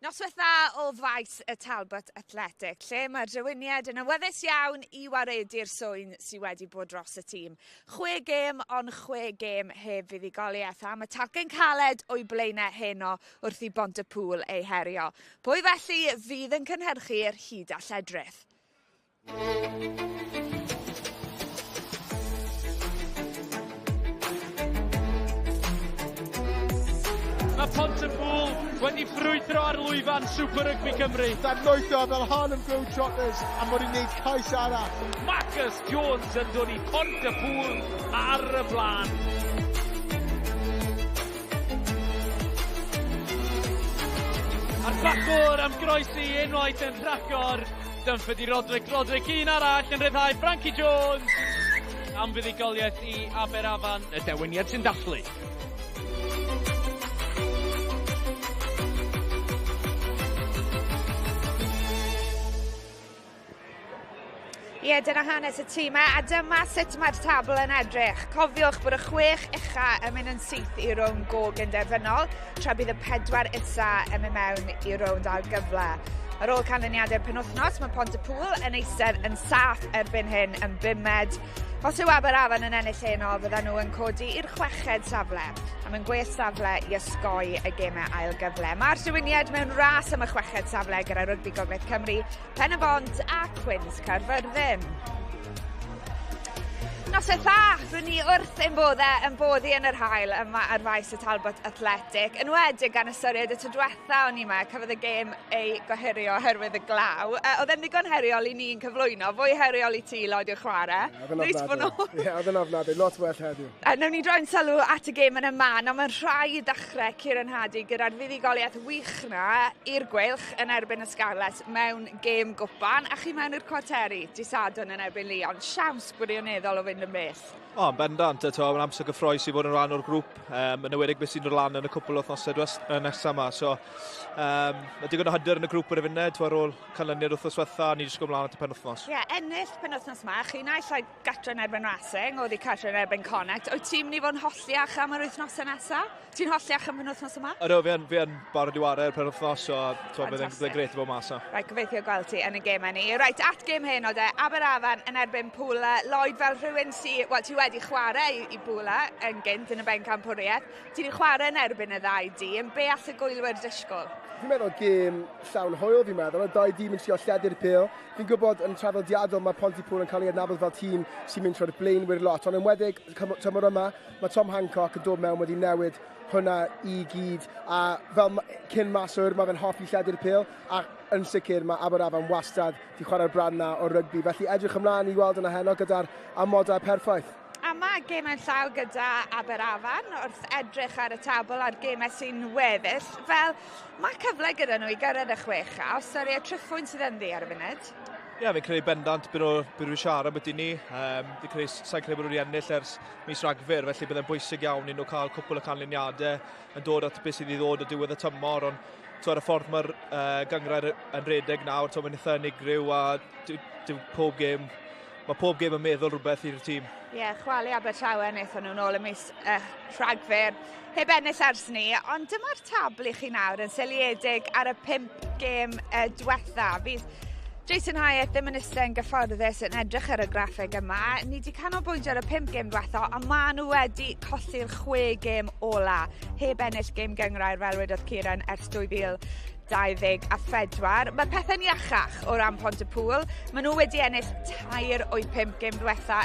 Noswaith dda o faes y Talbot Athletic, lle mae'r dywiniad yn awyddus iawn i waredu'r swyn sydd wedi bod dros y tîm. 6 gêm ond 6 gêm heb fuddugoliaeth am y tacyn caled o'i blaenau heno wrth i Pontypool ei herio. Pwy felly fydd yn cynhyrchu'r hyd a lledrith? Mae Pontypool wedi ffrwydro ar lwyfan Super Rygbi Cymru. Dan lwytho fel Harlem Globetrotters a mod i'n neud cais arall. Marcus Jones yn dod i Pontypool ar y blaen. A'r bacwr am groesi unwaith yn rhagor. Dymffyd i Roderick un arall yn ryddhau Frankie Jones. Am fuddugoliaeth i Aberavon, y dewiniad sy'n dathlu. Ie, dyna hanes y tîm a dyma sut mae'r tabl yn edrych. Cofiwch bod y 6 ucha yn mynd yn syth i rownd gog yn derfynol, tra bydd y 4 isa yn mynd mewn i rownd ar gyfle. Ar ôl canlyniadau'r penwythnos, mae Pontypool yn eistedd yn saff erbyn hyn yn 5 Os yw Aberavon yn ennill heno, fydden nhw yn codi i'r 6ed safle, a mae'n gwell safle i osgoi y gemau ail gyfle. Mae'r dywiniad mewn ras am y 6ed safle gyda Rygbi Cymru, Aberavon a Quins Caerfyrddin. Noswaith dda, rwy'n ni wrth ein boddi yn yr haul yma ar faes y Talbot Athletic. Yn wedig gan ystyried y tydwetha o'n i yma, cafodd y gêm ei gohirio oherwydd y glaw. Oedd e'n ddigon heriol i ni'n cyflwyno, fwy heriol i ti, Lloyd, i'r chwarae. Ie, oedd yn ofnadwy, lot well heddiw. Nawr ni droi'n sylw at y gêm yn y man, ond mae'n rhai dechrau Ciaranhadu gyda'r fuddugoliaeth wych na i'r gwylch yn erbyn y Scarlet mewn gêm gwpan, a chi mewn i'r cwarteri, di Sadwn yn erbyn Leon. Siawns gwirioneddol o fynd yn beth. O, yn bendant, mae'n amser gyffroes i fod yn rhan o'r grŵp, yn ywedig beth sy'n dod lan yn y cwpl o wythnosau nesaf yma. So, mae digon o hyder yn y grŵp ar y funud, ar ôl canlyniad wythnos diwetha, ni jyst gwybod mlaen at y penwythnos. Ie, ennill penwythnos yma, chi naill ai gatra yn erbyn Racing, oedd i catra yn erbyn Connect. Wyt ti'n mynd i fod yn holliach am yr wythnosau nesaf? Ti'n holliach am penwythnos yma? Ydw, fi yn barod i wario ar penwythnos, so byddai'n gret i fod mas o. Rai, gobeithio gweld ti yn y gêm enni. Rai, at gêm hyn o de, Aberavon yn erbyn Pwla, Lloyd fel rhywun ti wedi chwarae i Pwla yn gynt yn y bencampwriaeth. Ti wedi chwarae yn erbyn y ddau dîm. Be all y gwylwyr disgwyl? Fi'n meddwl gêm llawn hwyl, fi'n meddwl. Y ddau dîm yn trio lleddu'r pêl. Fi'n gwybod yn traddodiadol mae Pontypool yn cael ei adnabod fel tîm sy'n mynd trwy'r blaenwyr lot. Ond yn wedig tymor yma, mae Tom Hancock yn dod mewn wedi newid hwnna i gyd. A fel cyn maswr, mae fe'n hoffi lleddu'r pêl. A yn sicr mae Aberavon wastad di chwarae'r brand na o rygbi. Felly edrych ymlaen i weld yna heno gyda'r amodau perffaith. A mae gemau llaw gyda Aberavon wrth edrych ar y tabl a'r gemau sy'n weddill. Fel, mae cyfle gyda nhw i gyrraedd y 6 a os ydy y triffwyn sydd yn ddi ar y funud? Ie, fi'n creu bendant byd nhw'n siarad beth i ni. Sa'n creu bod nhw'n ennill ers mis Rhagfyr, felly byddai'n bwysig iawn i nhw cael cwpl o canlyniadau yn dod at beth sydd i ddod o diwedd y tymor, ond ar y ffordd mae'r gyngrair yn redeg nawr, mae'n eitha unigryw a mae pob gêm yn meddwl rhywbeth i'r tîm. Ie, chwalu Abertawe wnaethon nhw'n ôl y mis Rhagfyr, heb ennill ers ni, ond dyma'r tabl i chi nawr yn seiliedig ar y 5 gêm diwetha. Fydd Jason Hyatt ddim yn eistedd gyfforddus yn edrych ar y graffeg yma. Ni wedi canolbwyntio ar y 5 gêm diwetha, a maen nhw wedi colli'r 6 gêm ola, heb ennill gêm gyngrair fel wedodd Ciaran ers 2024. Mae pethau'n iachach o ran Pontypool. Maen nhw wedi ennill 2 o'i 5 gêm diwetha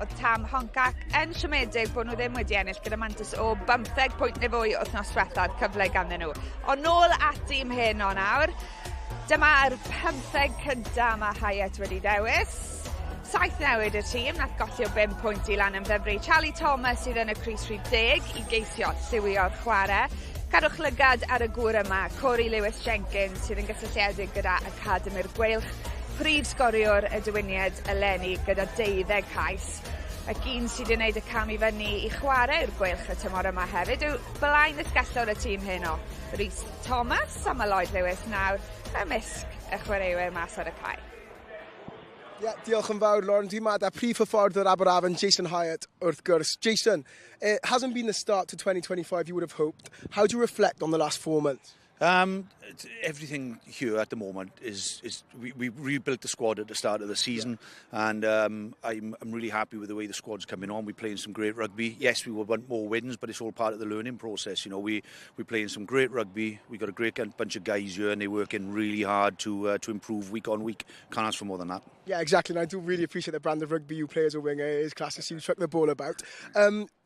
o Tam Hancock yn siomedig bod nhw ddim wedi ennill gyda mantis o 15 pwynt neu fwy wythnos diwetha'r cyfle ganddyn nhw. Ond nôl at tîm hyn o nawr. Dyma'r 15 cyntaf mae Hyatt wedi dewis. 7 newid y tîm, nath golli o 5 pwynt i lan ymddyfru. Charlie Thomas sydd yn y crys rhif 10 i geisio lliwio'r chwarae. Cadwch lygad ar y gŵr yma, Corey Lewis-Jenkins sydd yn gysylltiedig gyda Academi'r Gweilch. Prif sgoriwr y dywiniad eleni gyda 12 cais. Ac un sydd wedi gwneud y cam i fyny i chwarae'r Gweilch y tymor yma hefyd yw blaen ysgellwr y tîm heno. Rhys Thomas a mae Lloyd Lewis nawr ymysg y chwaraewyr mas ar y cae. Diolch yn fawr, Lauren. Dwi'n mad a prif hyfforddwr Aberavon, Jason Hyatt, wrth gwrs. Jason, it hasn't been the start to 2025 you would have hoped. How do you reflect on the last 4 months? Everything here at the moment is we rebuilt the squad at the start of the season, and I'm really happy with the way the squad's coming on. We're playing some great rugby. Yes, we will want more wins, but it's all part of the learning process. You know, we're playing some great rugby. We've got a great bunch of guys here, and they're working really hard to improve week on week. Can't ask for more than that. Yeah, exactly. And I do really appreciate the brand of rugby you play as a winger. It's class to see you chuck the ball about.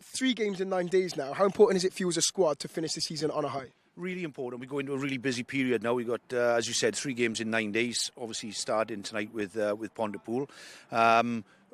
3 games in 9 days now. How important is it for you as a squad to finish the season on a high? Really important. We go into a really busy period now. We've got, as you said, 3 games in 9 days. Obviously, starting tonight with Pontypool.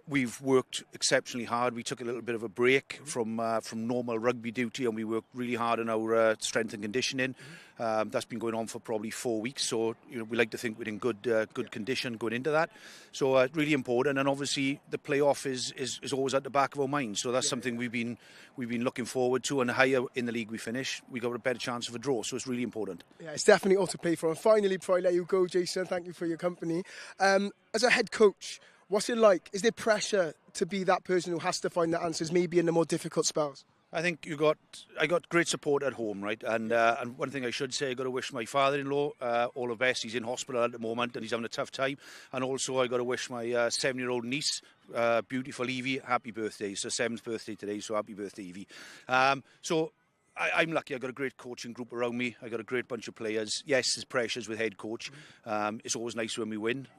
We've worked exceptionally hard. We took a little bit of a break from normal rugby duty, and we worked really hard on our strength and conditioning. That's been going on for probably 4 weeks. So we like to think we're in good condition going into that. So really important. And obviously the playoff is always at the back of our minds. So that's something we've been looking forward to. And the higher in the league we finish, we got a better chance of a draw. So it's really important. Yeah, it's definitely all to play for. And finally, before I let you go, Jason, thank you for your company. As a head coach, what's it like? Is there pressure to be that person who has to find the answers, maybe in the more difficult spells? I think I got great support at home, right? And one thing I should say, I got to wish my father-in-law all the best. He's in hospital at the moment and he's having a tough time. And also I got to wish my 7-year-old niece, beautiful Evie, happy birthday. It's her 7th birthday today, so happy birthday, Evie. So I'm lucky. I've got a great coaching group around me. I've got a great bunch of players. Yes, there's pressures with head coach. It's always nice when we win,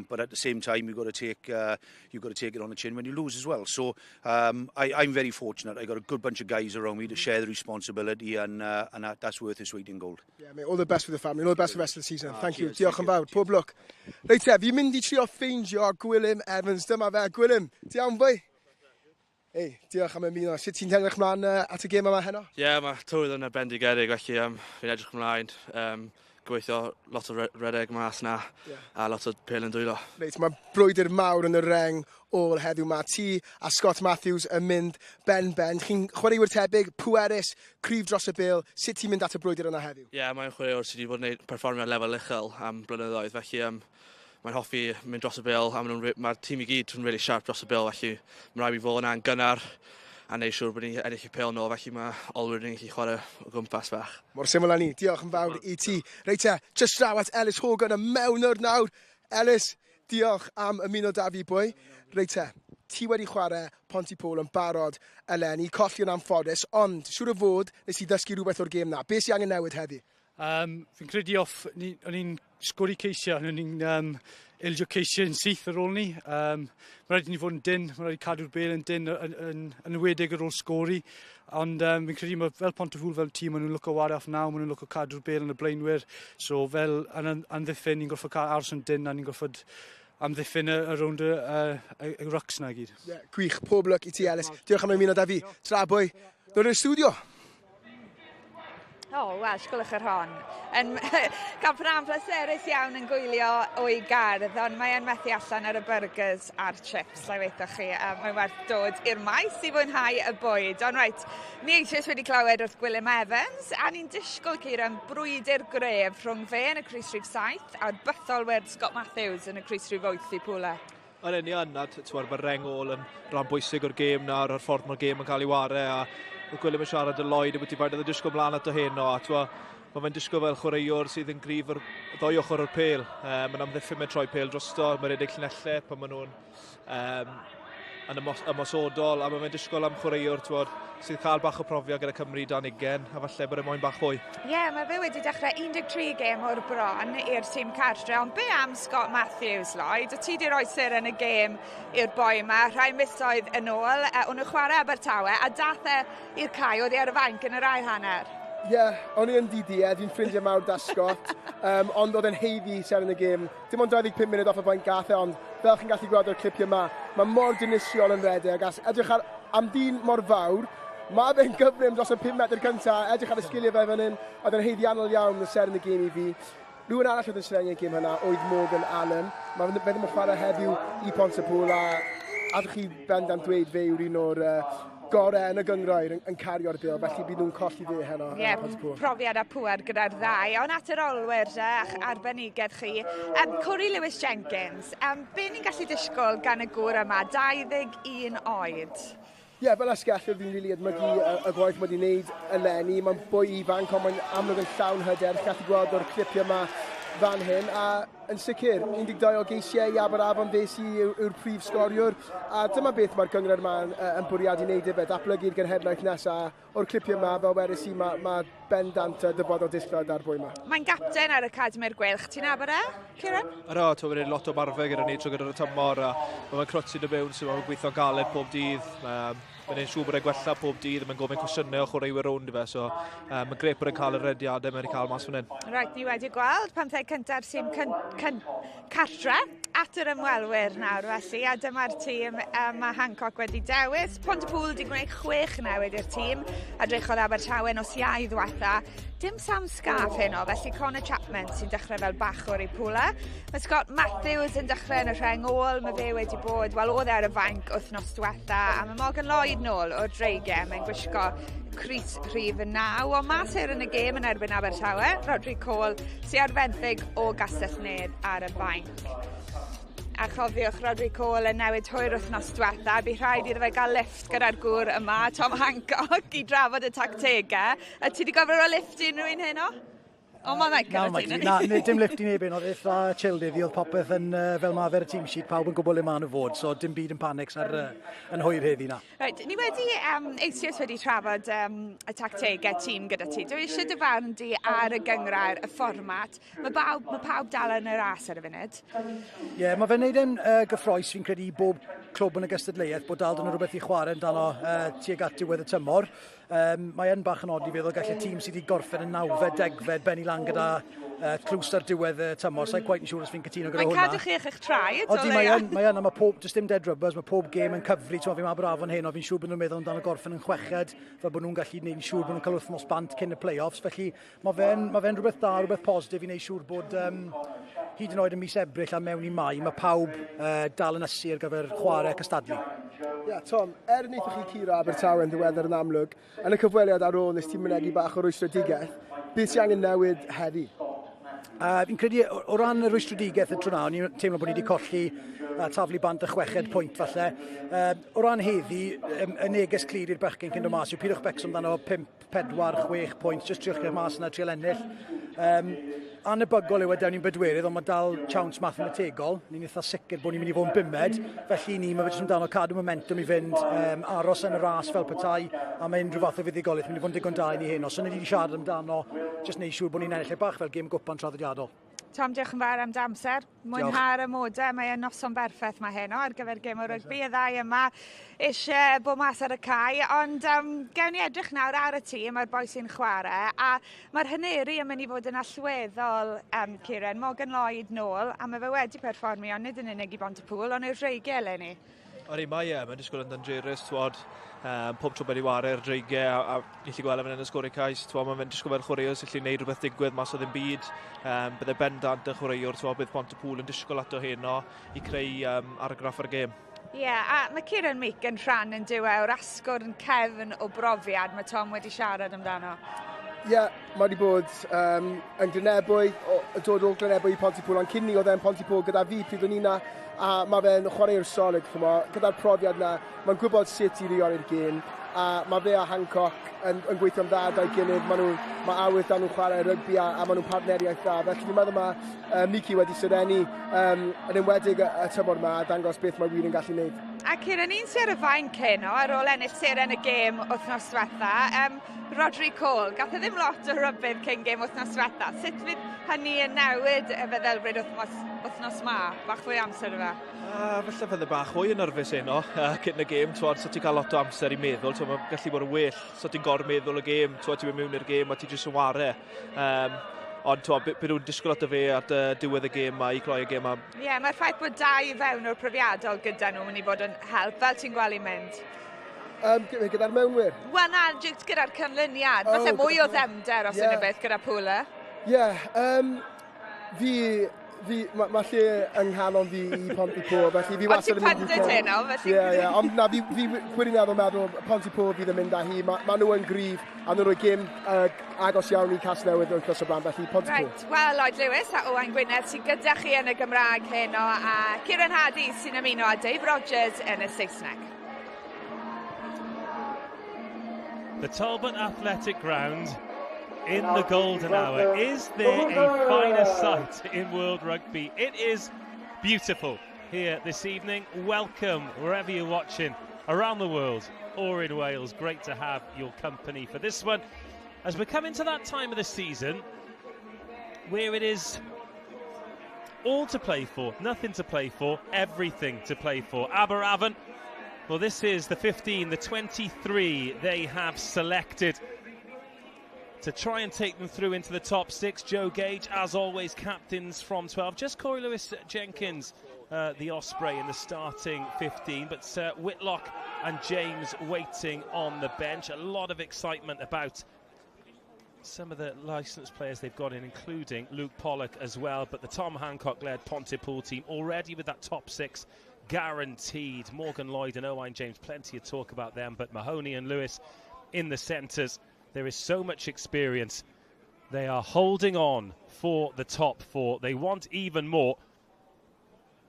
but at the same time, you've got to take it on the chin when you lose as well. So I'm very fortunate. I've got a good bunch of guys around me to share the responsibility, and that's worth its weight in gold. Yeah, mate, all the best for the family, all the best for the rest of the season. Thank you. Diolch yn fawr. Pob lwc. Reit, fi'n mynd I trio ffeindio Gwilym Evans. Dyma fe. Gwilym, ti iawn boy? Hey, diolch am ymuno. Sut ti'n edrych mlaen at y gêm yma heno? Ie, mae tywydd yn bendigedig, felly fi'n edrych ymlaen. Gweithio lot o redeg mas na, a lot o pêl yn dwylo. Reit, mae brwydr mawr yn y reng ôl heddiw ma. Ti a Scott Matthews yn mynd ben. Chi'n chwaraewyr tebyg, pwerus, cryf dros y bêl. Sut ti'n mynd at y brwydr yna heddiw? Ie, mae'n chwaraewr sydd wedi bod yn gwneud perfformio lefel uchel am blynyddoedd, felly mae'n hoffi mynd dros y bil, a mae'r tîm I gyd yn really sharp dros y bil, felly mae'n rhaid I fod yna'n gynnar a neud siŵr bod ni'n ennill y pêl nôl, felly mae olwyr ni'n gallu chwarae o gwmpas bach. Mor syml â ni, diolch yn fawr I ti. Reit just draw at Ellis Hogan yn mewnwr nawr. Ellis, diolch am ymuno da fi bwy. Reit ti wedi chwarae Pontypool yn barod eleni, colli yn anffodus, ond siŵr o fod nes I ddysgu rhywbeth o'r gêm na. Be sy angen newid heddi? Fi'n credu o'n i'n sgwri ceisio, o'n i'n ildio ceisio yn syth ar ôl ni. Mae'n rhaid I ni fod yn dyn, mae'n rhaid I cadw'r bêl yn dyn yn ywedig ar ôl sgori. Ond fi'n credu fel Pontypool fel tîm, maen nhw'n lwco ware off naw, maen nhw'n lwco cadw'r bêl yn y blaenwyr. So fel amddiffyn, ni'n gorfod cael aros yn dyn a ni'n gorfod amddiffyn y rownd y rucks na gyd. Gwych, pob lwc I ti Ellis. Diolch am ymuno da fi. Tra bwy, dod i'r studio. Wel, sgwlwch yr hon. Gan pna'n pleserus iawn yn gwylio o'i gardd, ond mae'n methu allan ar y burgers a'r chips, lai weithoch chi. Mae'n werth dod i'r maes I fwynhau y bwyd. Ond reit, ni eisoes wedi clywed wrth Gwilym Evans, a ni'n disgwyl ceir am brwydr gref rhwng fe yn y Crys Rhif 7 a'r bytholwyr Scott Matthews yn y Crys Rhif 8 I Pwle. Yn union, mae'r reng ôl yn rhan bwysig o'r gêm na, o'r ffordd mae'r gêm yn cael ei ware, a Gwilym yn siarad y Lloyd, a beth I faint oedd y disgwyl mlaen at o heno, a mae fe'n disgwyl fel chwaraewr sydd yn gryf o'r ddoi ochr o'r pêl. Mae'n amddiffyn mewn troi pêl drosto, mae'n redeg llinellau pan maen nhw'n yn ymosodol, a mae fe'n disgwyl am chwaraewr sydd cael bach o profiad gyda Cymru dan 20, a falle bod e moyn bach fwy. Ie, mae fe wedi dechrau 13 gêm o'r bron i'r tîm cartre, ond be am Scott Matthews, Lloyd? O ti di roi syr yn y gêm i'r boi yma, rhai misoedd yn ôl, o'n nhw chwarae Abertawe, a dath i'r cae, oedd ar y fainc yn yr ail hanner. Ie, o'n i'n didiedd, fi'n ffrindiau mawr da Scott, ond oedd e'n heiddi ser yn y gêm. Dim ond 25 munud off y faint gathau, ond fel chi'n gallu gweld o'r clipio yma, mae mor dinistriol yn redeg, a edrych am dyn mor fawr, mae fe'n gyflym dros y 5 metr cyntaf, edrych ar y sgiliau fe fan hyn, oedd e'n heiddiannol iawn yn ser yn y gêm I fi. Rhywun arall oedd yn slengu y gêm hynna, oedd Morgan Allen. Mae fe ddim yn chwarae heddiw I Pontypool, a allwch chi bendant dweud fe yw'r un o'r gorau yn y gyngrair yn cario'r bil, felly bydd nhw'n colli fe heno. Ie, profiad a pŵer gyda'r ddau, ond at yr olwyr arbenigedd chi. Corey Lewis Jenkins, be ni'n gallu disgwyl gan y gŵr yma, 21 oed? fel asgellwr fi'n rili edmygu y gwaith mae wedi wneud eleni. Mae'n bwy ifanc, ond mae'n amlwg yn llawn hyder. Gallu gweld o'r clipio yma fan hyn. A yn sicr, 12 o geisiau i Aberavon fe sydd yw'r prif sgoriwr. A dyma beth mae'r gyngor yma yn bwriadu wneud efo, datblygu'r genhedlaeth nesaf. O'r clipio yma, fel weres i, mae bendant dyfodol disgled ar bwy yma. Mae'n gapten ar Academi'r Gwylch. Ti'n nabod e, Ciaran? Yro, mae'n gwneud lot o marfer gyda ni trwy gyda'r tymor. Mae'n crwtsin y mewn sy'n mae'n gweithio galed pob dydd. Mae'n ein siŵr bod e'n gwella pob dydd, mae'n gofyn cwestiynau o chwaraewyr rownd i fe, so mae'n grep bod e'n cael y rediadau, mae'n cael mas fan hyn. Right, ni wedi gweld 15 cyntaf tîm cartre at yr ymwelwyr nawr felly, a dyma'r tîm mae Hancock wedi dewis. Pontypool wedi gwneud 6 newid i'r tîm, a drechodd Abertawe nos Iau ddiwetha. Dim Sam Scarf heno, felly Connor Chapman sy'n dechrau fel bachwr i pwla. Mae Scott Matthews yn dechrau yn y rheng ôl, mae fe wedi bod, wel oedd e ar y fainc wythnos diwetha, a mae Morgan Lloyd nôl o'r dreigiau, mae'n gwisgo Crys rhif 9, ond mas yn y gêm yn erbyn Abertawe, Rodri Cole sy'n ar 20 o Gastell Nedd ar y fainc. A chofiwch, Rodri Cole yn newid hwyr wythnos diwetha, bydd rhaid iddo fe gael lift gyda'r gŵr yma, Tom Hancock, i drafod y tactegau. A ti wedi gofio o lift i unrhyw un heno? O, mae'n maic ar y tîn. Na, dim lift i neb un, oedd eitha chill dyddi, oedd popeth yn fel ma fer y team sheet, pawb yn gwybod le ma'n y fod, so dim byd yn panics yn hwyr heddi na. Right, ni wedi eisoes wedi trafod y tactegau tîm gyda ti. Dwi eisiau dyfarn di ar y gyngrair, y fformat. Mae pawb dal yn y ras ar y funud. Ie, mae fe'n neud yn gyffroes fi'n credu i bob clwb yn y gystadleuaeth bod dal dyn nhw rhywbeth i chwarae amdano tuag at diwedd y tymor. Mae yn bach yn odi feddwl gallu tîm sydd wedi gorffen yn 9fed, 10fed, benni lan gyda clws ar diwedd y tymor. Sa'n quite yn siŵr os fi'n cytuno gyda hwnna. Mae'n cadw chi eich traed? Odi, mae yn, a mae pob, does dim dead rubbers, mae pob gêm yn cyfri, ti'n fi'n Aberavon hyn, o fi'n siŵr bod nhw'n meddwl amdano gorffen yn chweched, fel bod nhw'n gallu gwneud yn siŵr bod nhw'n cael wythnos bant cyn y play-offs, felly mae fe'n rhywbeth da, rhywbeth positif i wneud siŵr bod hyd yn oed yn mis Ebrill a mewn i Mai, mae pawb dal yn ysu ar gyfer chwarae cystadlu. Tom, wnaethoch chi curo Abertawe yn ddiweddar yn amlwg, yn y cyfweliad ar ôl nes ti'n mynegu bach o rwystredigaeth, beth sy'n angen newid heddi? Fi'n credu, o ran y rwystredigaeth y tro nawr, ni'n teimlo bod ni wedi colli taflu bant y chweched pwynt falle. O ran heddi, y neges clir i'r bechgyn cyn do mas yw pidwch becso amdano 5, 4, 6 pwynt, jyst triwch chi'r mas yna trial ennill. Anebygol yw e dawn ni'n bedwerydd, ond mae dal chawns mathemategol. Ni'n eitha sicr bod ni'n mynd i fod yn 5, felly ni, mae fe jyst amdano cadw momentum i fynd, aros yn y ras fel petai, a mae unrhyw fath o fuddigoliaeth mynd i fod yn digon da i ni hyn. Os yna ni wedi siarad amdano, jyst neud siŵr bod ni'n ennill bach fel gêm gwpan traddodiadol. Tom, diolch yn fawr am dy amser. Mwynhau'r ymodau, mae'n noson berffaith mae heno ar gyfer gêm o rygbi. Y ddau yma eisiau bod mas ar y cae, ond gewn ni edrych nawr ar y tîm, ar boi sy'n chwarae, a mae'r hyneri yn mynd i fod yn allweddol, Ciaran, Morgan Lloyd nôl, a mae fe wedi perfformio, nid yn unig i Pontypool, ond yw'r dreigiau eleni. Ori, mae'n disgwyl yn dangerous, pob tro wedi wario ar dreigiau, a ni lli gweld efo'n yn ysgori cais, mae'n disgwyl fel chwaraewr sy'n lli wneud rhywbeth digwydd mas o ddim byd, byddai bendant y chwaraewr, bydd Pontypool yn disgwyl ato heno i creu argraff ar gêm. Ie, a mae Ciaran Meek yn rhan yn diwe o'r asgwr yn cefn o brofiad mae Tom wedi siarad amdano. Ie, mae wedi bod yn Glynebwy, dod o Glynebwy i Pontypool, ond cyn ni oedd e'n Pontypool gyda fi pryd o'n una, a mae fe'n chwaraewr solid, gyda'r profiad na, mae'n gwybod sut i reoli'r gêm, a mae fe a Hancock yn gweithio'n dda da'i gilydd, mae awydd dan nhw'n chwarae rygbi a maen nhw'n partneriaeth dda, felly dwi'n meddwl mae Miki wedi syrenu yn enwedig y tymor yma a dangos beth mae wir yn gallu gwneud. A Ciaran, un sy'n ar y fainc heno, ar ôl ennill seren y gêm wythnos diwetha, Rodri Cole, gath e ddim lot o rybydd cyn gêm wythnos diwetha. Sut fydd hynny yn newid y feddelbryd wythnos ma? Bach fwy amser y fe? Felly fydde bach fwy yn nyrfus heno cyn y gêm, so ti'n cael lot o amser i meddwl, mae'n gallu bod yn well, so ti'n gormeddwl y gêm, ti'n mynd mewn i'r gêm a ti'n jyst yn ware. Ond bydd nhw'n disgwyl ato fe at diwedd y gêm a i cloi y gêm am. Ie, mae'r ffaith bod dau fewn o'r profiadol gyda nhw'n mynd i fod yn help, fel ti'n gweld i'n mynd. Gyda'r mewnwyr? Wel na, gyda'r cynlyniad. Falle mwy o ddemder os yna beth gyda Pwla. Ie, mae lle yng nghanol fi i Pontypool, felly fi wastad yn mynd i Pontypool. Ie, ond na, fi gwirioneddol meddwl Pontypool fydd yn mynd â hi. Mae nhw yn gryf, a nhw'n rhoi gêm agos iawn i Casnewydd wythnos o blaen, felly Pontypool. Right, wel, Lloyd Lewis a Owain Gwynedd sy'n gyda chi yn y Gymraeg heno, a Ciaran Hardy sy'n ymuno a Dave Rogers yn y Saesneg. the Talbot Athletic Ground in the golden hour. Is there a finer sight in World Rugby? It is beautiful here this evening. Welcome wherever you're watching around the world or in Wales. Great to have your company for this one as we're coming to that time of the season where it is all to play for, nothing to play for, everything to play for. Aberavon, well, this is the 15, the 23 they have selected to try and take them through into the top 6. Joe Gage, as always, captains from 12. Just Corey Lewis-Jenkins, the Osprey, in the starting 15. But Whitlock and James waiting on the bench. A lot of excitement about some of the licensed players they've got in, including Luke Pollock as well. But the Tom Hancock-led Pontypool team already with that top 6 guaranteed. Morgan Lloyd and Owain James, plenty of talk about them. But Mahoney and Lewis in the centres. There is so much experience. They are holding on for the top 4. They want even more.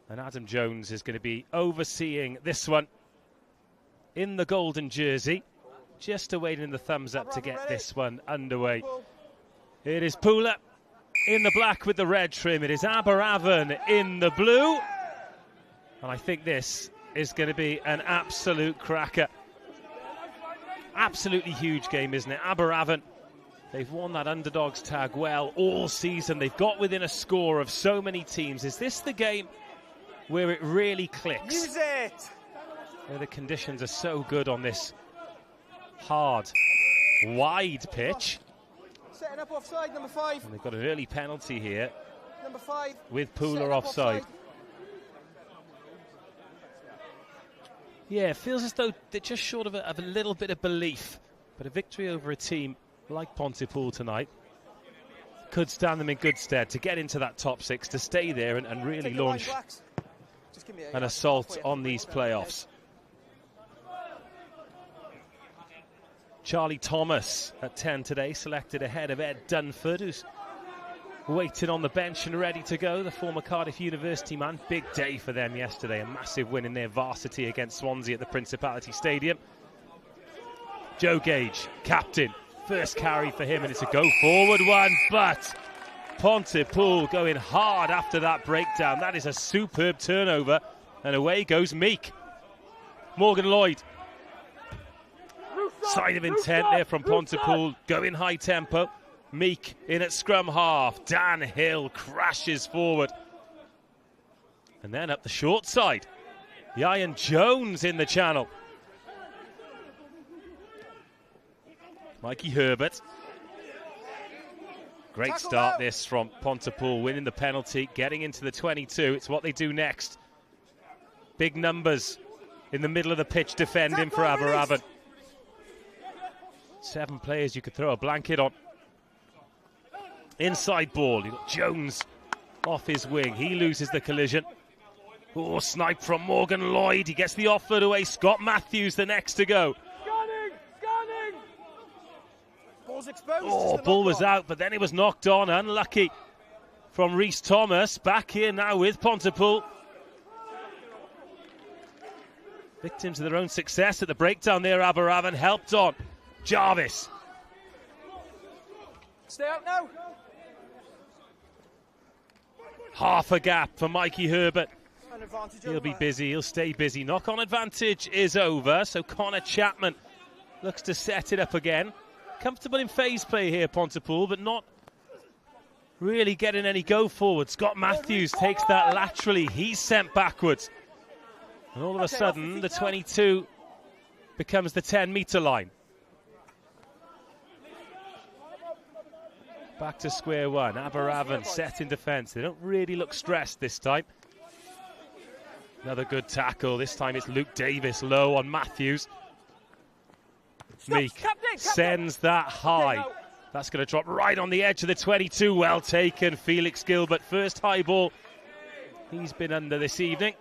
And Adam Jones is going to be overseeing this one in the golden jersey. Just awaiting the thumbs up to get this one underway. It is Pooler in the black with the red trim. It is Aberavon in the blue. And I think this is going to be an absolute cracker. Absolutely huge game, isn't it? Aberavon, they've won that underdogs tag well all season. They've got within a score of so many teams. Is this the game where it really clicks? Use it! Where the conditions are so good on this hard, wide pitch. Setting up offside, number 5. And they've got an early penalty here. Number 5. With Pooler offside. Yeah, it feels as though they're just short of a little bit of belief. But a victory over a team like Pontypool tonight could stand them in good stead to get into that top 6, to stay there and really launch an assault on these playoffs. Charlie Thomas at 10 today, selected ahead of Ed Dunford, who's waiting on the bench and ready to go. The former Cardiff University man. Big day for them yesterday. A massive win in their varsity against Swansea at the Principality Stadium. Joe Gage, captain. First carry for him, and it's a go-forward one. But Pontypool going hard after that breakdown. That is a superb turnover. And away goes Meek. Morgan Lloyd. Sign of intent there from Pontypool. Going high tempo. Meek in at scrum half. Dan Hill crashes forward. And then up the short side, Ian Jones in the channel. Mikey Herbert. Great start this from Pontypool, winning the penalty, getting into the 22. It's what they do next. Big numbers in the middle of the pitch defending for Aberavon. 7 players you could throw a blanket on. Inside ball, you've got Jones off his wing. He loses the collision. Oh, snipe from Morgan Lloyd. He gets the offload away. Scott Matthews the next to go. Scanning! Ball's exposed. Oh, ball was out, but then it was knocked on. Unlucky from Rhys Thomas. Back here now with Pontypool. Victims of their own success at the breakdown there. Aberavon helped on. Jarvis. Stay out now. Half a gap for Mikey Herbert. He'll be busy, he'll stay busy. Knock-on advantage is over, so Connor Chapman looks to set it up again. Comfortable in phase play here, Pontypool, but not really getting any go forward. Scott Matthews takes that laterally. He's sent backwards. And all of a sudden, the 22 becomes the 10-metre line. Back to square one. Aberavon set in defence. They don't really look stressed this time. Another good tackle. This time it's Luke Davis low on Matthews. Meek sends that high. That's going to drop right on the edge of the 22. Well taken, Felix Gilbert. First high ball he's been under this evening.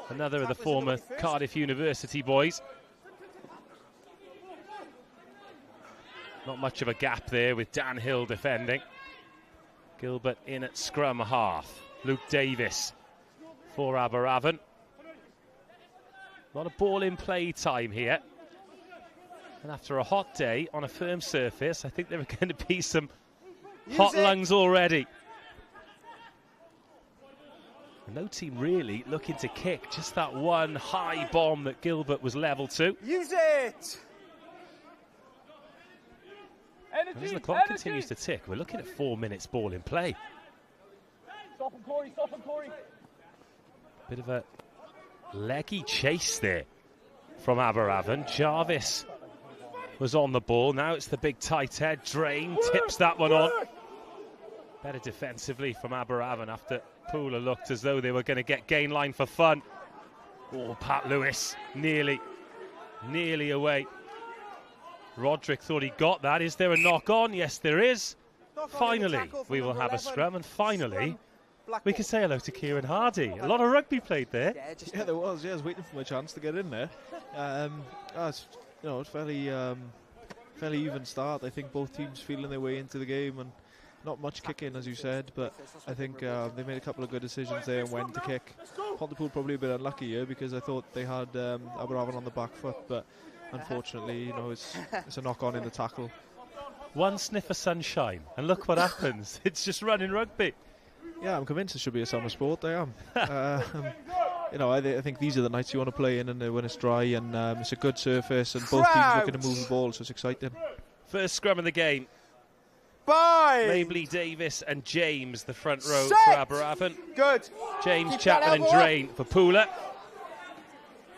Another of the former Cardiff University boys. Not much of a gap there with Dan Hill defending. Gilbert in at scrum half. Luke Davis for Aberavon. A lot of ball in play time here. And after a hot day on a firm surface, I think there are going to be some hot lungs already. No team really looking to kick, just that one high bomb that Gilbert was level to. Use it! And as the clock continues to tick, we're looking at 4 minutes ball in play. Stop him, Corey, stop him, Corey. Bit of a leggy chase there from Aberavon. Jarvis was on the ball. Now it's the big tight head. Drain tips that one on. Better defensively from Aberavon after Pooler looked as though they were going to get gain line for fun. Oh, Pat Lewis nearly away. Roderick thought he got that. Is there a knock on? Yes, there is. Finally, we will have a scrum, and finally, we can say hello to Kieran Hardy. A lot of rugby played there. Yeah, there was. Yeah, I was waiting for my chance to get in there. It's fairly even start. I think both teams feeling their way into the game, and not much kicking, as you said, but I think they made a couple of good decisions there and when to kick. Pontypool probably a bit unlucky here because I thought they had Aberavon on the back foot, but unfortunately, it's a knock on in the tackle. One sniff of sunshine, and look what happens. It's just running rugby. Yeah, I'm convinced it should be a summer sport. I am. I think these are the nights you want to play in, and when it's dry and it's a good surface, and both teams looking to move the ball, so it's exciting. First scrum of the game. Mabley, Davis and James, the front row for Aberavon. Good. James, Chapman and Drain for Pooler.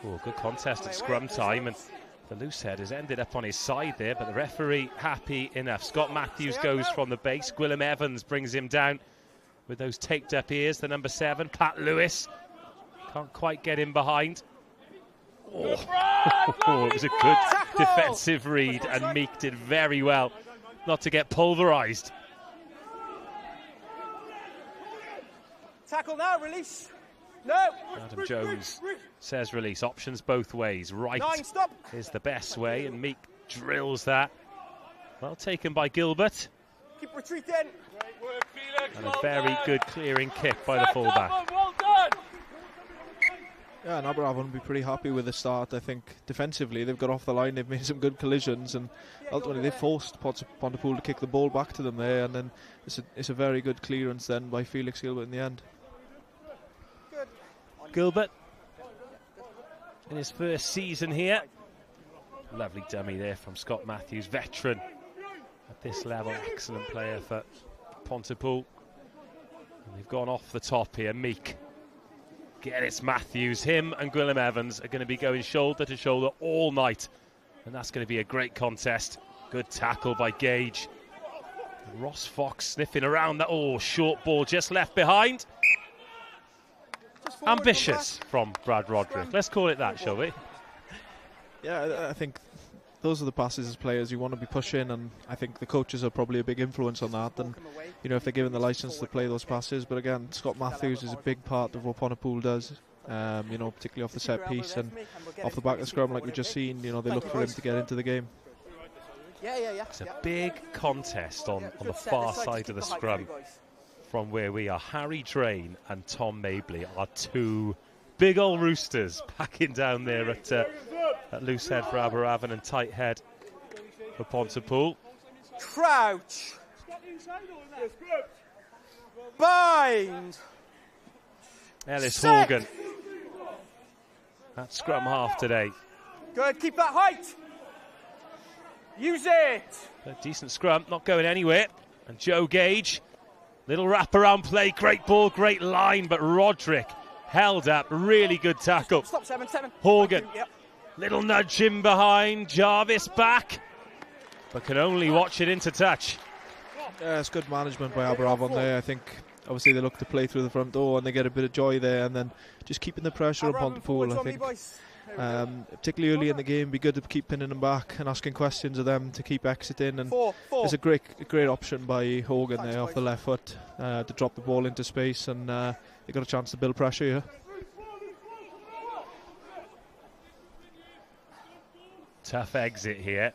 Oh, good contest at scrum time, and the loose head has ended up on his side there, but the referee happy enough. Scott Matthews goes from the base. Gwilym Evans brings him down with those taped up ears. The number 7, Pat Lewis, can't quite get in behind. Oh, it was a good defensive read, and Meek did very well not to get pulverised. Tackle now, release. No. Adam Jones says release. Options both ways. Right is the best way, and Meek drills that. Well taken by Gilbert. Keep retreating. Great work, Felix. And a very good clearing kick by the fullback. Well done. Yeah, and Aberavon will be pretty happy with the start. I think defensively they've got off the line, they've made some good collisions, and ultimately they forced Pontypool to kick the ball back to them there, and then it's a very good clearance then by Felix Gilbert in the end. Gilbert in his first season here. Lovely dummy there from Scott Matthews, veteran at this level, excellent player for Pontypool. And they've gone off the top here. Meek. Gerrit Matthews, him and Gwilym Evans are going to be going shoulder to shoulder all night, and that's going to be a great contest. Good tackle by Gage. And Ross Fox sniffing around that. Oh, short ball just left behind. Ambitious from Brad Roderick. Let's call it that, shall we? Yeah, I think those are the passes as players you want to be pushing, and I think the coaches are probably a big influence on that. And if they're given the licence to play those passes, but again, Scott Matthews is a big part of what Pontypool does. Particularly off the set piece and off the back of the scrum, like we've just seen. They look for him to get into the game. It's a big contest on the far side of the scrum from where we are. Harry Drain and Tom Mabley are two big old roosters packing down there at loose head for Aberavon and tight head for Pontypool. Crouch. Bind. Ellis Horgan at scrum half today. Good, keep that height. Use it. A decent scrum, not going anywhere. And Joe Gage, little wraparound play, great ball, great line, but Roderick held up, really good tackle. Stop, seven. Horgan, little nudge in behind, Jarvis back, but can only watch it into touch. Yeah, it's good management by Aberavon there. I think obviously they look to play through the front door and they get a bit of joy there, and then just keeping the pressure on Pontypool. I think particularly early in the game, be good to keep pinning them back and asking questions of them to keep exiting. And there's a great option by Horgan there off the left foot to drop the ball into space, and they got a chance to build pressure here. Tough exit here.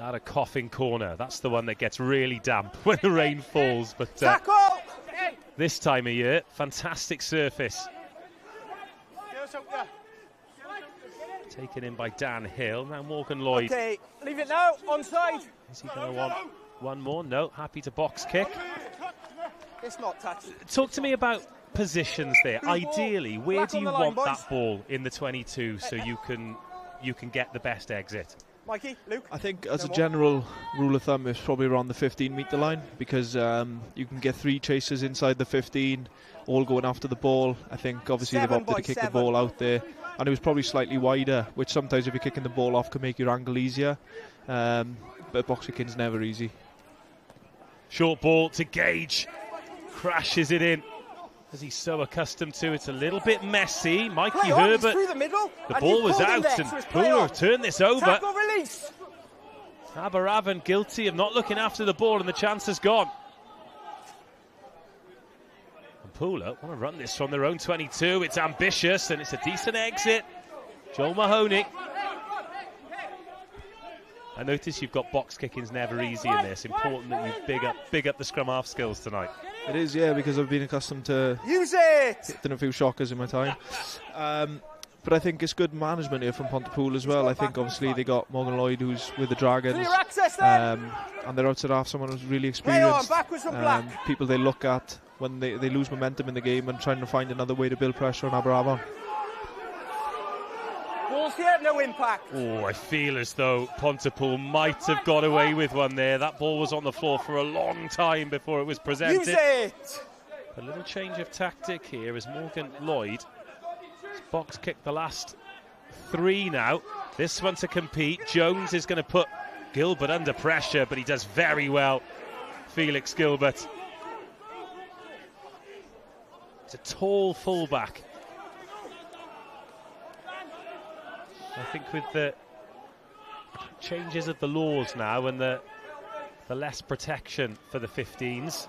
Out of Coffin Corner. That's the one that gets really damp when the rain falls. But this time of year, fantastic surface. Taken in by Dan Hill. Now Morgan Lloyd. Okay, leave it now. Onside. Is he going to want one more? No. Happy to box kick. It's not touch. Talk to me about positions there. Ideally, where do you want that ball in the 22 so you can get the best exit? Mikey, Luke. I think as a general rule of thumb, it's probably around the 15-metre line, because you can get 3 chasers inside the 15, all going after the ball. I think obviously they've opted to kick the ball out there, and it was probably slightly wider, which sometimes if you're kicking the ball off can make your angle easier. But box kicking's never easy. Short ball to Gage, crashes it in, as he's so accustomed to. It's a little bit messy. Mikey Herbert, the ball was out, and Pooler have turned this over. Tackle release. Aberavon guilty of not looking after the ball, and the chance has gone. And Pooler want to run this from their own 22. It's ambitious, and it's a decent exit. Joel Mahoney. I notice you've got box kicking's never easy in this. Important that you big up the scrum half skills tonight. It is, yeah, because I've been accustomed to hitting a few shockers in my time. But I think it's good management here from Pontypool as well. I think obviously they got Morgan Lloyd, who's with the Dragons, and they're outside half someone who's really experienced. People they look at when they lose momentum in the game and trying to find another way to build pressure on Aberavon. Ball's here, no impact. Oh, I feel as though Pontypool might have got away with one there. That ball was on the floor for a long time before it was presented. Use it! A little change of tactic here as Morgan Lloyd has box kicked the last 3 now. This one to compete. Jones is going to put Gilbert under pressure, but he does very well. Felix Gilbert. It's a tall fullback. I think with the changes of the laws now and the less protection for the 15s,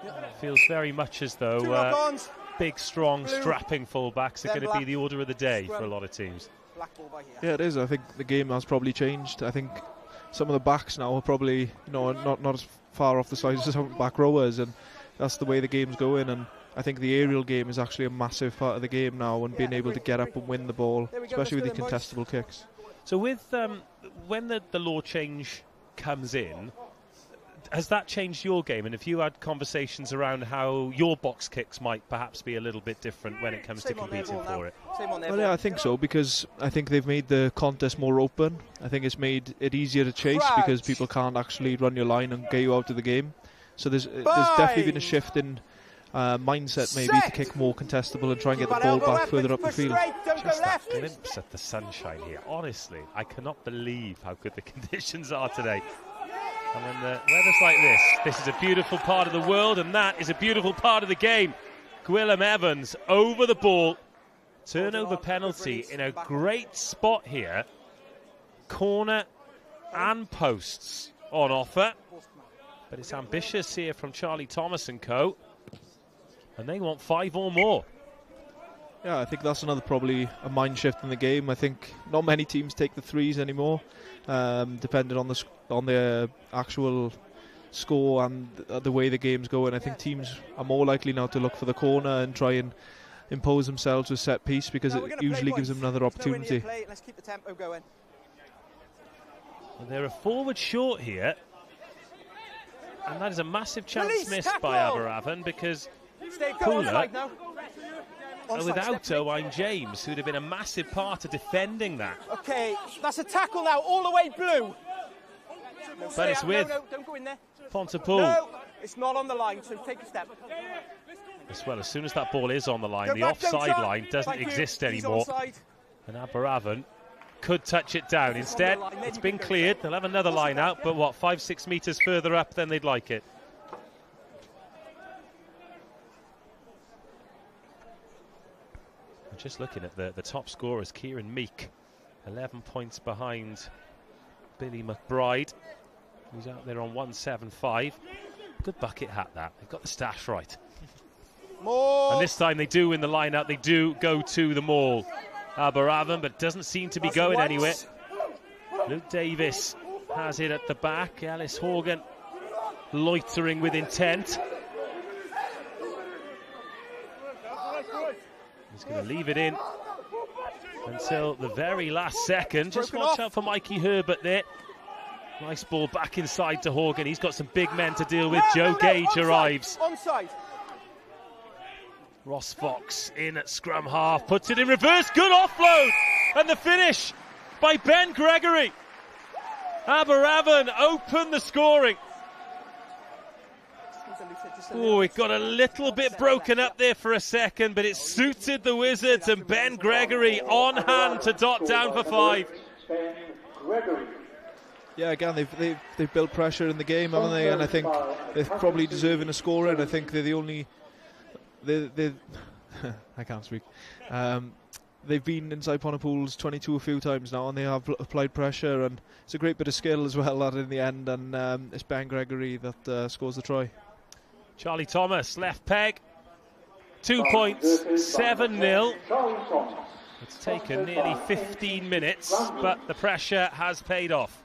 it feels very much as though big, strong, strapping fullbacks are going to be the order of the day for a lot of teams. Yeah, it is. I think the game has probably changed. I think some of the backs now are probably not as far off the sides as some back rowers, and that's the way the game's going. And I think the aerial game is actually a massive part of the game now, and being able to get up and win the ball, especially with the contestable kicks. So with when the law change comes in, has that changed your game? And have you had conversations around how your box kicks might perhaps be a little bit different when it comes to competing for it? Well, yeah, I think so, because I think they've made the contest more open. I think it's made it easier to chase because people can't actually run your line and get you out of the game. So there's definitely been a shift in mindset maybe to kick more contestable and try and get the ball back further up the field. Just that glimpse at the sunshine here. Honestly, I cannot believe how good the conditions are today. And when the weather's like this is a beautiful part of the world, and that is a beautiful part of the game. Gwilym Evans over the ball. Turnover penalty in a great spot here. Corner and posts on offer. But it's ambitious here from Charlie Thomas and co. And they want 5 or more. Yeah, I think that's another probably a mind shift in the game. I think not many teams take the 3s anymore, depending on the actual score and the way the game's going. I think teams are more likely now to look for the corner and try and impose themselves with set piece, because it usually gives them another opportunity. Let's keep the tempo going. And they're a forward short here, and that is a massive chance missed by Aberavon, because Pooler, without Owain James, who'd have been a massive part of defending that. Okay, that's a tackle now, all the way blue. But it's with don't go in there. Pontypool. No, it's not on the line, so take a step. As well, as soon as that ball is on the line, the offside line doesn't exist anymore. And Aberavon could touch it down. Instead, it's been cleared. They'll have another line out, but what, 5-6 metres further up than they'd like it. Just looking at the top scorers, Kieran Meek, 11 points behind Billy McBride, who's out there on 175. Good bucket hat, that. They've got the stash right. And this time they do win the line out. They do go to the maul. Aberavon, but doesn't seem to be going anywhere. Luke Davis has it at the back. Ellis Horgan loitering with intent. He's going to leave it in until the very last second. Just watch out for Mikey Herbert there. Nice ball back inside to Horgan. He's got some big men to deal with. Joe Gage arrives. Onside. Ross Fox in at scrum half. Puts it in reverse. Good offload. And the finish by Ben Gregory. Aberavon open the scoring. Oh, it got a little bit broken up there for a second, but it suited the Wizards, and Ben Gregory on hand to dot down for 5. Yeah, again, they've built pressure in the game, haven't they? And I think they're probably deserving of scoring. I think they're the only... I can't speak. They've been inside Pontypool's 22 a few times now, and they have applied pressure, and it's a great bit of skill as well that in the end, and it's Ben Gregory that scores the try. Charlie Thomas, left peg, 2 points, 7-0. It's taken nearly 15 minutes, but the pressure has paid off.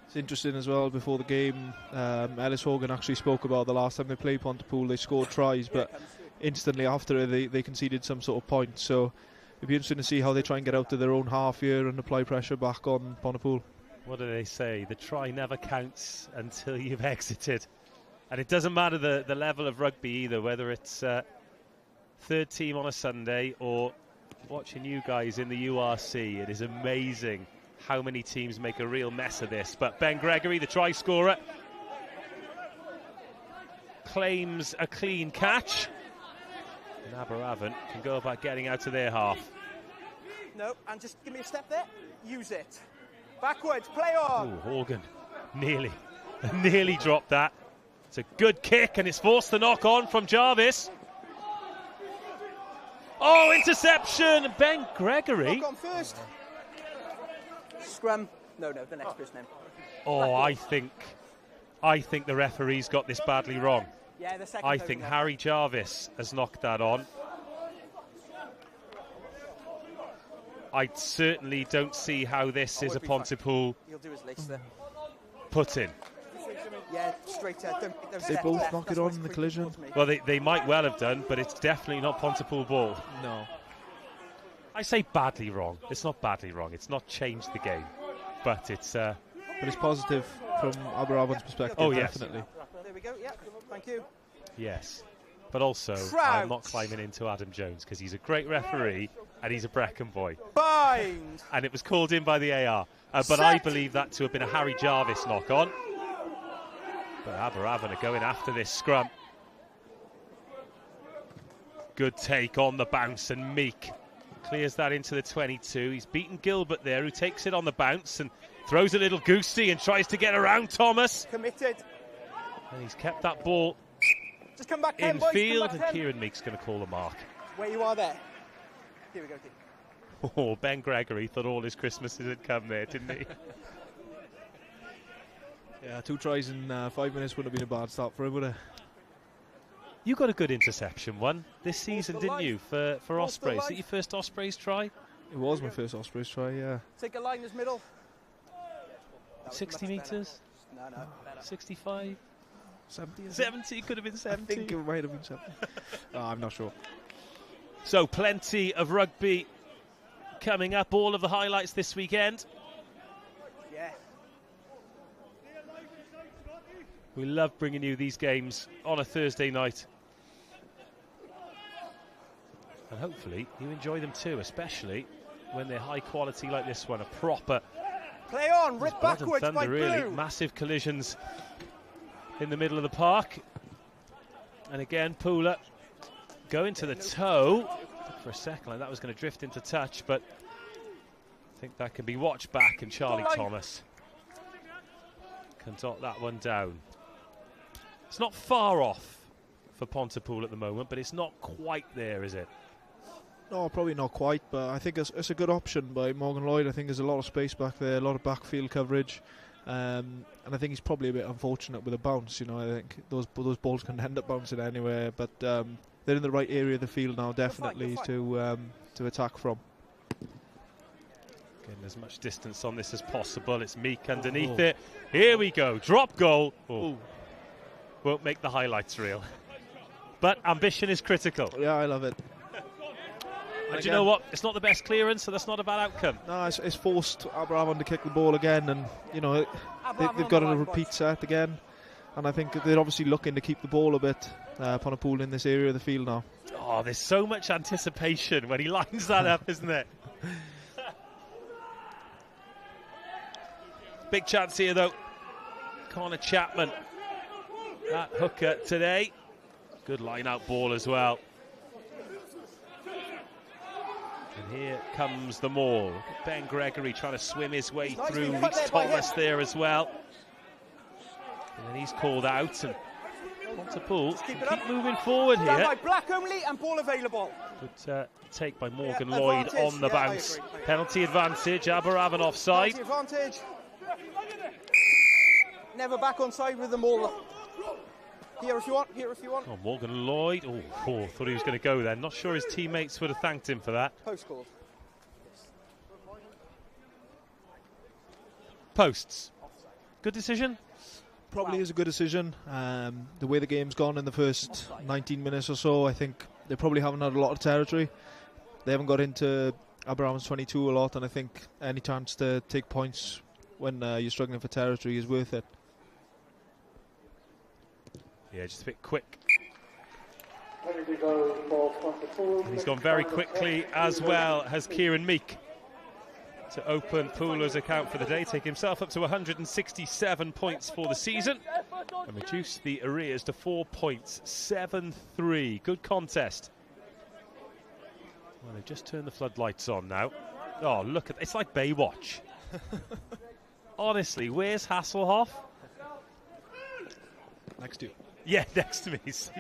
It's interesting as well, before the game, Ellis Horgan actually spoke about the last time they played Pontypool, they scored tries, but instantly after they conceded some sort of point. So it'd be interesting to see how they try and get out of their own half here and apply pressure back on Pontypool. What do they say? The try never counts until you've exited. And it doesn't matter the level of rugby either, whether it's third team on a Sunday or watching you guys in the URC. It is amazing how many teams make a real mess of this. But Ben Gregory, the try scorer, claims a clean catch. And Aberavon can go about getting out of their half. No, and just give me a step there. Use it. Backwards, play on. Oh, Horgan nearly dropped that. It's a good kick, and it's forced the knock on from Jarvis. Oh, interception! Ben Gregory. Knock on first. Scrum. No, the next person then. Oh, I think the referee's got this badly wrong. Yeah, the second. I think Harry Jarvis has knocked that on. I certainly don't see how this is a Pontypool He'll do his lace there. put in. Yeah, straight They both knock it on in the collision. Well, they might well have done, but it's definitely not Pontypool ball. No. I say badly wrong. It's not badly wrong. It's not changed the game, but it's positive from Aberavon's perspective. Oh, yes. Definitely. There we go. Yeah, thank you. Yes, but also I'm not climbing into Adam Jones because he's a great referee and he's a Brecon boy. Bind. And it was called in by the AR, but I believe that to have been a Harry Jarvis knock on. But Aberavon are going after this scrum. Good take on the bounce, and Meek clears that into the 22. He's beaten Gilbert there, who takes it on the bounce and throws a little goosey and tries to get around Thomas. Committed. And he's kept that ball just come back in 10, boys. field, Come and back Kieran Meek's going to call the mark. Where you are there. Here we go, Keith. Oh, Ben Gregory thought all his Christmases had come there, didn't he? Yeah, 2 tries in 5 minutes wouldn't have been a bad start for him, would it? You got a good interception one this season, didn't you, for Ospreys? Is it your first Ospreys try? It was my first Ospreys try, yeah. Take a line as middle. 60 metres? No, better. 65? 70? 70, could have been 70. I think it might have been 70. I'm not sure. So plenty of rugby coming up, all of the highlights this weekend. Yeah. We love bringing you these games on a Thursday night. And hopefully you enjoy them too, especially when they're high quality like this one, a proper play on, rip backwards thunder, by really. Blue. Massive collisions in the middle of the park. And again, Pooler going to the toe. For a second, like that was going to drift into touch, but I think that can be watched back, and Charlie Thomas can dot that one down. It's not far off for Pontypool at the moment, but it's not quite there, is it? No, probably not quite, but I think it's a good option by Morgan Lloyd. I think there's a lot of space back there, a lot of backfield coverage, and I think he's probably a bit unfortunate with a bounce. You know, I think those balls can end up bouncing anywhere, but they're in the right area of the field now, definitely, to attack from. Getting as much distance on this as possible. It's Meek underneath it. Here we go, drop goal. Oh. Won't make the highlights reel. but ambition is critical. Yeah, I love it. And do you know what? It's not the best clearance, so that's not a bad outcome. No, it's forced Aberavon to kick the ball again, and you know they've got a repeat set again. And I think they're obviously looking to keep the ball a bit, Pontypool, in this area of the field now. Oh, there's so much anticipation when he lines that up, isn't it? Big chance here, though. Connor Chapman, that hooker today. Good line-out ball as well. And here comes the maul. Ben Gregory trying to swim his way through. Reese Thomas there as well. And then he's called out, and Pontypool keep moving forward here. Stand by black only and ball available. Good take by Morgan Lloyd on the bounce. Penalty advantage, Aberavon offside. Penalty advantage. Never back on side with the maul. Here if you want, here if you want. Oh, Morgan Lloyd. Oh, thought he was going to go there. Not sure his teammates would have thanked him for that. Post called. Posts. Good decision? Probably is a good decision. The way the game's gone in the first 19 minutes or so, I think they probably haven't had a lot of territory. They haven't got into Aberavon's 22 a lot, and I think any chance to take points when you're struggling for territory is worth it. Yeah, just a bit quick. And he's gone very quickly, as well as Kieran Meek, to open Pooler's account for the day, take himself up to 167 points for the season and reduce the arrears to 4 points, 7-3. Good contest. Well, they've just turned the floodlights on now. Oh, look at it's like Baywatch. Honestly, where's Hasselhoff? Next to you. Yeah, next to me. So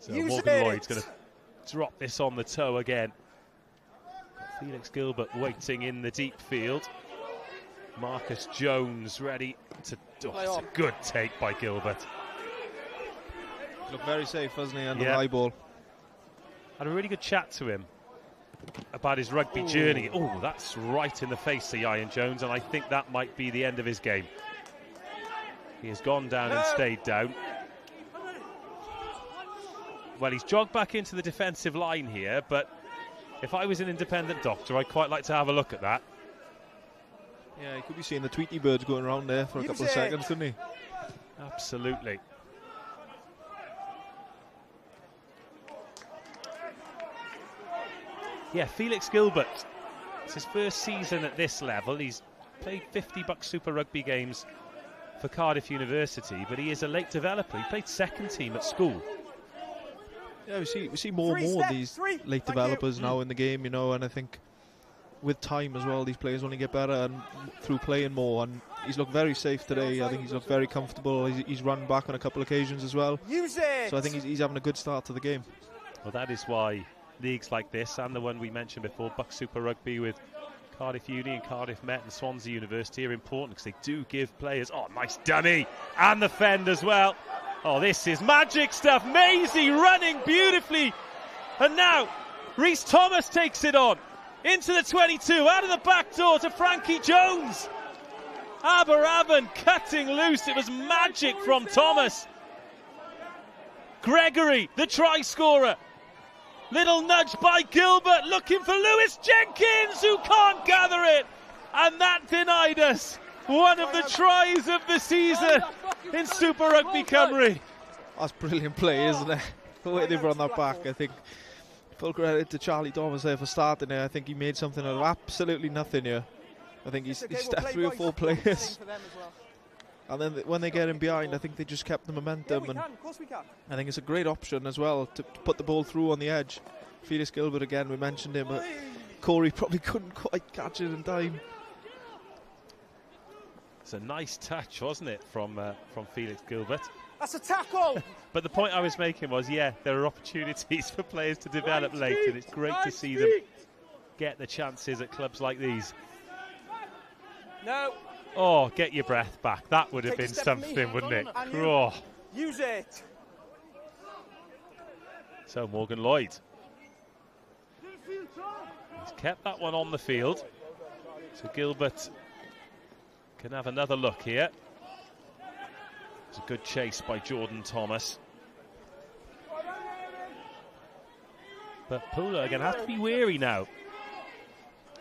Morgan Lloyd's going to drop this on the toe again. Felix Gilbert waiting in the deep field. Marcus Jones ready to... Oh, it's a good take by Gilbert. Looked very safe, wasn't he, under the high ball. Had a really good chat to him about his rugby journey. Oh, that's right in the face of Ian Jones, and I think that might be the end of his game. He has gone down and stayed down. Well, he's jogged back into the defensive line here, but if I was an independent doctor, I'd quite like to have a look at that. Yeah, he could be seeing the Tweety birds going around there for a couple of seconds, couldn't he? Absolutely. Yeah, Felix Gilbert. It's his first season at this level. He's played 50 Bucks Super Rugby games for Cardiff University, but he is a late developer. He played second team at school. Yeah, we see more and more of these late developers now in the game, you know, and I think with time as well, these players only get better and through playing more. And he's looked very safe today. I think he's looked very comfortable. He's run back on a couple of occasions as well. So I think he's having a good start to the game. Well, that is why leagues like this and the one we mentioned before, Bucks Super Rugby with Cardiff Uni and Cardiff Met and Swansea University, are important because they do give players... Oh, nice dummy! And the fend as well. Oh, this is magic stuff. Maisie running beautifully. And now, Reese Thomas takes it on. Into the 22, out of the back door to Frankie Jones. Aberavon cutting loose. It was magic from Thomas. Gregory, the try scorer. Little nudge by Gilbert, looking for Lewis Jenkins, who can't gather it. And that denied us one of the tries of the season in Super Rygbi Cymru. That's brilliant play, isn't it? The way they've run that back, I think. Full credit to Charlie Thomas there for starting there. I think he made something out of absolutely nothing here. I think he stepped 3 or 4 players. And then when they get him behind, I think they just kept the momentum. And I think it's a great option as well to put the ball through on the edge. Felix Gilbert again, we mentioned him, but Corey probably couldn't quite catch it in time. It's a nice touch, wasn't it, from Felix Gilbert? That's a tackle! But the point I was making was, yeah, there are opportunities for players to develop late, and it's great to see them get the chances at clubs like these. No. Oh, get your breath back. That would have been something, wouldn't it? Oh. Use it. So Morgan Lloyd. He's kept that one on the field. So Gilbert Can have another look here. It's a good chase by Jordan Thomas. But Pooler are going to have to be wary now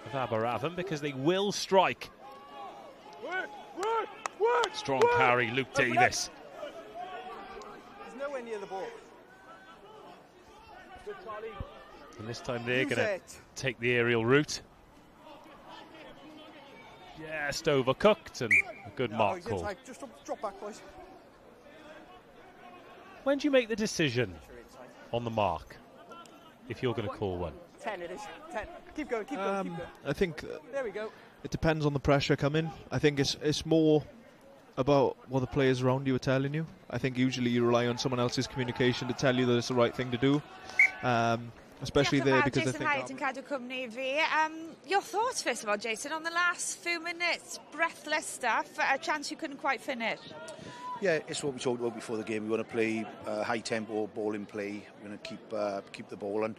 of Aberavon because they will strike. Strong carry, Luke Davis. He's nowhere near the ball. And this time they're going to take the aerial route. Just overcooked and a good mark call. Just drop back, boys. When do you make the decision on the mark, if you're going to call one? 10 it is. 10. Keep going, keep going, keep going. I think there we go. It depends on the pressure coming. I think it's more about what the players around you are telling you. I think usually you rely on someone else's communication to tell you that it's the right thing to do. Especially there because Jason I think... Cadw Cwmni fi. Your thoughts, first of all, Jason, on the last few minutes, breathless stuff, a chance you couldn't quite finish. Yeah, it's what we talked about before the game. We want to play high-tempo ball in play. We're going to keep the ball, and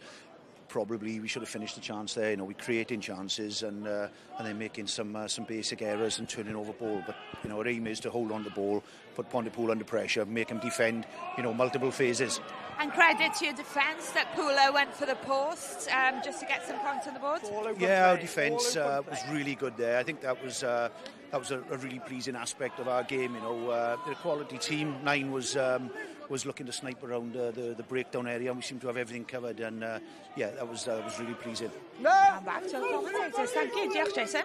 probably we should have finished the chance there. You know, we're creating chances and then making some basic errors and turning over ball. But you know, our aim is to hold on the ball, put Pontypool under pressure, make them defend. You know, multiple phases. And credit to your defence that Pooler went for the post just to get some points on the board. Yeah, our defence was really good there. I think that was a really pleasing aspect of our game. You know, the quality team. 9 was looking to snipe around the breakdown area, and we seem to have everything covered. And yeah, that was really pleasing. No! And back to our commentators. Thank you, Diolch, Jason.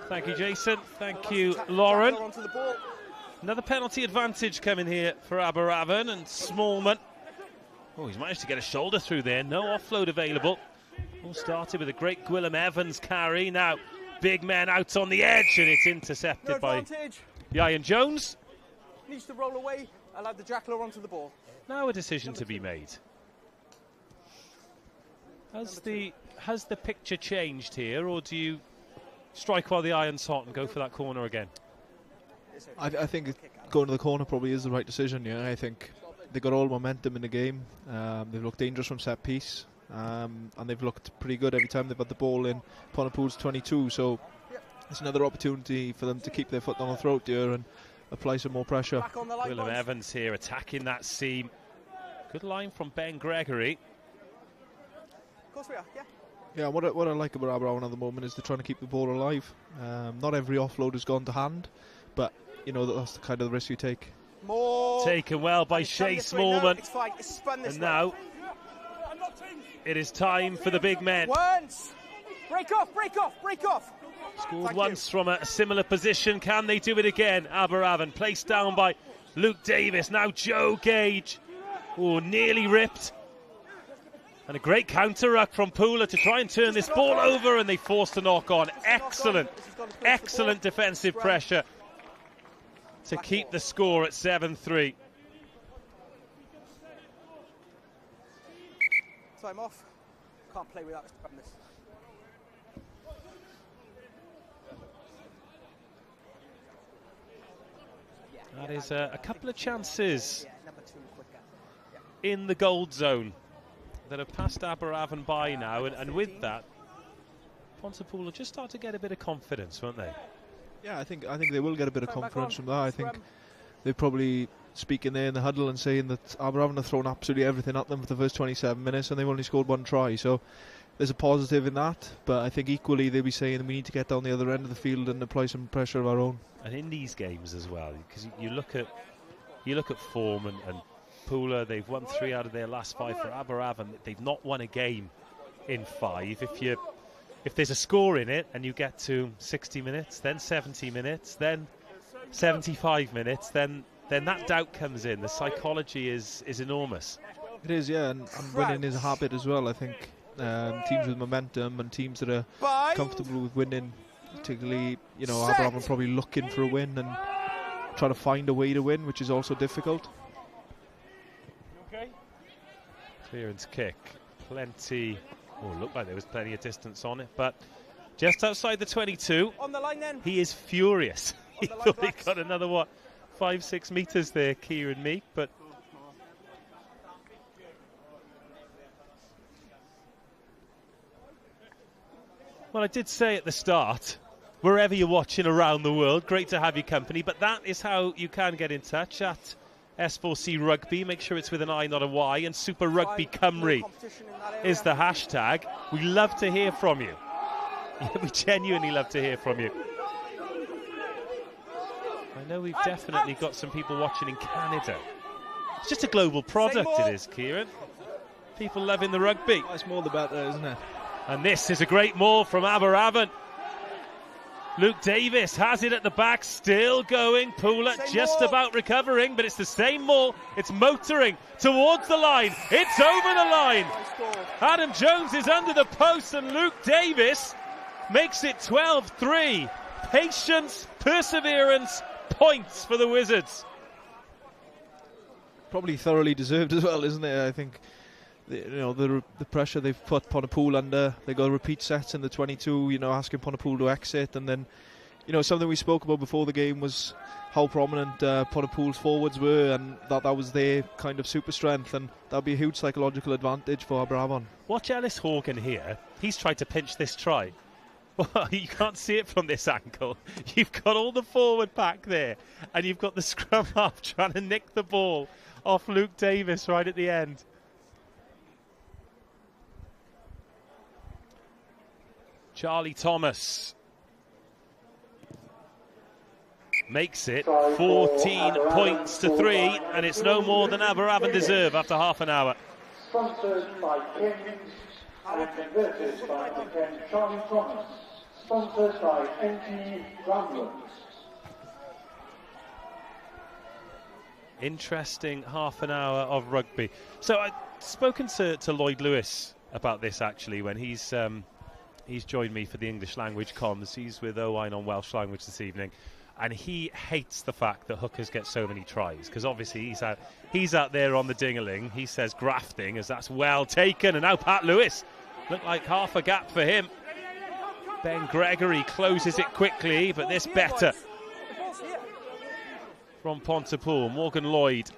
Thank you, Jason. Thank you, Lauren. Another penalty advantage coming here for Aberavon, and Smallman. Oh, he's managed to get a shoulder through there. No offload available. All started with a great Gwilym Evans carry. Now, big men out on the edge, and it's intercepted by Ian Jones. Needs to roll away, allow the Jackalow onto the ball. Now a decision to be made. Has the picture changed here, or do you strike while the iron's hot and go for that corner again? I think going to the corner probably is the right decision. Yeah, I think they got all momentum in the game. They've looked dangerous from set piece, and they've looked pretty good every time they've had the ball in Pontypool's 22. So it's another opportunity for them to keep their foot on the throat here and apply some more pressure. Gwilym Evans here attacking that seam. Good line from Ben Gregory. Of course we are, yeah. Yeah, what I like about Aberavon at the moment is they're trying to keep the ball alive. Not every offload has gone to hand, but you know that's the kind of risk you take. More. Taken well by Shay Smallman. No, it's fine. It's spun this and way. Now it is time for the big men. Once. Break off, break off, break off. Scored once from a similar position. Can they do it again? Aberavon placed down by Luke Davis. Now Joe Gage. Oh, nearly ripped. And a great counter-ruck from Pooler to try and turn this ball over, and they forced a knock-on. Excellent defensive pressure to keep the score at 7-3. Time off. Can't play without this. That is a couple of chances in the gold zone that have passed Aberavon by now, and with that, Pontypool will just start to get a bit of confidence, won't they? Yeah, I think they will get a bit of confidence from that. I think they're probably speaking there in the huddle and saying that Aberavon have thrown absolutely everything at them for the first 27 minutes and they've only scored one try, so there's a positive in that, but I think equally they'll be saying we need to get down the other end of the field and apply some pressure of our own. And in these games as well, because you look at form and Pooler, they've won 3 out of their last 5. For Aberavon, they've not won a game in 5. If there's a score in it and you get to 60 minutes, then 70 minutes, then 75 minutes, then that doubt comes in. The psychology is enormous. It is, yeah, and winning is a habit as well. I think teams with momentum and teams that are comfortable with winning, particularly, you know, Aberavon probably looking for a win and trying to find a way to win, which is also difficult. Clearance kick, plenty. Oh, looked like there was plenty of distance on it, but just outside the 22. On the line then. He is furious. He thought he got another 5-6 metres there, Kieran Meek, but well, I did say at the start wherever you're watching around the world. Great to have your company. But that is how you can get in touch at S4C Rugby. Make sure it's with an I, not a Y. And Super Rygbi Cymru is the hashtag. We love to hear from you. We genuinely love to hear from you. I know we've definitely got some people watching in Canada. It's just a global product, it is, Kieran. People loving the rugby. It's more the better, isn't it? And this is a great maul from Aberavon. Luke Davis has it at the back, still going. Pooler just about recovering, but it's the same maul. It's motoring towards the line. It's over the line. Adam Jones is under the post, and Luke Davis makes it 12-3. Patience, perseverance, points for the Wizards. Probably thoroughly deserved as well, isn't it? I think the pressure they've put Pontypool under. They got repeat sets in the 22, asking Pontypool to exit, and then something we spoke about before the game was how prominent Pontypool's forwards were, and that was their kind of super strength, and that'd be a huge psychological advantage for Aberavon. Watch Ellis Horgan here. He's tried to pinch this try. Well, you can't see it from this angle. You've got all the forward pack there, and you've got the scrum half trying to nick the ball off Luke Davis right at the end. Charlie Thomas makes it 14 points to 3, and it's no more than Aberavon deserve after half an hour. Sponsored by Kings and converted by Captain Charlie Thomas. Sponsored by NT Ramblers. Interesting half an hour of rugby. So I've spoken to Lloyd Lewis about this actually when he's joined me for the English language comms. He's with Owain on Welsh language this evening, and he hates the fact that hookers get so many tries, because obviously he's out there on the ding-a-ling. He says grafting, as that's well taken, and now Pat Lewis looked like half a gap for him. Ben Gregory closes it quickly, but this better from Pontypool. Morgan Lloyd,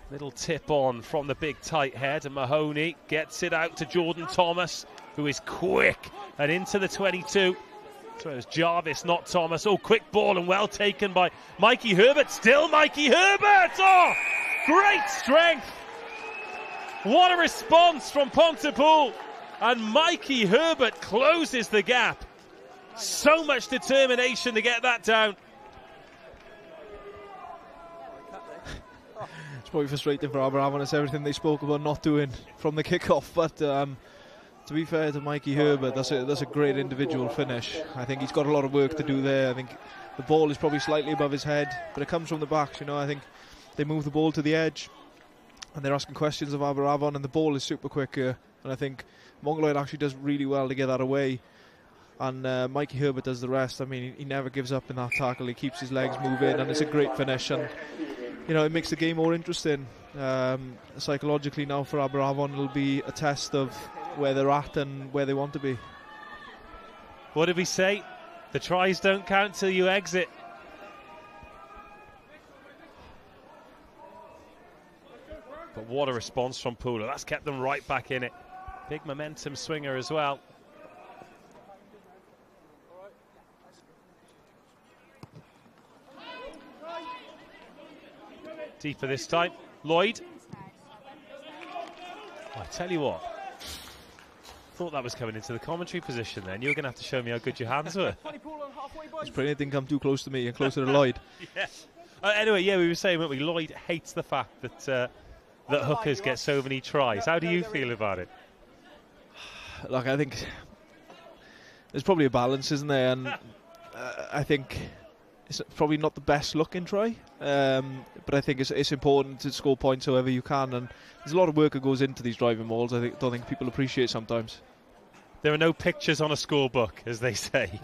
little tip on from the big tight head, and Mahoney gets it out to Jordan Thomas, who is quick and into the 22. So it was Jarvis, not Thomas. Oh, quick ball and well taken by Mikey Herbert. Still Mikey Herbert! Oh, great strength! What a response from Pontypool. And Mikey Herbert closes the gap. So much determination to get that down. It's probably frustrating for Aberavon. It's everything they spoke about not doing from the kickoff, but to be fair to Mikey Herbert, that's a great individual finish. I think he's got a lot of work to do there. I think the ball is probably slightly above his head, but it comes from the backs. I think they move the ball to the edge, and they're asking questions of Aberavon, and the ball is super quick here. And I think Morgan Lloyd actually does really well to get that away, and Mikey Herbert does the rest. I mean, he never gives up in that tackle. He keeps his legs moving, and it's a great finish. And it makes the game more interesting. Psychologically now for Aberavon, it'll be a test of where they're at and where they want to be. What did we say? The tries don't count till you exit. But what a response from Pooler. That's kept them right back in it. Big momentum swinger as well. Deeper this time. Lloyd. I tell you what. Thought that was coming into the commentary position then. You're going to have to show me how good your hands were. It's pretty, didn't come too close to me and closer to Lloyd. Yes. Anyway, we were saying, weren't we? Lloyd hates the fact that that hookers get so many tries. How do you feel about it? Look, I think there's probably a balance, isn't there? And I think it's probably not the best looking try, but I think it's important to score points however you can, and there's a lot of work that goes into these driving mauls. I don't think people appreciate sometimes. There are no pictures on a scorebook, as they say.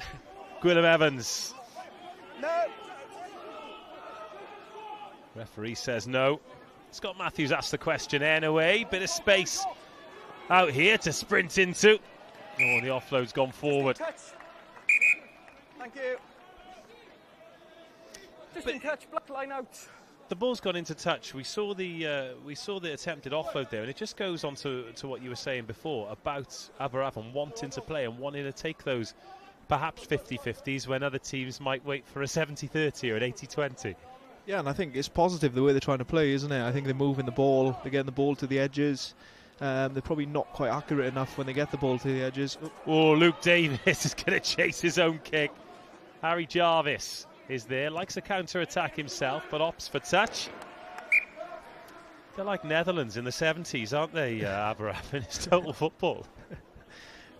Gwyneth Evans. No. Referee says no. Scott Matthews asked the question anyway. Bit of space out here to sprint into. Oh, the offload's gone forward. Thank you. Just in touch, black line out. The ball's gone into touch. We saw the attempted offload there, and it just goes on to what you were saying before about Aberavon wanting to play and wanting to take those perhaps 50-50s when other teams might wait for a 70-30 or an 80-20. Yeah, and I think it's positive the way they're trying to play, isn't it? I think they're moving the ball, they're getting the ball to the edges. They're probably not quite accurate enough when they get the ball to the edges. Oh, Luke Davis is going to chase his own kick. Harry Jarvis is there, likes a counter-attack himself, but opts for touch. They're like Netherlands in the 70s, aren't they, Aberavon? It's total football.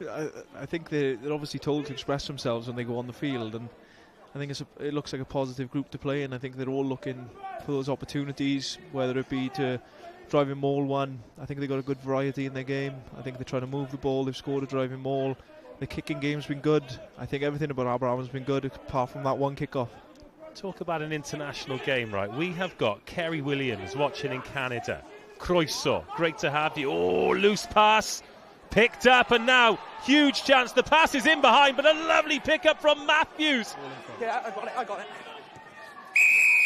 I think they're obviously told to express themselves when they go on the field, and I think it looks like a positive group to play in. I think they're all looking for those opportunities, whether it be to driving maul one. I think they've got a good variety in their game. I think they're trying to move the ball. They've scored a driving maul. The kicking game's been good. I think everything about Aberavon's been good, apart from that one kickoff. Talk about an international game, right? We have got Kerry Williams watching in Canada. Croeso, great to have you. Oh, loose pass. Picked up, and now huge chance. The pass is in behind, but a lovely pickup from Matthews. Yeah, I got it.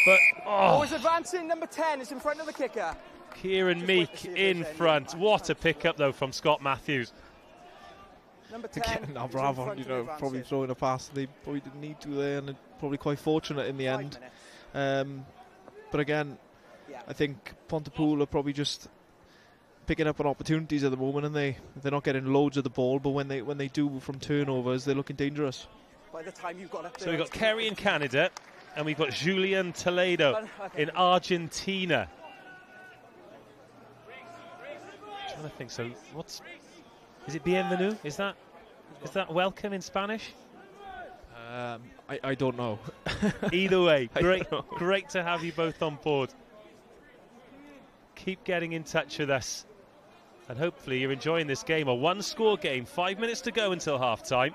But always advancing. Number 10 is in front of the kicker. Kieran Meek in front. What a pickup though from Scott Matthews. Number 10. Aberavon, probably throwing a pass they probably didn't need to there, and probably quite fortunate in the end. But again, I think Pontypool are probably just picking up on opportunities at the moment, and they're not getting loads of the ball, but when they do from turnovers, they're looking dangerous. By the time you've got so we've got Kerry in Canada, and we've got Julian Toledo in Argentina. I'm trying to think. So is it bienvenue? Is that welcome in Spanish? I don't know. Either way, great to have you both on board. Keep getting in touch with us, and hopefully you're enjoying this game. A one-score game, 5 minutes to go until half-time.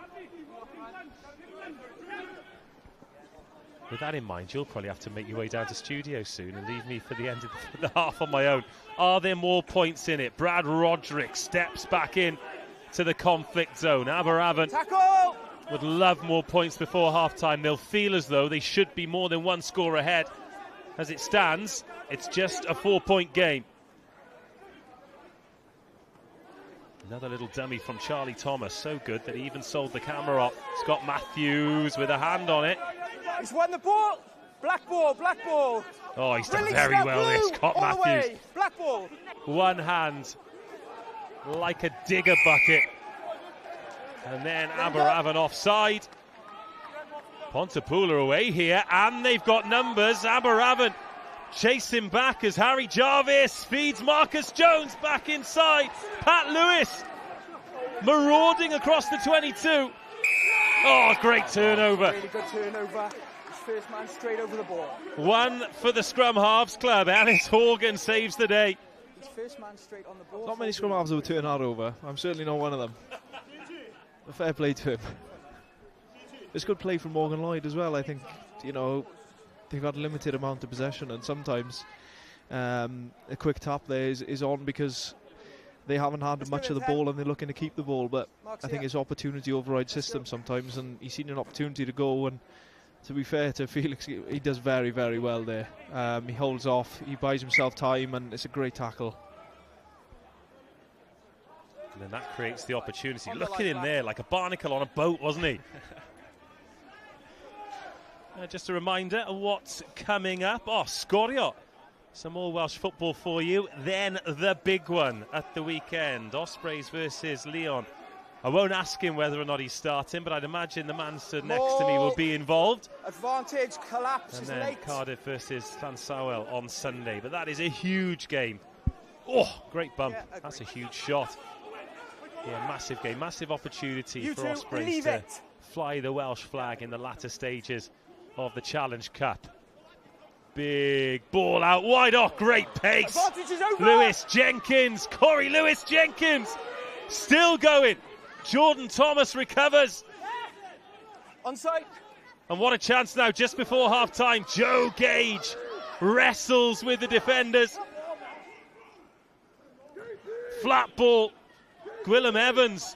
With that in mind, you'll probably have to make your way down to studio soon and leave me for the end of the half on my own. Are there more points in it? Brad Roderick steps back in to the conflict zone. Aberavon would love more points before half-time. They'll feel as though they should be more than one score ahead. As it stands, it's just a 4-point game. Another little dummy from Charlie Thomas. So good that he even sold the camera off. Scott Matthews with a hand on it. He's won the ball. Black ball, black ball. Oh, he's done very well there, Scott Matthews. Black ball. One hand, like a digger bucket. And then Aberavon offside. Pontypool are away here, and they've got numbers. Aberavon chasing back as Harry Jarvis feeds Marcus Jones back inside. Pat Lewis marauding across the 22. Oh, great turnover. Really good turnover. First man straight over the ball. One for the scrum halves club. Alice Horgan saves the day. His first man straight on the ball. Not many scrum halves who turn that over. I'm certainly not one of them. A fair play to him. It's good play from Morgan Lloyd as well. I think, they've got a limited amount of possession, and sometimes a quick tap there is on because they haven't had much of the ball and they're looking to keep the ball. But I think it's opportunity override system sometimes, and he's seen an opportunity to go. And to be fair to Felix, he does very, very well there. He holds off, he buys himself time, and it's a great tackle. And then that creates the opportunity. Looking in there like a barnacle on a boat, wasn't he? Just a reminder of what's coming up. Oh, Chwaraeon. Some more Welsh football for you. Then the big one at the weekend. Ospreys versus Leon. I won't ask him whether or not he's starting, but I'd imagine the man stood next to me will be involved. Advantage, collapse, and then late. Cardiff versus Llansamel on Sunday. But that is a huge game. Oh, great bump. Yeah, that's a huge shot. Yeah, massive game. Massive opportunity for Ospreys to fly the Welsh flag in the latter stages of the Challenge Cup. Big ball out wide. Oh, great pace. Lewis Jenkins, Corey Lewis Jenkins, still going. Jordan Thomas recovers. Onside. And what a chance now just before half-time. Joe Gage wrestles with the defenders. Flat ball. Gwillem Evans.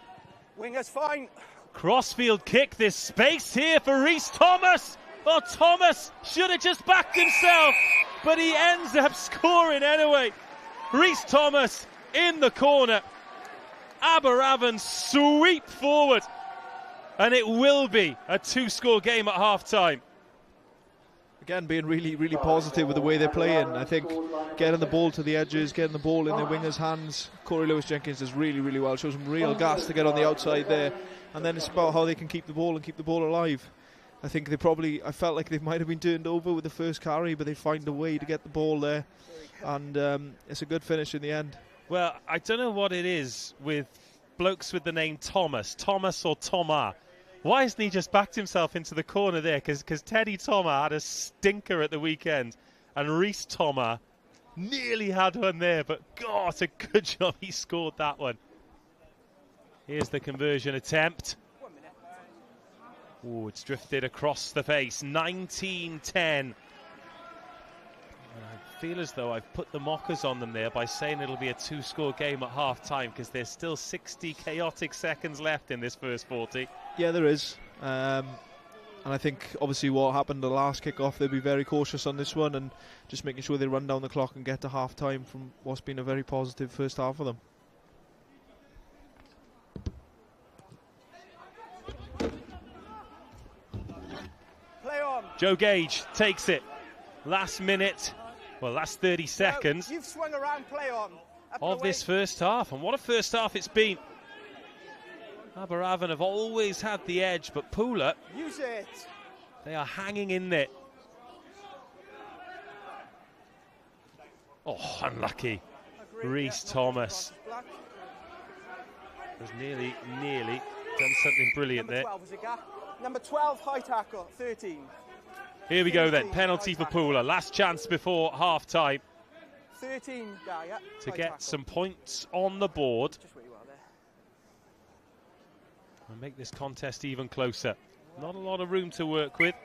Winger's fine. Crossfield kick. There's space here for Rhys Thomas. Oh, Thomas should have just backed himself, but he ends up scoring anyway. Rhys Thomas in the corner. Aberavon sweep forward. And it will be a 2-score game at half-time. Again, being really, really positive with the way they're playing. I think getting the ball to the edges, getting the ball in their wingers' hands. Corey Lewis-Jenkins does really, really well. Shows some real gas to get on the outside there. And then it's about how they can keep the ball and keep the ball alive. I think I felt like they might have been turned over with the first carry, but they find a way to get the ball there. And it's a good finish in the end. Well, I don't know what it is with blokes with the name Thomas or Thomas. Why hasn't he just backed himself into the corner there? Because Teddy Thomas had a stinker at the weekend, and Reece Thomas nearly had one there, but God, it's a good job he scored that one. Here's the conversion attempt. Oh, it's drifted across the face. 19-10. I feel as though I've put the mockers on them there by saying it'll be a 2-score game at half-time, because there's still 60 chaotic seconds left in this first 40. Yeah, there is. And I think, obviously, what happened the last kick-off, they'll be very cautious on this one and just making sure they run down the clock and get to half-time from what's been a very positive first half for them. Play on. Joe Gage takes it. Last 30 seconds You've swung around, play on. of this first half. And what a first half it's been. Aberavon have always had the edge, but Pooler, use it. They are hanging in there. Oh, unlucky. Reece Thomas has nearly done something brilliant there. Number 12, high tackle, 13. Here we go then, penalty for Pooler. Last chance before half-time 13 guy, yeah. to get some points on the board and make this contest even closer. Not a lot of room to work with.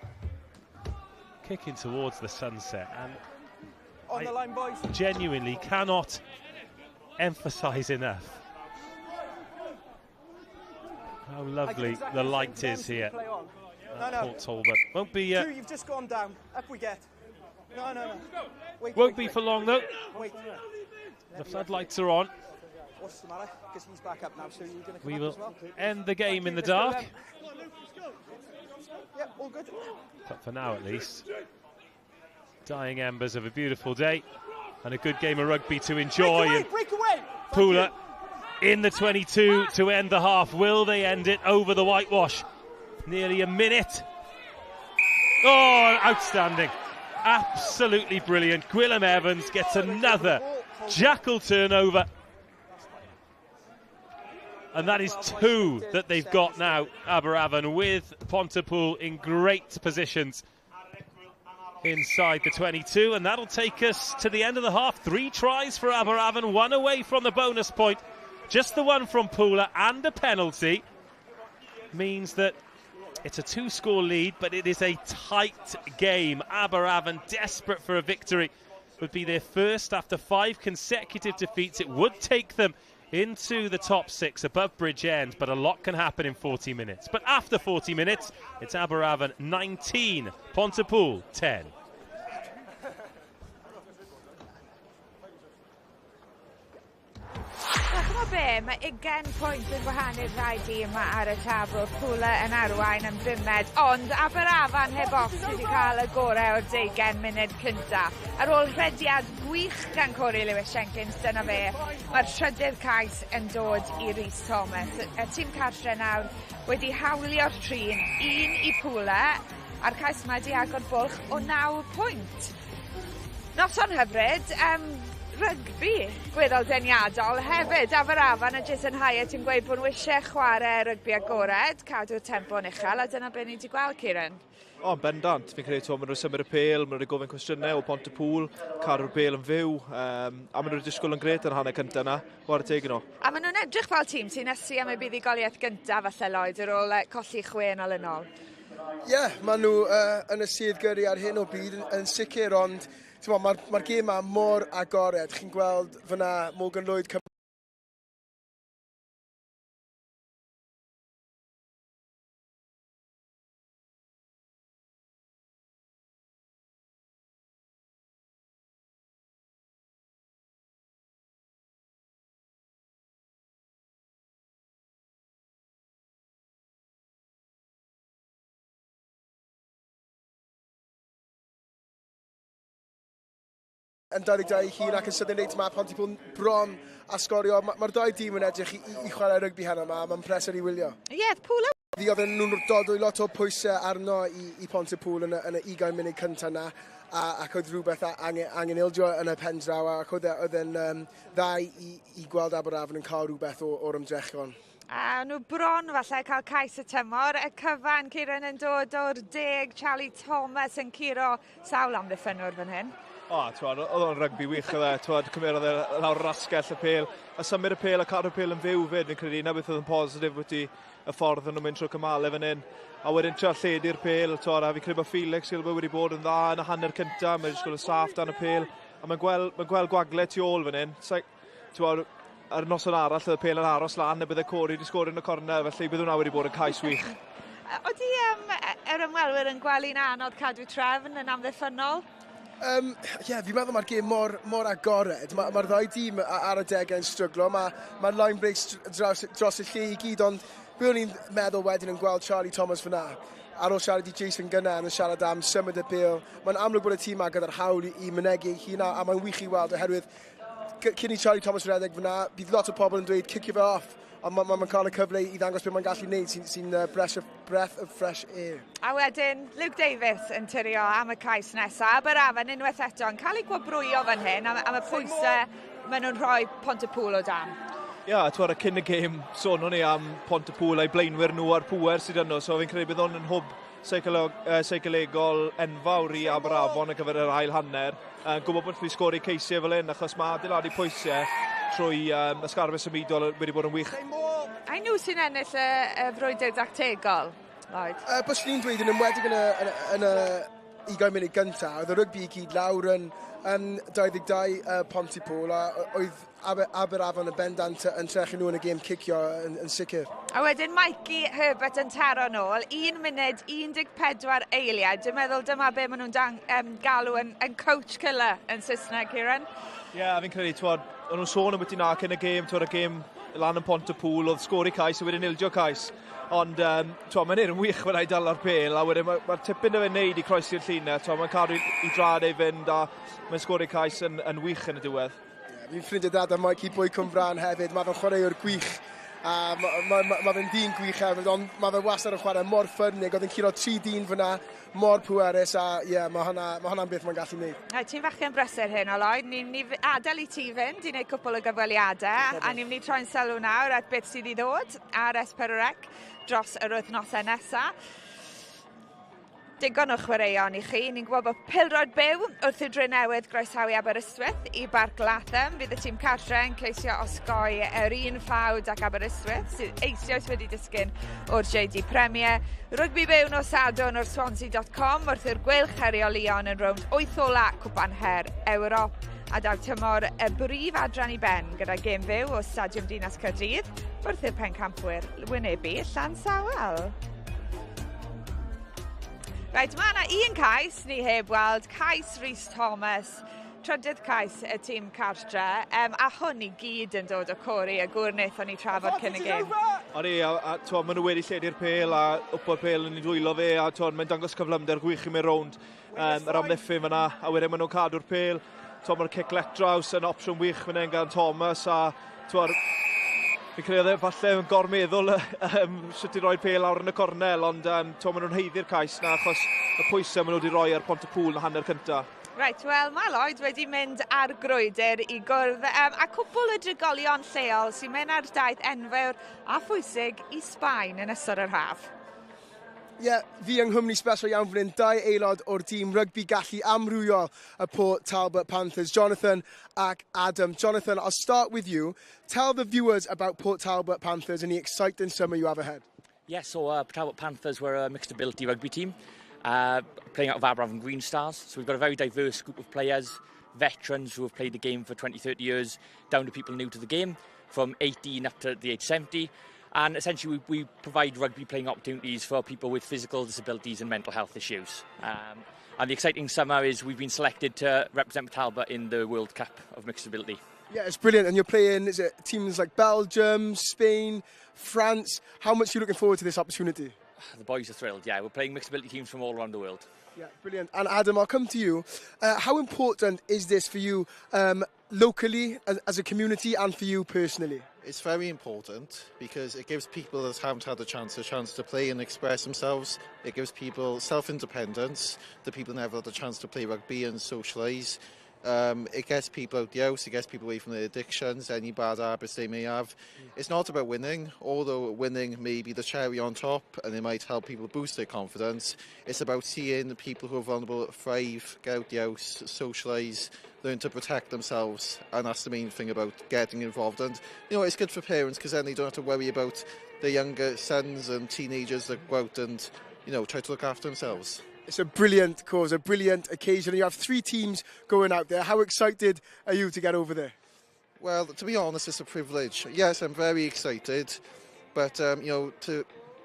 Kicking towards the sunset, and on the line, boys. Genuinely cannot emphasize enough how lovely the light is here. Port Talbot. Won't be. You've just gone down. Up we get. No. Won't be for long though. Wait. The floodlights are on. What's the matter? Because he's back up now, so you're going to come We up will as well. end the game in the dark. Yeah, all good. But for now, at least, dying embers of a beautiful day and a good game of rugby to enjoy. Break away. Pooler in the 22 to end the half. Will they end it over the whitewash? Nearly a minute. Oh, outstanding. Absolutely brilliant. Gwilym Evans gets another jackal turnover. And that is 2 that they've got now, Aberavon, with Pontypool in great positions inside the 22. And that'll take us to the end of the half. 3 tries for Aberavon, 1 away from the bonus point. Just the one from Pooler and a penalty means that it's a 2-score lead, but it is a tight game. Aberavon, desperate for a victory, would be their first after 5 consecutive defeats. It would take them into the top 6 above Bridgend, but a lot can happen in 40 minutes. But after 40 minutes, it's Aberavon 19, Pontypool 10. Ch'mo be, mae 20 pwynt yn gwahanu'r ddau dîm yma ar y tabl. Pooler yn arwain yn 5, ond Aberavon heb os wedi cael y gorau o'r 20 munud cyntaf. Ar ôl rhediad gwych gan Corey Lewis-Jenkins, dyna fe, mae'r trydydd cais yn dod i Reece Thomas. Y tîm cartre nawr wedi hawlio'r trin, 1 i Pooler, a'r cais yma wedi agor bwlch o 9 pwynt. Noson hyfryd, rygbi gweddol deniadol hefyd. Aberavon a Jason Hyatt yn gweud bod nhw eisiau chwarae rygbi agored, cadw'r tempo'n uchel, a dyna be ni wedi gweld, Kieran. Bendant. Fi'n credu maen nhw'n symud y pêl, maen nhw'n gofyn cwestiynau o Pontypool, cadw'r pêl yn fyw, a maen nhw'n disgwyl yn gret yn hanner cyntaf yna, war y teg yno. A maen nhw'n edrych fel tîm sy'n nesu am y buddigoliaeth gyntaf falle Lloyd ar ôl colli 6 yn ôl. Ie, maen nhw yn y sydd gyrru ar hyn o byd yn sicr, ond mae'r gêm yma mor agored. Chi'n gweld fyna Morgan Lloyd Yn 22 hun ac yn sydyn reit mae Pontypool bron a sgorio. Mae'r dau dîm yn edrych i chwarae rygbi heno yma, mae'n pleser i wylio. Ie, Pŵl. Fi oedd nhw'n dodwy lot o pwysau arno i Pontypool yn y 20 munud cyntaf yna, ac oedd rhywbeth angen ildio yn y pen draw, ac oedd e'n dda i gweld Aberavon yn cael rhywbeth o'r ymdrechion. A nhw bron falle cael cais y tymor. Y cyfan Ciaran yn dod o'r 10, Charlie Thomas yn curo sawl amddiffynwr fan hyn. Oedd o'n rygbi wych oedd cymerodd lawr rasgell y pêl, a symud y pêl a cadw'r pêl yn fyw fyd, fi'n credu, na beth oedd yn positif wedi y ffordd yn nhw'n mynd trwy cymalau fan hyn. A wedyn trio lledu'r pêl, a fi'n credu bod Felix wedi bod yn dda yn y hanner cyntaf, mae'n jyst gweld y saff dan y pêl, a mae'n gweld gwagle tu ôl fan hyn. Ar y noson arall, oedd y pêl yn aros lan, a bydde Cori wedi sgôr yn y corner, felly bydd hwnna wedi bod yn cais wych. Oeddi yr ymwelwyr yn gwely'n anodd cadw trefn yn amddiffynol? Fi'n meddwl mae'r gêm mor agored. Mae'r ddau dîm ar y degau yn stryglo. Mae'r line breaks dros y lle i gyd, ond be o'n i'n meddwl wedyn yn gweld Charlie Thomas fyna. Ar ôl siarad i Jason Gunnar yn siarad am symud y pêl. Mae'n amlwg bod y tîm gyda'r hawl i mynegu ei hun, a mae'n wych i weld oherwydd cyn i Charlie Thomas redeg fyna, bydd lot o pobl yn dweud cicio fe off. Ond mae'n cael y cyfle i ddangos beth mae'n gallu gwneud sy'n breath of fresh air. A wedyn, Luke Davies yn tyrio am y cais nesaf. Aberavon unwaith eto yn cael ei gwobrwyo fan hyn am y pwysau maen nhw'n rhoi Pontypool o dan. Ia, cyn y gêm, sôn o'n i am Pontypool a'i blaenwyr nhw a'r pŵer sydd yno, so fi'n credu bydd hwn yn hwb seicolegol enfawr i Aberavon ar gyfer yr ail hanner. Gwybod bod fi sgori ceisiau fel hyn, achos mae adeiladu pwysau trwy ysgarbau symudol wedi bod yn wych. A nhw sy'n ennill y frwydr dactegol, Lloyd? Bys ni'n dweud yn ymwedig yn y 20 munud gyntaf, oedd y rygbi i gyd lawr yn 22 Pontypool, a oedd Aberavon yn bendant yn trechu nhw yn y gêm cicio yn sicr. A wedyn Mikey Herbert yn taro nôl, 1 munud 14 eiliad. Dwi'n meddwl dyma be maen nhw'n galw yn coach killer yn Saesneg, Ciaran. Ie, fi'n credu, o'n nhw'n sôn am beth i'n ac yn y gêm, y gêm lan yn Pontypool, oedd sgori cais a wedyn ildio cais. Ond mae'n un yn wych fan ei dal ar pêl, a wedyn mae'r tipyn o fe'n neud i croesi'r llinell. Mae'n cadw i drad ei fynd, a mae'n sgori cais yn wych yn y diwedd. Fi'n ffrindiau dad a Mikey Bwy Cwmbran hefyd, mae fe'n chwaraewr gwych. Mae fe'n dyn gwych hefyd, ond mae fe wastad yn chwarae mor ffyrnig. Oedd yn curo 3 dyn fyna, mor pwerus, a mae hwnna'n beth mae'n gallu gwneud. Ti'n fachgen brysur hyn o Lloyd. Ni'n adael i ti fynd, i wneud cwpl o gyfweliadau, a ni'n mynd i troi'n sylw nawr at beth sydd i ddod ar S4C dros yr wythnosau nesaf. Digon o chwaraeon i chi. Ni'n gwybod bod Pêl-droed byw wrth i'r dre newydd groesawu Aberystwyth i Barc Latham. Bydd y tîm cartre yn ceisio osgoi yr un ffawd ac Aberystwyth sydd eisoes wedi disgyn o'r JD Premier. Rygbi byw nos Sadwrn o'r Swansea.com wrth i'r gwylch herio Lyon yn rownd 8 ola Cwpan Her Ewrop. A daw tymor y brif adran i ben gyda gêm fyw o Stadiwm Dinas Caerdydd wrth i'r pencampwyr wynebu Llansawel. Reit, mae yna un cais ni heb weld, cais Rhys Thomas, trydydd cais y tîm cartre, a hwn i gyd yn dod o Cori, y gŵr wnaethon ni trafod cyn y gêm. Oni, maen nhw wedi lledu'r pêl a wpor pêl yn ei ddwylo fe, a mae'n dangos cyflymder gwych i mewn rownd yr amddiffyn fyna, a wedyn maen nhw'n cadw'r pêl. Mae'r kick let draws yn opsiwn wych fan hyn gan Thomas, a fi'n credu falle yn gormeddwl sut i roi'r pêl lawr yn y cornel, ond maen nhw'n heiddi'r cais na achos y pwysau maen nhw wedi rhoi ar Pontypool yn hanner cyntaf. Reit, wel, mae Lloyd wedi mynd ar grwydr i gwrdd a cwbl y drigolion lleol sy'n mynd ar daith enfawr a phwysig i Sbaen yn ystod yr haf. Fi yng Nghymru special iawn fan hyn, 2 aelod o'r tîm rygbi gallu amrywiol y Port Talbot Panthers, Jonathan ac Adam. Jonathan, I'll start with you. Tell the viewers about Port Talbot Panthers and the exciting summer you have ahead. So Talbot Panthers were a mixed ability rugby team, playing out of Aberavon Green Stars. So we've got a very diverse group of players, veterans who have played the game for 20, 30 years, down to people new to the game, from 18 up to the age 70. And essentially we provide rugby playing opportunities for people with physical disabilities and mental health issues. And the exciting summer is we've been selected to represent Talbot in the World Cup of Mixed Ability. Yeah, it's brilliant. And you're playing teams like Belgium, Spain, France. How much are you looking forward to this opportunity? The boys are thrilled, yeah. We're playing mixed ability teams from all around the world. Yeah, brilliant. And Adam, I'll come to you. How important is this for you locally, as a community, and for you personally? It's very important because it gives people that haven't had a chance to play and express themselves. It gives people self-independence, the people never had a chance to play rugby and socialise. It gets people out the house, it gets people away from their addictions, any bad habits they may have. It's not about winning, although winning may be the cherry on top and it might help people boost their confidence. It's about seeing the people who are vulnerable thrive, get out the house, socialise, learn to protect themselves, and that's the main thing about getting involved. And it's good for parents because then they don't have to worry about their younger sons and teenagers that go out and try to look after themselves. It's a brilliant cause, a brilliant occasion. You have 3 teams going out there. How excited are you to get over there? Well, to be honest, it's a privilege. Yes, I'm very excited, but to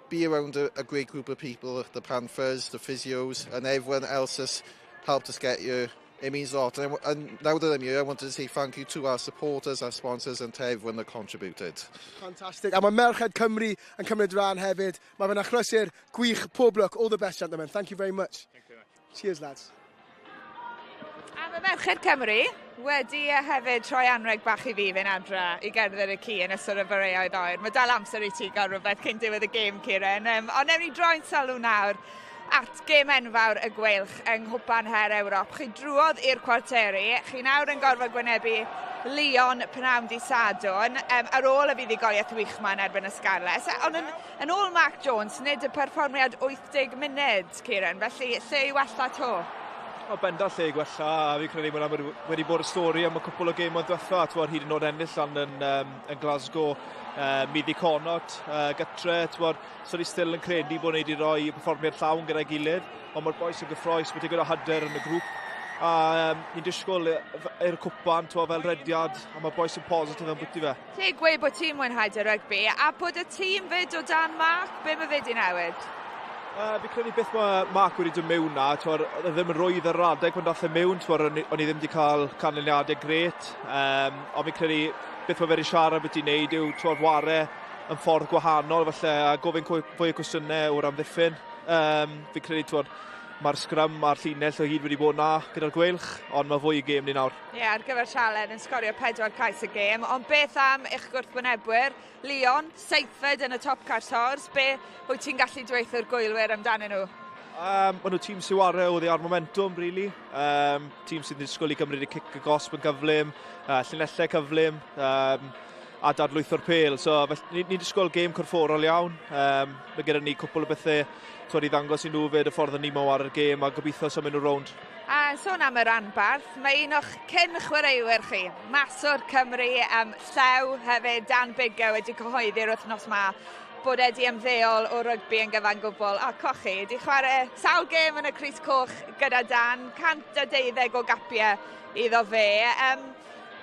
be around a great group of people, the Panthers, the physios, and everyone else has helped us get here. It means a lot. And now that I'm here, I wanted to say thank you to our supporters, our sponsors, and to everyone that contributed. Fantastic. A mae Merched Cymru yn cymryd rhan hefyd. Mae fe'n achlysur gwych pob lwc. All the best, gentlemen. Thank you very much. Thank you very much. Cheers, lads. A mae Merched Cymru wedi hefyd troi anreg bach I fi fy'n adra I gerdded y ci yn ystod y boreoedd oer. Mae dal amser I ti gael rhywbeth cyn diwedd y gêm, Ciren. Ond newn ni droi'n sylw nawr at gêm enfawr y gweilch yng Nghwpan Her Ewrop. Chi drwodd i'r cwarteri, chi nawr yn gorfod gwynebu Lyon Pnawn Dydd Sadwrn ar ôl y fuddugoliaeth wych ma yn erbyn y Scarlett. Ond yn ôl Mark Jones, nid y perfformiad 80 munud, Ciren, felly lle I wella to? O bendant lle I gwella, a fi credu mae wedi bod y stori am y cwpl o gêm oedd diwetha, hyd yn oed ennill lan yn Glasgow. Middi Connaught gytre, so ni still yn credu bod ni wedi rhoi perfformiad llawn gyda'i gilydd, ond mae'r boes yn gyffroes, mae digon o hyder yn y grŵp. A ni'n disgwyl i'r cwpan fel rediad, a mae'r boes yn positif yn bwyty fe. Lle gweud bod ti'n mwynhau dy rygbi, a bod y tîm fyd o dan Mark, be mae fe di newid? Fi credu beth mae Mark wedi dod mewn na, ddim yn rwydd yr adeg pan dath e mewn, o'n I ddim wedi cael canlyniadau gret, ond fi'n credu beth mae fe wedi siarad beth i'n neud yw ware yn ffordd gwahanol, felly a gofyn fwy o cwestiynau o'r amddiffyn. Fi'n credu mae'r sgrym, mae'r llinell o hyd wedi bod na gyda'r gweilch, ond mae fwy I gêm ni nawr. Ie, ar gyfer Sialen yn sgorio 4 cais y gêm, ond beth am eich gwrthwynebwyr? Lyon, 7fed yn y top cartors, be wyt ti'n gallu dweutho'r gwylwyr amdanyn nhw? Mae nhw tîm sy'n ware o ar momentum, really. Tîm sy'n disgwyl I gymryd I cic y gosb yn gyflym, llinellau cyflym, a dadlwytho'r pêl. So, ni'n disgwyl gêm corfforol iawn. Mae gyda ni cwpl o bethau I ddangos I nhw fyd y ffordd ni mewn ar y gêm a gobeithio symud nhw rownd. A sôn am yr anbarth, mae un o'ch cyn chwaraewyr chi, Maswr Cymru, Llew hefyd, Dan Bigo wedi cyhoeddi'r wythnos ma bod wedi ymddeol o rygbi yn gyfan gwbl. A cochi, wedi chwarae sawl gêm yn y Crys Coch gyda Dan, 112 o gapiau iddo fe.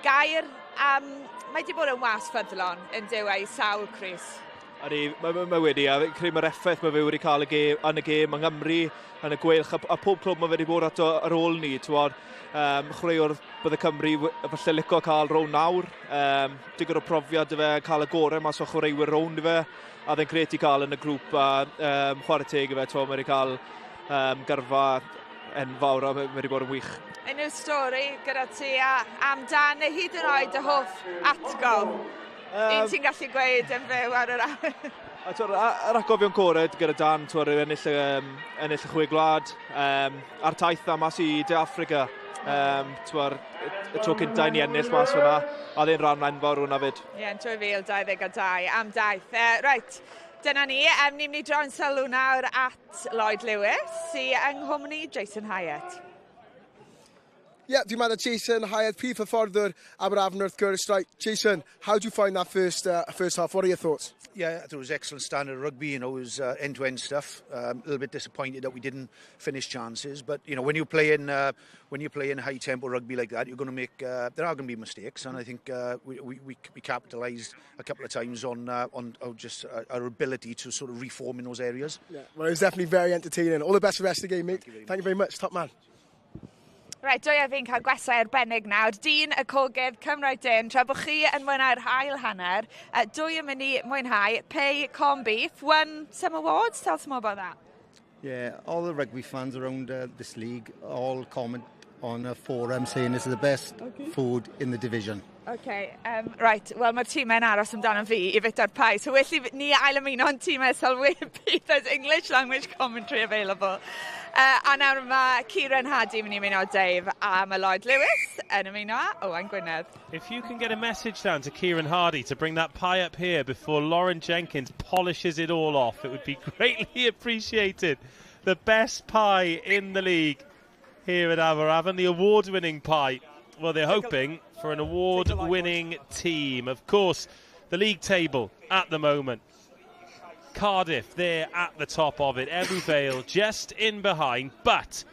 Gair, mae wedi bod yn was ffyddlon yn dywau sawl Crys. Mae wedi, a credu mae'r effaith mae fe wedi cael yn y gêm yng Nghymru, yn y gweilch, a pob clwb mae wedi bod ar ôl ni. Chwaraewr bydd y Cymru falle licio cael rown nawr, digon o profiad I fe, cael y gorau mas o chwaraewyr rown I fe, a dde'n gret I cael yn y grŵp, a chwarae teg I fe, mae wedi cael gyrfa enfawr, a mae wedi bod yn wych. Unrhyw stori gyda ti am Dan, neu hyd yn oed y hoff atgol? Un ti'n gallu gweud yn fyw ar yr awyr? Yr atgofion cored gyda Dan, ennill y chwe gwlad, a'r taith na mas I De Africa. Y tro cyntaf ni ennill mas hwnna, a dde'n rhan enfawr hwnna fyd. Ie, 2022 am daith. Reit, dyna ni, ni'n mynd I droi'n sylw nawr at Lloyd Lewis, sy'n yng nghwmni Jason Hyatt. Yeah, dwi'n meddwl Jason Hyatt, prif hyfforddwr Aberavon wrth gwrs. Right, Jason, how do you find that first half? What are your thoughts? Yeah, I thought it was excellent standard of rugby. It was end-to-end stuff. A little bit disappointed that we didn't finish chances, but when you play in high-tempo rugby like that, you're going to make there are going to be mistakes, and I think we capitalised a couple of times on just our ability to sort of reform in those areas. Yeah, well, it was definitely very entertaining. All the best for the rest of the game, mate. Thank you very much, top man. Right, dwi a fi'n cael gwesau arbennig nawr. Dyn y cogydd Cymraeg Dyn, tra bod chi yn mwynhau'r hael hanner, dwi yn mynd I mwynhau pay corned beef, won some awards. Tell us more about that. Yeah, all the rugby fans around this league all comment on a forum saying this is the best food in the division. Okay, right, wel mae'r tîmau'n aros amdano fi I fita'r pai, so well I ni ail ymuno'n tîmau sylwebu, there's English language commentary available. A nawr mae Ciaran Hardy mynd I ymuno Dave a mae Lloyd Lewis yn ymuno Owain Gwynedd. If you can get a message down to Ciaran Hardy to bring that pie up here before Lauren Jenkins polishes it all off, it would be greatly appreciated. The best pie in the league here at Aberavon, the award-winning pie. Well, they're hoping for an award-winning team. Of course, the league table at the moment. Cardiff, they're at the top of it. Ebbw Vale just in behind. But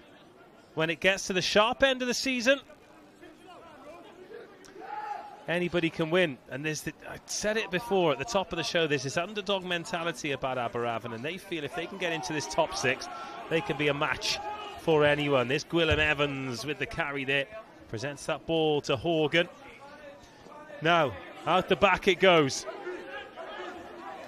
when it gets to the sharp end of the season, anybody can win. And I said it before at the top of the show, there's this underdog mentality about Aberavon, and they feel if they can get into this top 6, they can be a match for anyone. There's Gwilym Evans with the carry there. Presents that ball to Horgan. Now, out the back it goes.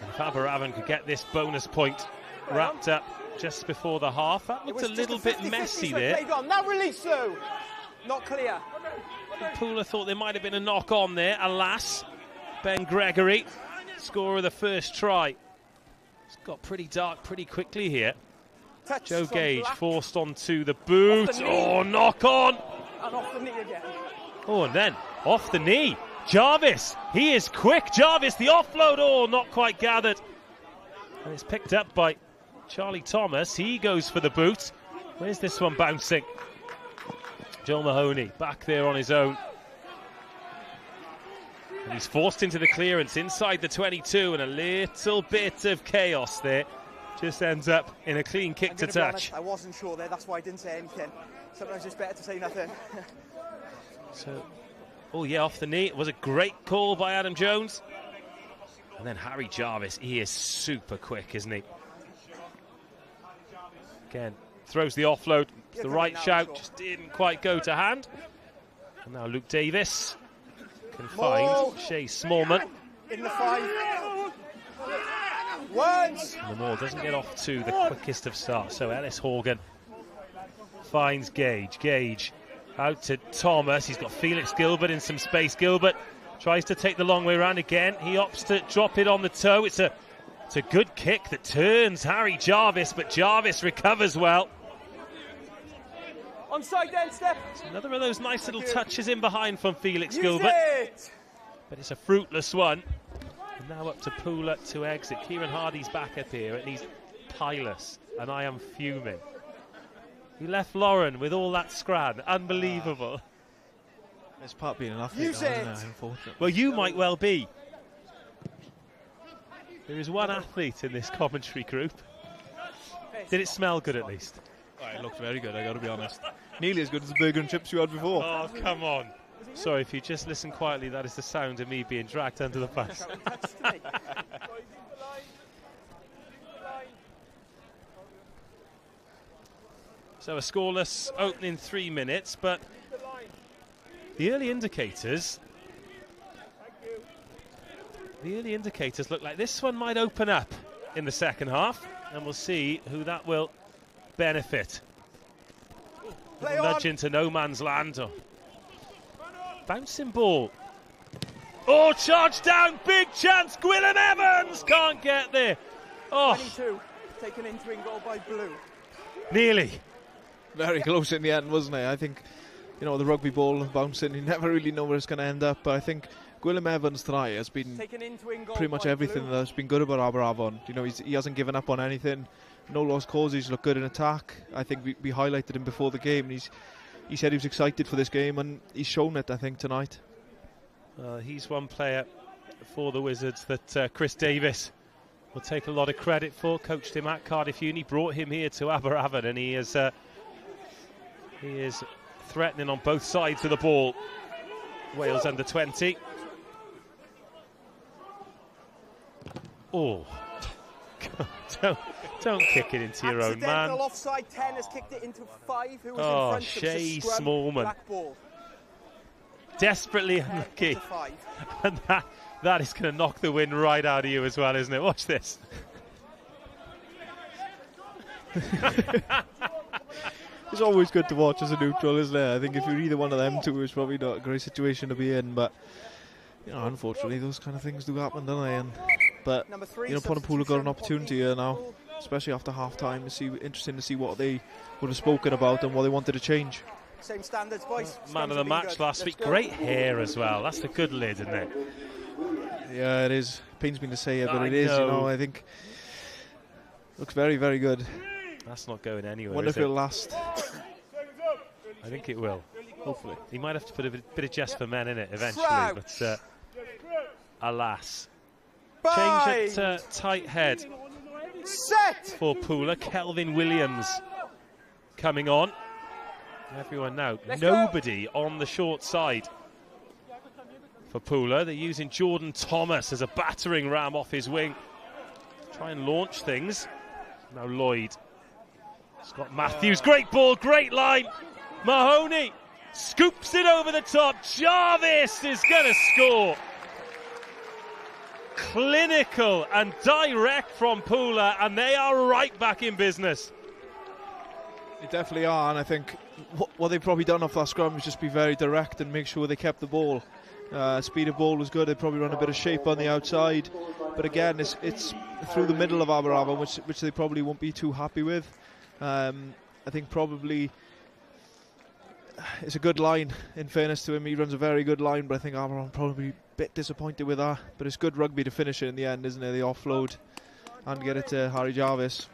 And if Aberavon could get this bonus point wrapped up just before the half, that looked a little bit messy there. Now release though. Not clear. Pooler thought there might have been a knock on there. Alas, Ben Gregory, scorer of the first try. It's got pretty dark pretty quickly here. Joe Gage forced onto the boot. Oh, knock on. And off the knee again. Oh, and then off the knee. Jarvis, he is quick. Jarvis, the offload. Oh, not quite gathered. And it's picked up by Charlie Thomas. He goes for the boot. Where's this one bouncing? Joel Mahoney back there on his own. And he's forced into the clearance inside the 22, and a little bit of chaos there. Just ends up in a clean kick to touch. I wasn't sure there, that's why I didn't say anything. Sometimes it's better to say nothing. So, oh yeah, off the knee. It was a great call by Adam Jones. And then Harry Jarvis, he is super quick, isn't he? Again, throws the offload. It's the right shout, just didn't quite go to hand. And now Luke Davis can find Shay Smallman. In the 5. Once. And the ball doesn't get off to the quickest of starts. So Ellis Horgan finds Gage. Gage out to Thomas. He's got Felix Gilbert in some space. Gilbert tries to take the long way around again. He opts to drop it on the toe. It's a good kick that turns Harry Jarvis, but Jarvis recovers well. Onside then, step. It's another of those nice little touches in behind from Felix Gilbert. But it's a fruitless one. And now up to Pooler to exit. Ciaran Hardy's back up here, and he's pileless, and I am fuming. He left Lauren with all that scran. Unbelievable. It's part of being an athlete, isn't it, unfortunately. Well, you might well be. There is one athlete in this commentary group. Did it smell good at least? Oh, it looked very good, I got to be honest. Nearly as good as the burger and chips you had before. Oh, come on. Sorry, if you just listen quietly, that is the sound of me being dragged under the bus. So a scoreless opening 3 minutes, but the early indicators look like this one might open up in the second half, and we'll see who that will benefit. Nudge into no man's land. Or bouncing ball. Oh, charge down, big chance. Gwilym Evans can't get there. Oh, 22, taken into in goal by Blue. Nearly. Very close in the end, wasn't it? I think, you know, the rugby ball bouncing, you never really know where it's going to end up. But I think Gwilym Evans' try has been pretty much everything that's been good about Aberavon. You know, he hasn't given up on anything. No lost causes, look good in attack. I think we highlighted him before the game. And he said he was excited for this game, and he's shown it, I think, tonight. He's one player for the Wizards that Chris Davis will take a lot of credit for. Coached him at Cardiff Uni, brought him here to Aberavon, and he is threatening on both sides of the ball. Wales under 20. Oh, don't kick it into your own man. Accidental offside. 10 has kicked it into 5. Who was in front Shay of the scrum? Smallman. Black ball. Desperately unlucky. And that is going to knock the wind right out of you as well, isn't it? Watch this. It's always good to watch as a neutral, isn't it? I think if you're either one of them two, it's probably not a great situation to be in. But you know, unfortunately, those kind of things do happen, don't they? But you know, Pontypool have got an opportunity here now, especially after half-time. Interesting to see what they would have spoken about and what they wanted to change. Same standards, boys. Man of the match last week. Great hair as well. That's a good lid, isn't it? Yeah, it is. Pains me to say it, but it is. You know, I think looks very, very good. That's not going anywhere. Wonder if it'll last. I think it will. Hopefully. He might have to put a bit of Just for Men in it eventually, but alas. Change at tight head. Set for Pooler. Kelvin Williams coming on. Everyone now. Nobody on the short side for Pooler. They're using Jordan Thomas as a battering ram off his wing. Try and launch things. Now Lloyd. Scott Matthews, great ball, great line. Mahoney scoops it over the top. Jarvis is going to score. Clinical and direct from Pooler, and they are right back in business. They definitely are, and I think what they've probably done off that scrum is just be very direct and make sure they kept the ball. Speed of ball was good. They probably run a bit of shape on the outside, but again, it's through the middle of Aberavon, which they probably won't be too happy with. I think probably it's a good line. In fairness to him, he runs a very good line, but I think Aberavon probably a bit disappointed with that. But it's good rugby to finish it in the end, isn't it? They offload and get it to Harry Jarvis.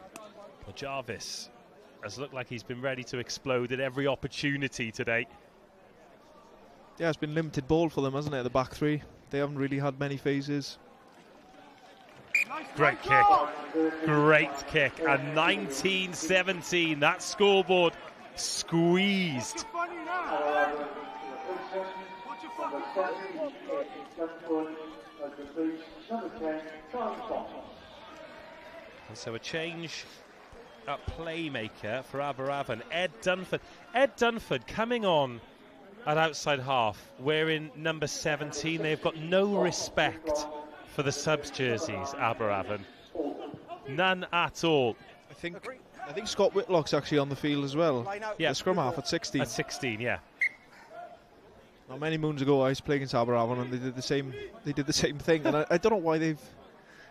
Well, Jarvis has looked like he's been ready to explode at every opportunity today. Yeah, it's been limited ball for them, hasn't it? The back three. They haven't really had many phases. Great kick. Great kick. And 19-17. That scoreboard squeezed. And so a change at playmaker for Aberavon. Ed Dunford. Ed Dunford coming on at outside half, wearing number 17. They've got no respect for the subs jerseys, Aberavon. None at all. I think Scott Whitlock's actually on the field as well. Yeah, the scrum half at 16. At 16, yeah. Not many moons ago, I was playing against Aberavon, and they did the same. They did the same thing, and I don't know why they've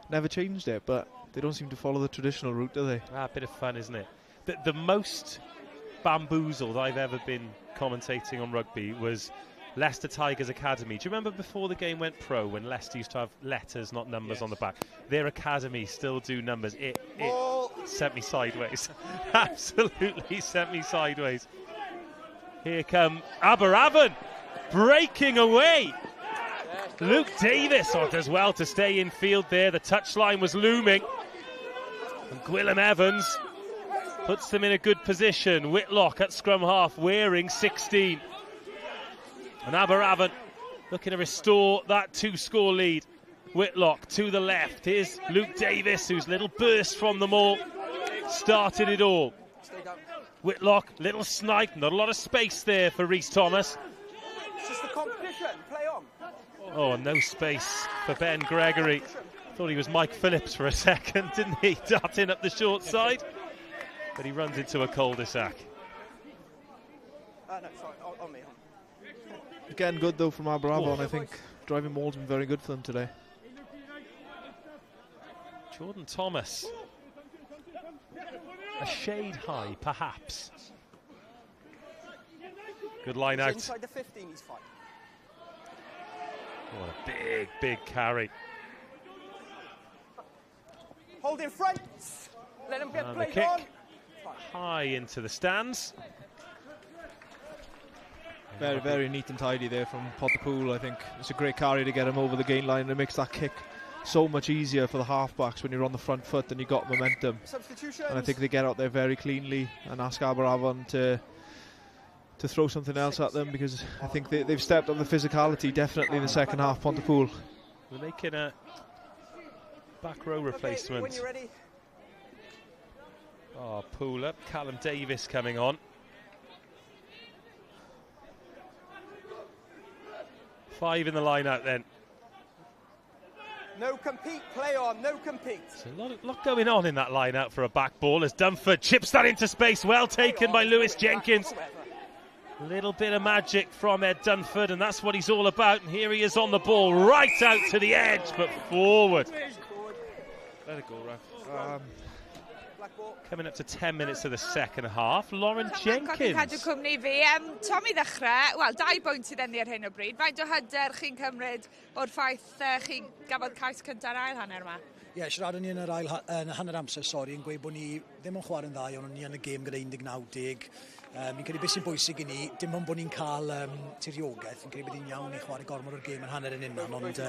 never changed it, but they don't seem to follow the traditional route, do they? A bit of fun, isn't it? The most bamboozled I've ever been commentating on rugby was Leicester Tigers Academy. Do you remember before the game went pro when Leicester used to have letters, not numbers, on the back? Their academy still do numbers. It sent me sideways. Absolutely sent me sideways. Here come Aberavon breaking away. Luke Davis does well to stay in field there. The touchline was looming. And Gwilym Evans puts them in a good position. Whitlock at scrum half wearing 16. And Aberavon looking to restore that 2-score lead. Whitlock to the left. Here's Luke Davis, whose little burst from the maul started it all. Whitlock, little snipe, not a lot of space there for Rhys Thomas. It's just the competition. Play on. Oh, no space for Ben Gregory. Thought he was Mike Phillips for a second, didn't he? Darting up the short side. But he runs into a cul-de-sac. No, sorry, on me. Again, good though from Aberavon. I think driving maul's been very good for them today. Jordan Thomas. A shade high, perhaps. Good line out. Inside the 15, he's fine. What a big, big carry. Hold in front. Let him get And the played kick on. high into the stands. Very, very neat and tidy there from Pontypool. I think it's a great carry to get him over the gain line. It makes that kick so much easier for the halfbacks when you're on the front foot and you got momentum. And I think they get out there very cleanly and ask Aberavon to throw something else at them, because I think they've stepped up the physicality definitely in the second half. Pontypool. We're making a back row replacement. When you're ready. Oh, Pool up. Callum Davis coming on. 5 in the line out then. No compete, play on, no compete. There's a lot going on in that line-out for a back ball as Dunford chips that into space. Well taken by Lewis Jenkins. A little bit of magic from Ed Dunford, and that's what he's all about. And here he is on the ball, right out to the edge, but forward. Let it go, Raf. Coming up to 10 minutes of the second half. Lauren Jenkins. Cadw cwmni fi. Tom i ddechrau, wel, 2 bwynt sydd enni ar hyn o bryd. Faint o hyder chi'n cymryd o'r ffaith chi gafodd cais cyntaf ail hanner yma? Ie, siarad ni yn yr ail hanner amser, sori, yn gweud bod ni ddim yn chwarae'n dda, ond ni yn y gêm gyda 19-10. Fi'n credu beth sy'n bwysig i ni, dim ond bod ni'n cael tiriogaeth, fi'n credu bod ni'n iawn i chwarae gormod o'r gêm yn hanner yn unan, ond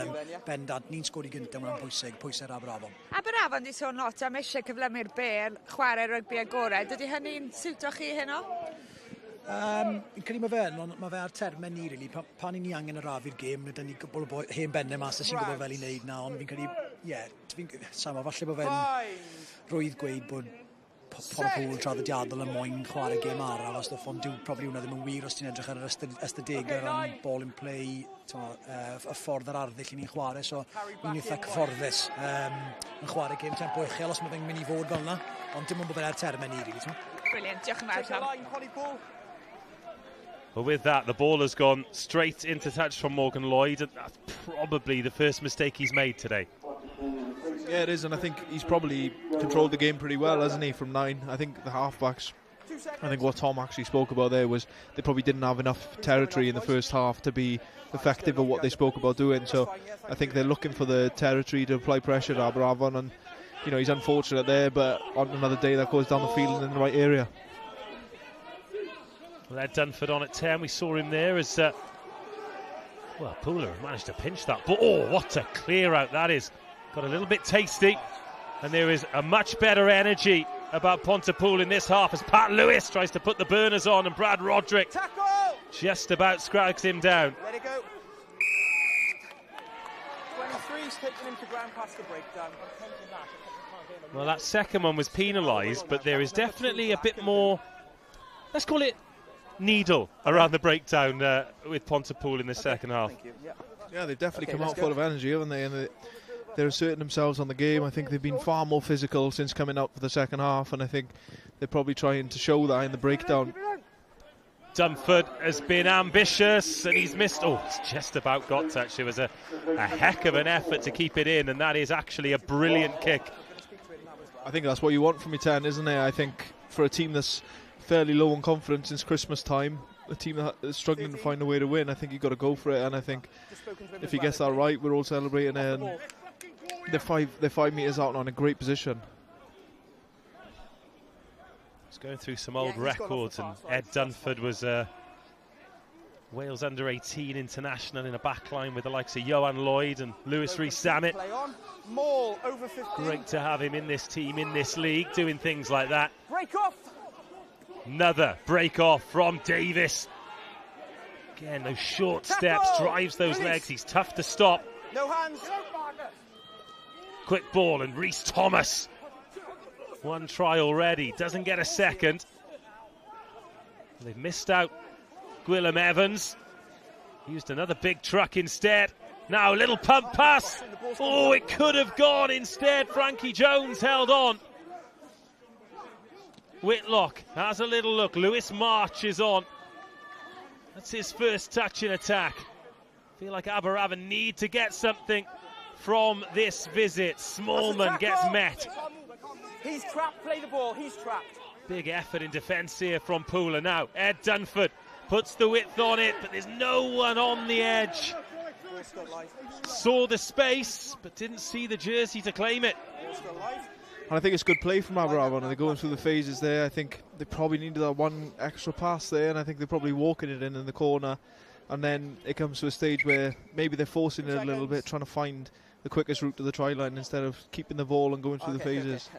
bendant, ni'n sgori gyntaf, mae'n bwysig, pwysau'r Aberavon. Aberavon di sôn lot am eisiau cyflymu'r bel, chwarae rygbi agored. Ydy hynny'n siwtio chi heno? Fi'n credu mae fe ar termen ni, really. Pan ni'n angen yr afi'r gêm, nid ni gwbl o hen bennau mas sy'n gwybod fel i wneud na, ond fi'n credu, sama, falle bod fe'n rwydd gweud bod Pontypool traddodiadol yn moyn chwarae gêm araf, os dwi'n dyw probably hwnna ddim yn wir os ti'n edrych ar yr ystadegau ran ball in play, y ffordd yr arddull i ni'n chwarae, so ni'n eitha cyfforddus yn chwarae gêm tempo uchel os mae fe'n mynd i fod fel yna, ond dim ond bod fe'n ar termen ni, really. Brilliant, diolch yn fawr. Well, with that, the ball has gone straight into touch from Morgan Lloyd, and that's probably the first mistake he's made today. Yeah, it is, and I think he's probably controlled the game pretty well, hasn't he, from 9. I think the halfbacks, I think what Tom actually spoke about there was they probably didn't have enough territory in the first half to be effective at what they spoke about doing, so I think they're looking for the territory to apply pressure to Aberavon, and you know, he's unfortunate there, but on another day that goes down the field in the right area. Well, Ed Dunford on at 10, we saw him there as well, Pooler managed to pinch that, but oh, what a clear out that is. Got a little bit tasty, and there is a much better energy about Pontypool in this half as Pat Lewis tries to put the burners on, and Brad Roderick just about scrags him down. Let it go. 23's taking him to ground past the breakdown. Well, that second one was penalised, but there is definitely a bit more, let's call it needle around the breakdown with Pontypool in the second half. Yeah, they've definitely come out full of energy, haven't they? And they're asserting themselves on the game. I think they've been far more physical since coming out for the second half, and I think they're probably trying to show that in the breakdown. Dunford has been ambitious, and he's missed. Oh, it's just about got touch. It was a heck of an effort to keep it in, and that is actually a brilliant kick. I think that's what you want from your 10, isn't it? I think for a team that's fairly low on confidence since Christmas time, a team that is struggling to find a way to win, I think you've got to go for it, and I think if he gets that right, we're all celebrating it. And they're 5 metres out on a great position. He's going through some old records, and Ed Dunford was Wales under-18 international in a backline with the likes of Johan Lloyd and Lewis Rhys-Samet. Great to have him in this team, in this league, doing things like that. Break off. Another break off from Davis. Again, those short steps, drives those legs. He's tough to stop. No hands. Quick ball, and Rhys Thomas. One try already, doesn't get a second. They've missed out Gwilym Evans. Used another big truck instead. Now a little pump pass. Oh, it could have gone instead. Frankie Jones held on. Whitlock has a little look. Lewis March is on. That's his first touch in attack. Feel like Aberavon need to get something from this visit. Smallman gets met. He's trapped, play the ball, he's trapped. Big effort in defence here from Pooler. Now Ed Dunford puts the width on it, but there's no one on the edge. Saw the space, but didn't see the jersey to claim it. And I think it's good play from Aberavon, and they're going through the phases there. I think they probably needed that one extra pass there, and I think they're probably walking it in the corner. And then it comes to a stage where maybe they're forcing it a little bit, trying to find the quickest route to the try line instead of keeping the ball and going through the phases.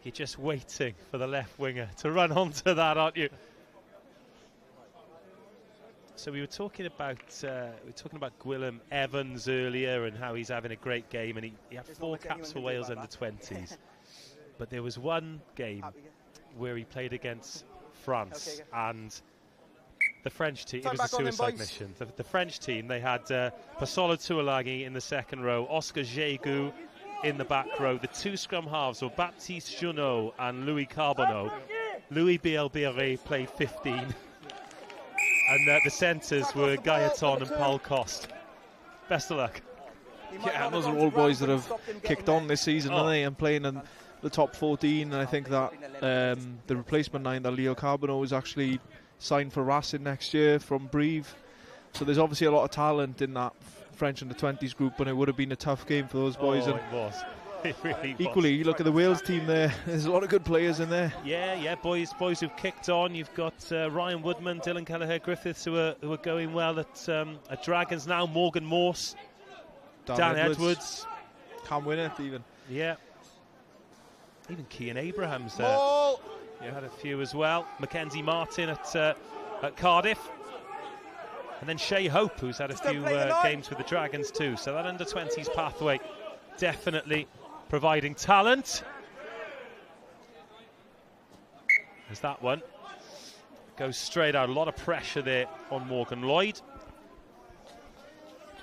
You're just waiting for the left winger to run onto that, aren't you? So we were talking about Gwilym Evans earlier and how he's having a great game, and he had 4 caps for Wales under 20s. But there was one game where he played against France, and the French team, it was a suicide mission. The French team, they had Pasola Tuolagi in the second row, Oscar Jégu in the back row. The two scrum halves were Baptiste Junot and Louis Carbonneau. Louis Bielbiere played 15. And the centres were Gaetan and Paul Coste. Best of luck. Yeah, and those are all boys that have kicked on this season, haven't they, and playing in the top 14. And I think that the replacement 9, that Leo Carbonneau, is actually signed for Racing next year from Brive. So there's obviously a lot of talent in that French under-20s group, and it would have been a tough game for those boys. And it was. It really equally, was. you look at the Wales team there, there's a lot of good players in there. Yeah, boys who've kicked on. You've got Ryan Woodman, Dylan Kelleher-Griffiths who are going well at Dragons now. Morgan Morse, Dan Edwards. Cam Winnett even. Yeah. Even Cian Abrahams had a few as well. Mackenzie Martin at Cardiff. And then Shea Hope, who's had a few games with the Dragons too. So that under-20s pathway definitely providing talent. There's that one. Goes straight out. A lot of pressure there on Morgan Lloyd.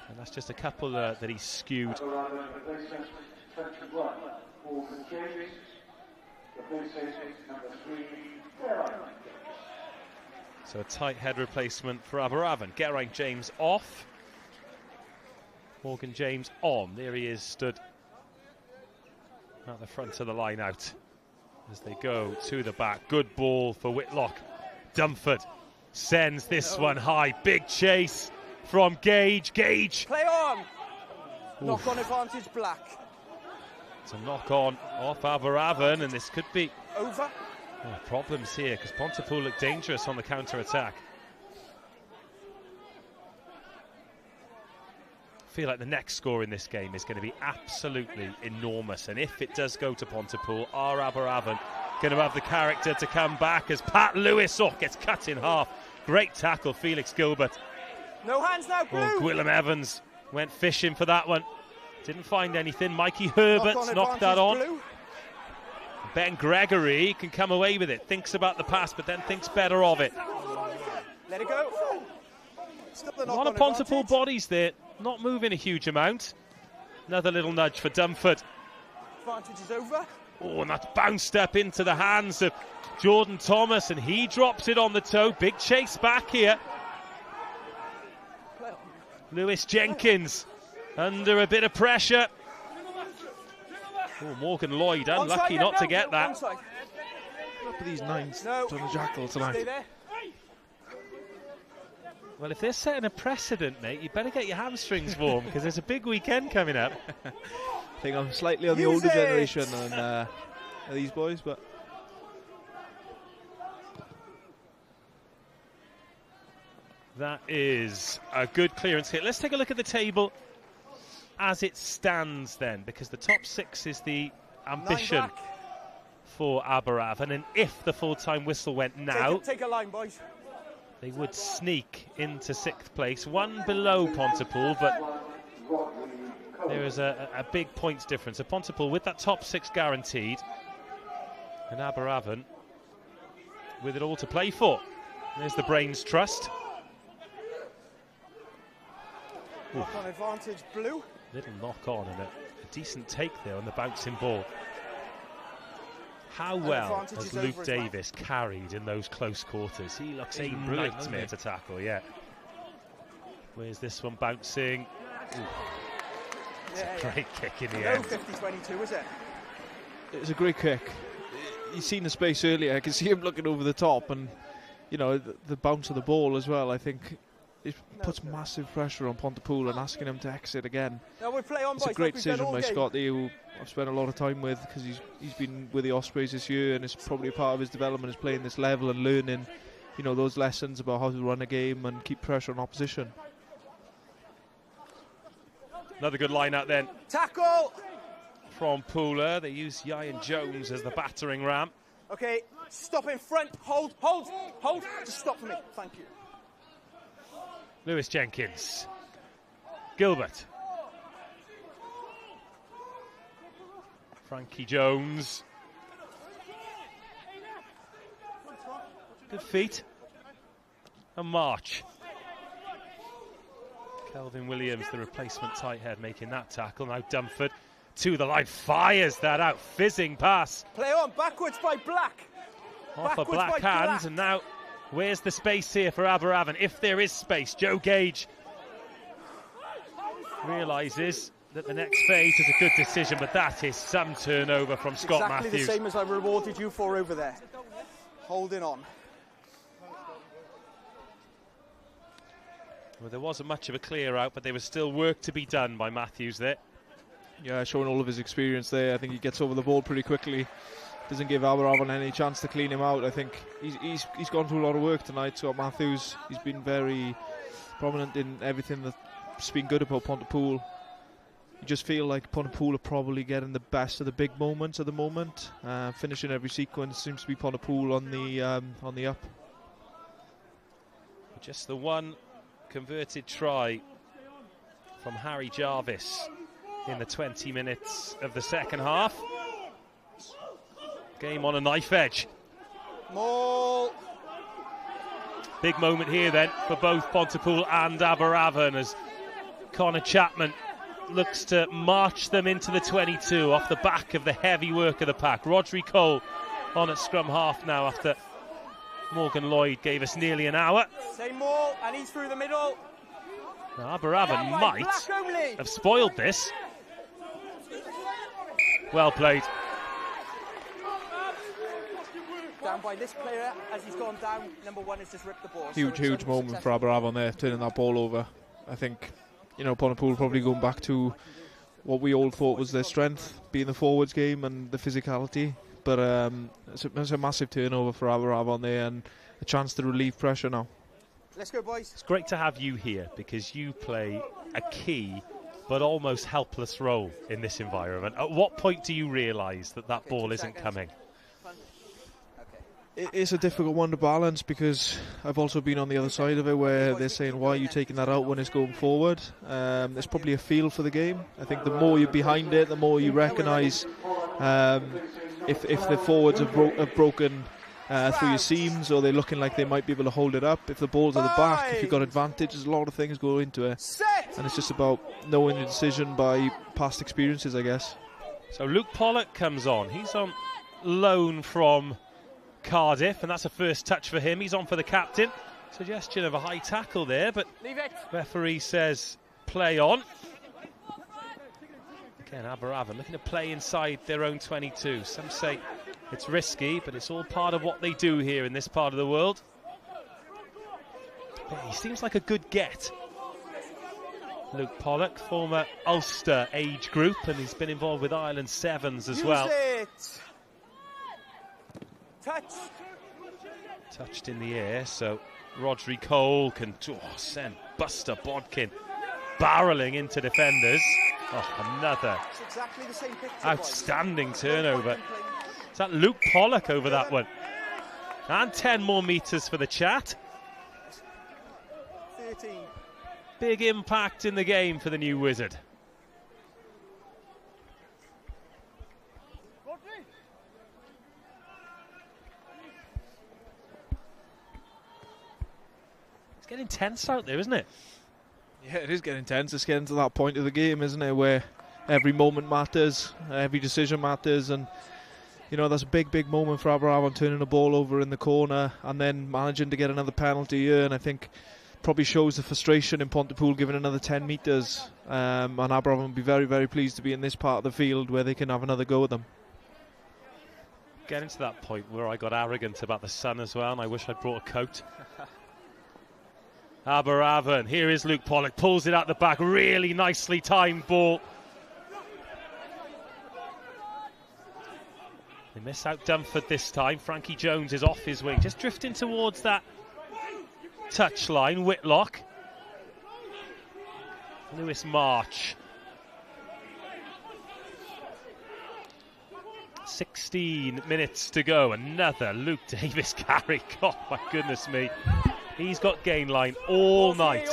And that's just a couple that he's skewed. So a tight head replacement for Aberavon. Geraint James off. Morgan James on. There he is, stood at the front of the line out as they go to the back. Good ball for Whitlock. Dumford sends this one high. Big chase from Gage. Gage. Play on. Knock on advantage, Black. It's a knock on off Aberavon, and this could be over. Problems here because Pontypool look dangerous on the counter-attack. I feel like the next score in this game is going to be absolutely enormous, and if it does go to Pontypool, are Aberavon going to have the character to come back as Pat Lewis gets cut in half? Great tackle, Felix Gilbert. No hands now, Blue. Gwillem Evans went fishing for that one. Didn't find anything. Mikey Herbert knocked that on. Blue. Ben Gregory can come away with it. Thinks about the pass, but then thinks better of it. Let it go. A lot of Pontypool bodies there, not moving a huge amount. Another little nudge for Dumford. Advantage is over. Oh, and that's bounced up into the hands of Jordan Thomas, and he drops it on the toe. Big chase back here. Lewis Jenkins under a bit of pressure. Oh, Morgan Lloyd unlucky not to get that. Look at these 9s on the jackal tonight. Well, if they're setting a precedent, mate, you better get your hamstrings warm because there's a big weekend coming up. I think I'm slightly on the older generation on these boys, but that is a good clearance hit. Let's take a look at the table as it stands then, because the top 6 is the ambition for Aberavon, and if the full-time whistle went now, take a line, boys. They would sneak into 6th place, one below Pontypool, but there is a big points difference. So Pontypool with that top 6 guaranteed, and Aberavon with it all to play for. There's the Brains Trust. Knock on advantage, Blue. Little knock on and a decent take there on the bouncing ball. How well has Luke Davis carried in those close quarters? He looks a nightmare to tackle, yeah. Where's this one bouncing? It's a great kick in the end. 50-22, is it? It's a great kick. You've seen the space earlier. I can see him looking over the top, and you know the bounce of the ball as well. I think it puts massive pressure on Pontypool and asking him to exit again. No, we'll play on, it's a great decision by Scotty, who I've spent a lot of time with because he's been with the Ospreys this year, and it's probably a part of his development is playing this level and learning, you know, those lessons about how to run a game and keep pressure on opposition. Another good line out then. Tackle! From Pooler. They use Ian Jones as the battering ram. Okay, stop in front. Hold. Just stop for me. Thank you. Lewis Jenkins. Gilbert. Frankie Jones. Good feet. and March. Kelvin Williams, the replacement tight head, making that tackle. Now Dunford to the line, fires that out, fizzing pass. Play on, backwards by Black. Off a Black hand, and now where's the space here for Aberavon? If there is space, Joe Gage realises that the next phase is a good decision, but that is some turnover from Scott Matthews. Exactly the same as I rewarded you for over there. Holding on. Well, there wasn't much of a clear out, but there was still work to be done by Matthews there. Yeah, showing all of his experience there. I think he gets over the ball pretty quickly. Doesn't give Aberavon any chance to clean him out. I think he's gone through a lot of work tonight, Scott Matthews. He's been very prominent in everything that's been good about Pontypool. You just feel like Pontypool are probably getting the best of the big moments at the moment. Finishing every sequence seems to be Pontypool on the up. Just the one converted try from Harry Jarvis in the 20 minutes of the second half. Game on a knife edge. Maul. Big moment here then for both Pontypool and Aberavon as Connor Chapman looks to march them into the 22 off the back of the heavy work of the pack. Rodri Cole on at scrum half now after Morgan Lloyd gave us nearly an hour. Same Maul, and he's through the middle. Now Aberavon might have spoiled this. Well played. Down by this player as he's gone down. Number one has just ripped the ball. Huge moment for Aberavon there, turning that ball over. I think, Pontypool probably going back to what we all thought was their strength, being the forwards game and the physicality. But it's a massive turnover for Aberavon there and a chance to relieve pressure now. Let's go, boys. It's great to have you here because you play a key but almost helpless role in this environment. At what point do you realise that ball isn't coming? It's a difficult one to balance because I've also been on the other side of it where they're saying, why are you taking that out when it's going forward? It's probably a feel for the game. I think the more you're behind it, the more you recognise if the forwards have broken through your seams or they're looking like they might be able to hold it up. If the ball's at the back, if you've got advantage, there's a lot of things go into it. And it's just about knowing the decision by past experiences, I guess. So Luke Pollock comes on. He's on loan from Cardiff, and that's a first touch for him. He's on for the captain. Suggestion of a high tackle there, but referee says play on. Again, Aberavon looking to play inside their own 22. Some say it's risky, but it's all part of what they do here in this part of the world. But he seems like a good get. Luke Pollock, former Ulster age group, and he's been involved with Ireland Sevens as well. Touched in the air, so Rodri Cole can send Buster Bodkin barrelling into defenders. Oh, another exactly the same picture, outstanding turnover. Is that Luke Pollock over that one? And 10 more metres for the chat. 13. Big impact in the game for the new wizard. It's getting tense out there, isn't it? Yeah, it is getting tense. It's getting to that point of the game, isn't it, where every moment matters, every decision matters, and that's a big moment for Aberavon, turning the ball over in the corner and then managing to get another penalty here, and I think probably shows the frustration in Pontypool giving another 10 metres, and Aberavon will be very pleased to be in this part of the field where they can have another go at them. Getting to that point where I got arrogant about the sun as well, and I wish I'd brought a coat. Aberavon, here is Luke Pollock, pulls it out the back, really nicely timed ball. They miss out Dunford this time. Frankie Jones is off his wing, just drifting towards that touchline. Whitlock. Lewis March. 16 minutes to go. Another Luke Davis carry. Oh, my goodness me. He's got gain line all night.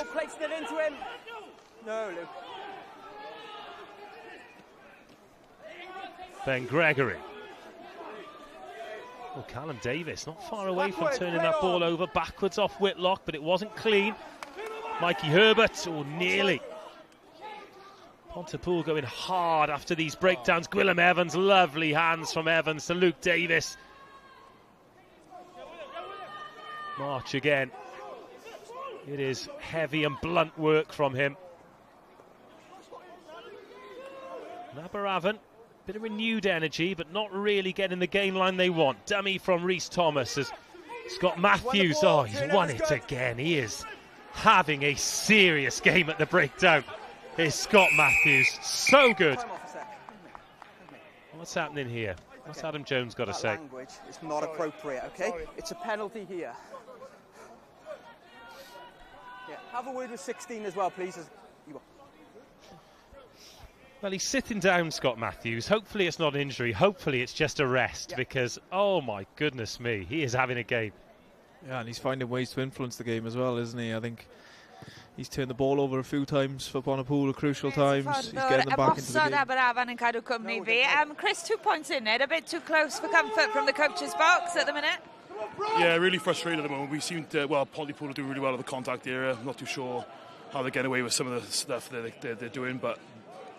No, Luke. Ben Gregory. Oh, Callum Davis not far away from turning that ball over. Backwards off Whitlock, but it wasn't clean. Mikey Herbert, nearly. Pontypool going hard after these breakdowns. Gwilym Evans, lovely hands from Evans to Luke Davis. March again. It is heavy and blunt work from him. Aberavon, bit of renewed energy, but not really getting the game line they want. Dummy from Rhys Thomas as Scott Matthews. Oh, he's won it again. He is having a serious game at the breakdown. Here's Scott Matthews. So good. What's happening here? What's Adam Jones got to say? Language is not appropriate, okay? It's a penalty here. Yeah, have a word with 16 as well, please. Well, he's sitting down, Scott Matthews. Hopefully it's not injury. Hopefully it's just a rest, because, oh my goodness me, he is having a game. Yeah, and he's finding ways to influence the game as well, isn't he? I think he's turned the ball over a few times for Pontypool at crucial times. He's getting them back into the game. Aberavon yn cadw cwmni fi. Chris, 2 points in it, a bit too close for comfort from the coach's box at the minute. Yeah, really frustrated at the moment. We seem to, well, Pontypool are doing really well at the contact area. I'm not too sure how they're getting away with some of the stuff they're doing, but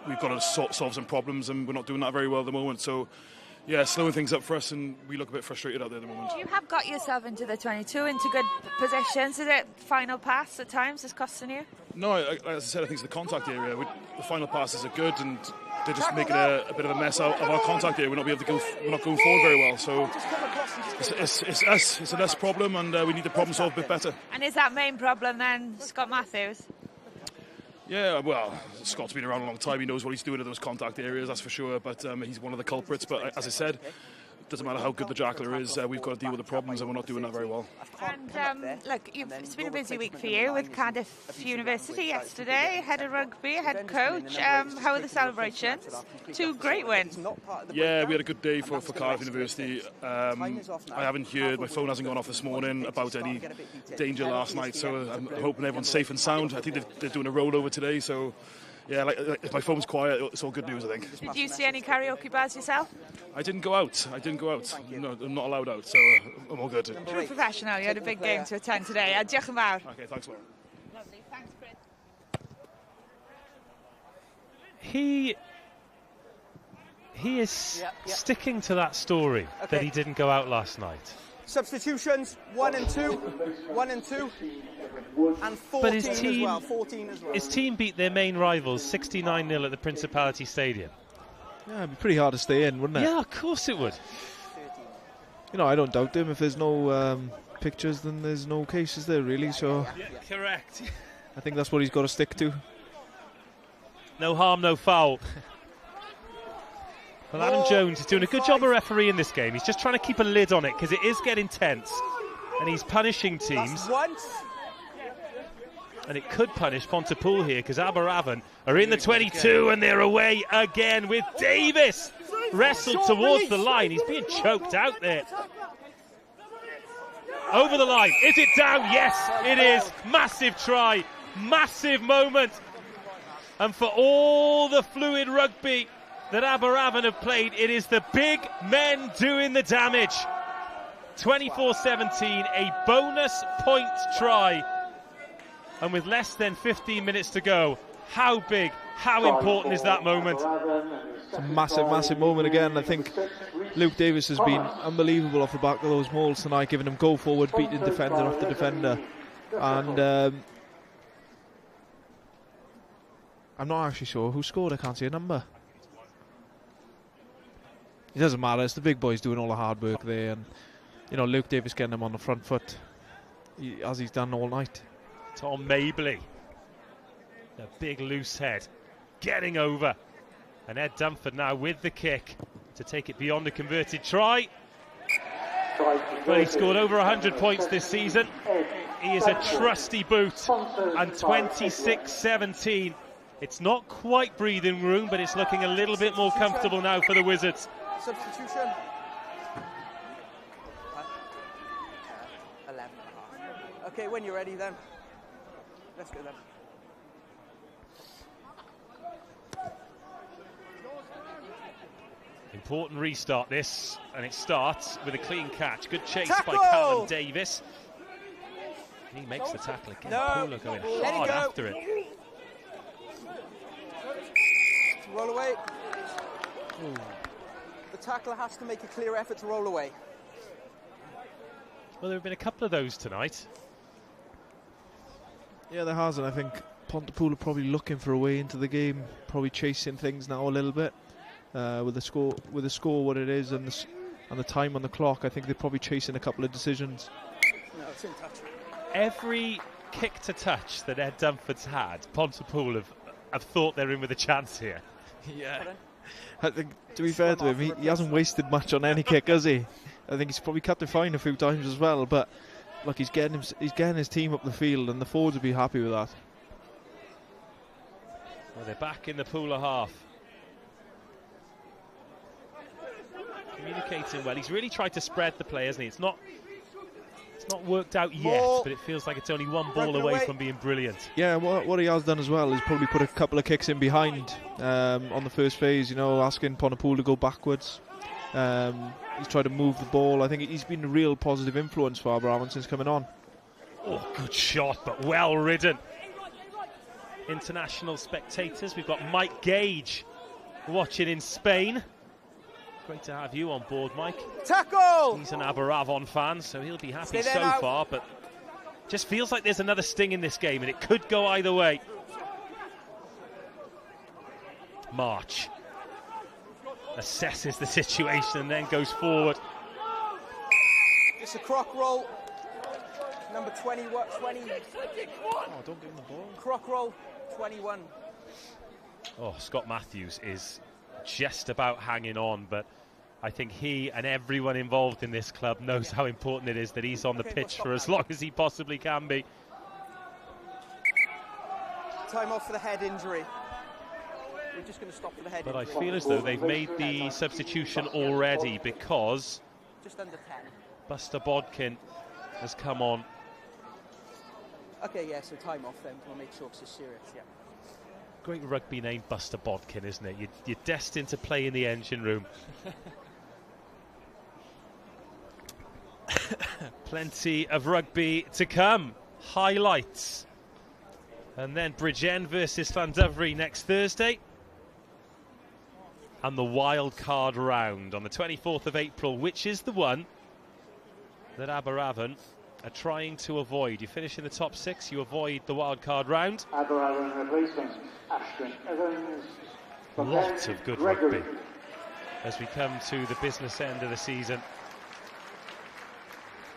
we've got to solve some problems, and we're not doing that very well at the moment. So, yeah, slowing things up for us, and we look a bit frustrated out there at the moment. You have got yourself into the 22, into good positions. Is it final pass at times that's costing you? No, as I said, I think it's the contact area. The final passes are good, and they're just making a bit of a mess out of our contact area. We're not going forward very well. So it's an us problem, and we need to problem solve a bit better. And is that main problem then Scott Matthews? Yeah, well, Scott's been around a long time. He knows what he's doing in those contact areas, that's for sure. But he's one of the culprits. But as I said, it doesn't matter how good the jackler is. We've got to deal with the problems, and we're not doing that very well. And look, it's been a busy week for you with Cardiff University yesterday. Head of rugby, head coach. How are the celebrations? 2 great wins. Yeah, we had a good day for Cardiff University. I haven't heard, my phone hasn't gone off this morning about any danger last night. So I'm hoping everyone's safe and sound. I think they're doing a rollover today. So yeah, if my phone's quiet, it's all good news, I think. Did you see any karaoke bars yourself? I didn't go out. No, I'm not allowed out, so I'm all good. True professional. You had a big game to attend today. Diolch yn fawr. Okay, thanks, Laura. Lovely. Thanks, Chris. He is sticking to that story that he didn't go out last night. Substitutions, 1 and 2. 1 and 2. And 14 as well. 14 as well. His team beat their main rivals 69-0 at the Principality Stadium. Yeah, it'd be pretty hard to stay in, wouldn't it? Yeah, of course it would. You know, I don't doubt him. If there's no pictures, then there's no cases there, really. So yeah, correct. I think that's what he's got to stick to. No harm, no foul. Well, Adam Jones is doing a good job of refereeing this game. He's just trying to keep a lid on it because it is getting tense. And he's punishing teams. And it could punish Pontypool here because Aberavon are in the 22 and they're away again with Davis. Wrestled towards the line. He's being choked out there. Over the line. Is it down? Yes, it is. Massive try. Massive moment. And for all the fluid rugby that Aberavon have played, it is the big men doing the damage. 24-17, a bonus point try. And with less than 15 minutes to go, how big, how important is that moment? It's a massive, massive moment again. I think Luke Davis has been unbelievable off the back of those mauls tonight, giving them go forward, beating defender after defender. And I'm not actually sure who scored. I can't see a number. It doesn't matter. It's the big boys doing all the hard work there, and you know, Luke Davis getting them on the front foot, as he's done all night. Tom Mabley, the big loose head, getting over, and Ed Dunford now with the kick to take it beyond the converted try. Well, he scored over 100 points this season. He is a trusty boot, and 26-17. It's not quite breathing room, but it's looking a little bit more comfortable now for the Wizards. Substitution. 11.5. Okay, when you're ready then. Let's go then. And Important restart this, and it starts with a clean catch. Good chase Tackle! by Callum Davis. He makes the tackle again. Pooler going hard after it. Roll away. The tackler has to make a clear effort to roll away. Well, there have been a couple of those tonight. Yeah, there has, and I think Pontypool are probably looking for a way into the game, probably chasing things now a little bit. With the score what it is, and the time on the clock, I think they're probably chasing a couple of decisions. No, it's in touch. Every kick to touch that Ed Dunford's had, Pontypool have thought they're in with a chance here. Yeah. I think, to be fair to him, he hasn't wasted much on any kick, has he? I think he's probably cut the fine a few times as well, but look, he's getting his team up the field, and the forwards will be happy with that. Well, they're back in the Pooler half. Communicating well. He's really tried to spread the play, hasn't he? It's not worked out yet, but it feels like it's only one ball away from being brilliant. Yeah, what he has done as well is probably put a couple of kicks in behind on the first phase, you know, asking Pontypool to go backwards. He's tried to move the ball. I think he's been a real positive influence for Aberavon since coming on. Oh, good shot, but well ridden. International spectators, we've got Mike Gage watching in Spain. Great to have you on board, Mike. Tackle! He's an Aberavon fan, so he'll be happy so now. far, but just feels like there's another sting in this game, and it could go either way. March assesses the situation and then goes forward. It's a croc roll. Number 20. Oh, don't give him the ball. Croc roll, 21. Oh, Scott Matthews is just about hanging on, but I think he and everyone involved in this club knows how important it is that he's on the pitch for as long as he possibly can be. Time off for the head injury. We're just going to stop for the head but injury. I feel as though they've made the substitution already, because just under 10. Buster Bodkin has come on. Okay, yeah, so time off then. We'll make sure it's serious, yeah. Great rugby name, Buster Bodkin, isn't it? You're destined to play in the engine room. Plenty of rugby to come. Highlights. And then Bridgend versus Llandovery next Thursday. And the wild card round on the 24th of April, which is the one that Aberavon are trying to avoid. You finish in the top 6, you avoid the wild card round. Aberavon replacement, Ashton Evans. Lots of good rugby as we come to the business end of the season.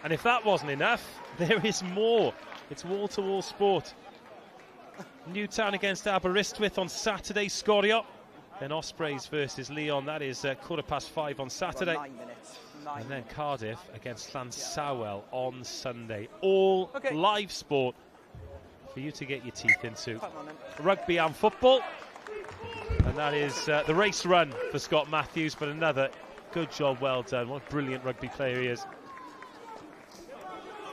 And if that wasn't enough, there is more. It's wall-to-wall sport. Newtown against Aberystwyth on Saturday, Scorio. Then Ospreys versus Leon, that is 5:15 on Saturday. 9 minutes. And then Cardiff against Llansamel on Sunday. All live sport for you to get your teeth into. Rugby and football. And that is the race run for Scott Matthews, but another good job, well done. What a brilliant rugby player he is.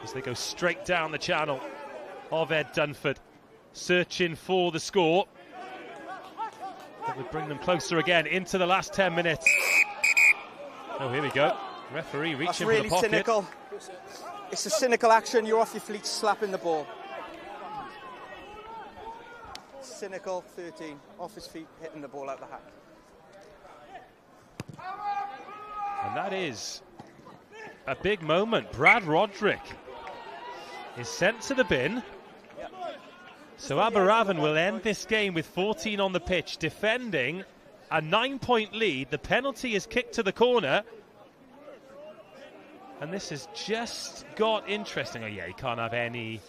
As they go straight down the channel of Ed Dunford, searching for the score. That would bring them closer again into the last 10 minutes. Oh, here we go. Referee reaching really for the pocket. Cynical. It's a cynical action. You're off your feet slapping the ball. Cynical, 13. Off his feet, hitting the ball out the hat. And that is a big moment. Brad Roderick is sent to the bin. So Aberavon will end this game with 14 on the pitch, defending a 9-point lead. The penalty is kicked to the corner. And this has just got interesting. Oh yeah, he can't have any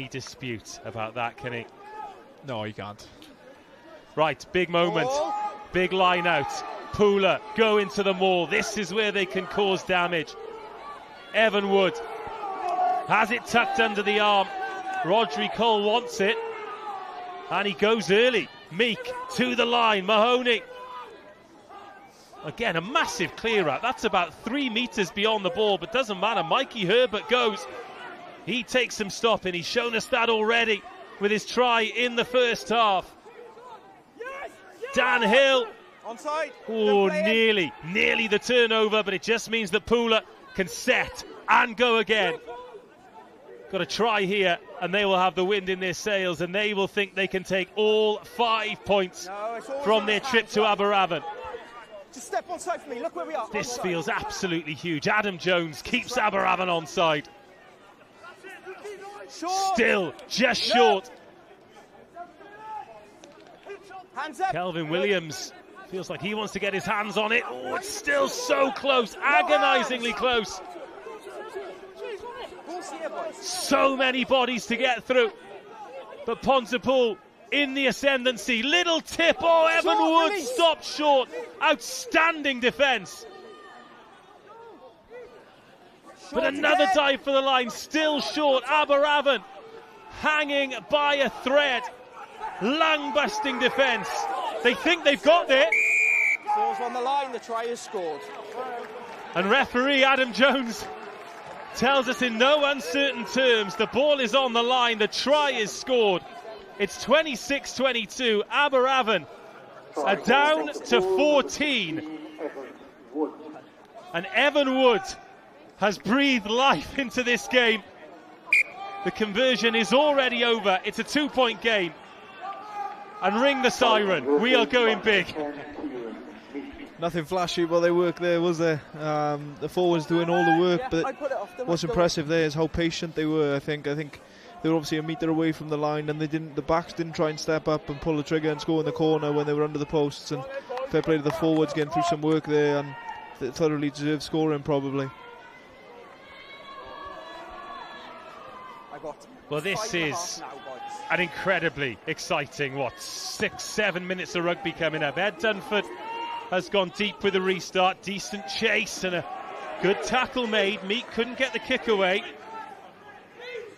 dispute about that, can he? No, he can't. Right, big moment. Big line out. Pooler go into the maul. This is where they can cause damage. Evan Wood has it tucked under the arm. Rodri Cole wants it. And he goes early. Meek to the line. Mahoney. Again, a massive clear out. That's about 3 meters beyond the ball, but doesn't matter. Mikey Herbert goes. He takes some stopping. He's shown us that already with his try in the first half. Dan Hill Onside. Oh, nearly the turnover, but it just means that Pooler can set and go again. Got a try here, and they will have the wind in their sails, and they will think they can take all 5 points from their trip to Aberavon. Just step onside for me. Look where we are. This feels absolutely huge. Adam Jones keeps Aberavon onside. Still just short. Hands up. Kelvin Williams feels like he wants to get his hands on it. Oh, it's still so close, agonisingly close. So many bodies to get through. But Pontypool in the ascendancy. Little tip. Oh, Evan Wood stopped short. Outstanding defence. But another dive for the line. Still short. Aberavon hanging by a thread. Lung-busting defence. They think they've got there. Ball's on the line. The try is scored. And referee Adam Jones tells us in no uncertain terms the ball is on the line, the try is scored. It's 26-22. Aberavon are down to 14. And Evan Wood has breathed life into this game. The conversion is already over. It's a 2-point game. And ring the siren. We are going big. Nothing flashy while they work there, was there? The forwards doing all the work, but what's impressive there is how patient they were. I think they were obviously a metre away from the line, and the backs didn't try and step up and pull the trigger and score in the corner when they were under the posts. And fair play to the forwards getting through some work there, and they thoroughly deserved scoring probably. Well, this is an incredibly exciting 6-7 minutes of rugby coming up. Ed Dunford has gone deep with a restart. Decent chase and a good tackle made. Meek couldn't get the kick away.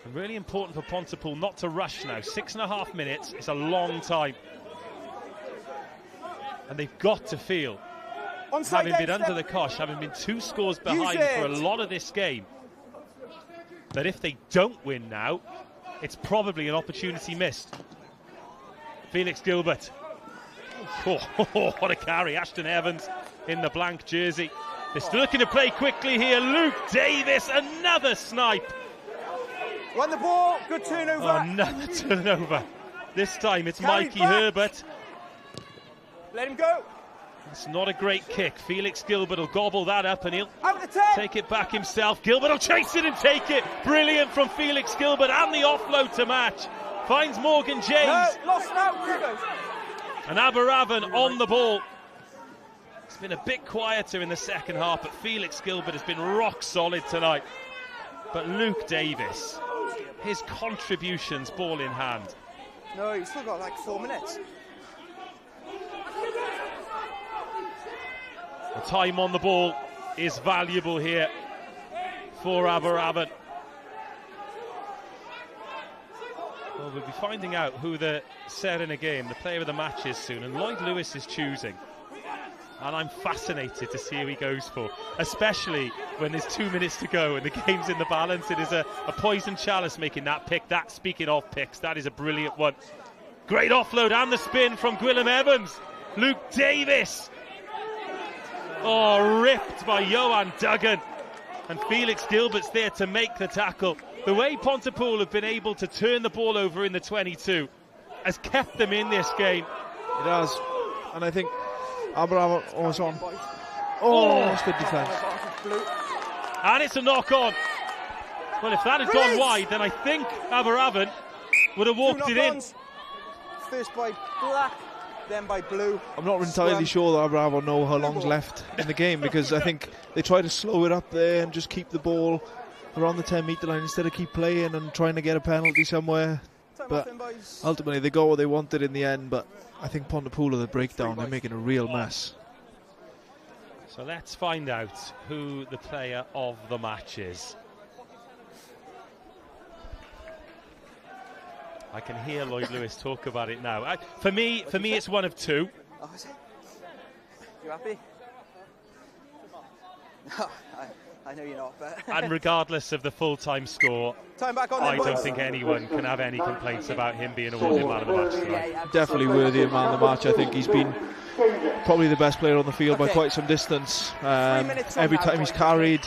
And really important for Pontypool not to rush now. 6.5 minutes. It's a long time. And they've got to feel, having been under the cosh, having been 2 scores behind for a lot of this game, that if they don't win now, it's probably an opportunity missed. Felix Gilbert. Oh, what a carry. Ashton Evans in the blank jersey. They're still looking to play quickly here. Luke Davis, another snipe. Won the ball, good turnover. Oh, another turnover. This time it's Mikey Herbert. Let him go. It's not a great kick. Felix Gilbert will gobble that up and he'll take it back himself. Gilbert will chase it and take it. Brilliant from Felix Gilbert, and the offload to match. Finds Morgan James. Lost now. And Aberavon on the ball. It's been a bit quieter in the second half, but Felix Gilbert has been rock solid tonight. But Luke Davis, his contributions ball in hand. No, he's still got like 4 minutes. The time on the ball is valuable here for Aberavon. Well, we'll be finding out who the set in a game, the player of the match is soon, and Lloyd Lewis is choosing. And I'm fascinated to see who he goes for, especially when there's 2 minutes to go and the game's in the balance. It is a poison chalice making that pick. That, speaking of picks, that is a brilliant one. Great offload and the spin from Gwilym Evans. Luke Davis. Oh, ripped by Johan Duggan. And Felix Gilbert's there to make the tackle. The way Pontypool have been able to turn the ball over in the 22 has kept them in this game. It has. And I think Aberavon was on. Oh, that's good defence. And it's a knock-on. Well, if that had gone wide, then I think Aberavon would have walked it in. First by Black, then by Blue. I'm not entirely sure that Aberavon know how long's left in the game, because I think they try to slow it up there and just keep the ball around the 10-metre line instead of keep playing and trying to get a penalty somewhere. But ultimately they got what they wanted in the end. But I think Pontypool are the breakdown. They're making a real mess. So let's find out who the player of the match is. I can hear Lloyd Lewis talk about it now. For me, it's one of two. Oh, is it? You happy? I know you're not, but... And regardless of the full-time score, time back on I don't think anyone can have any complaints about him being awarded man of the match tonight. Definitely worthy of man of the match. I think he's been probably the best player on the field by quite some distance. Every time he's carried,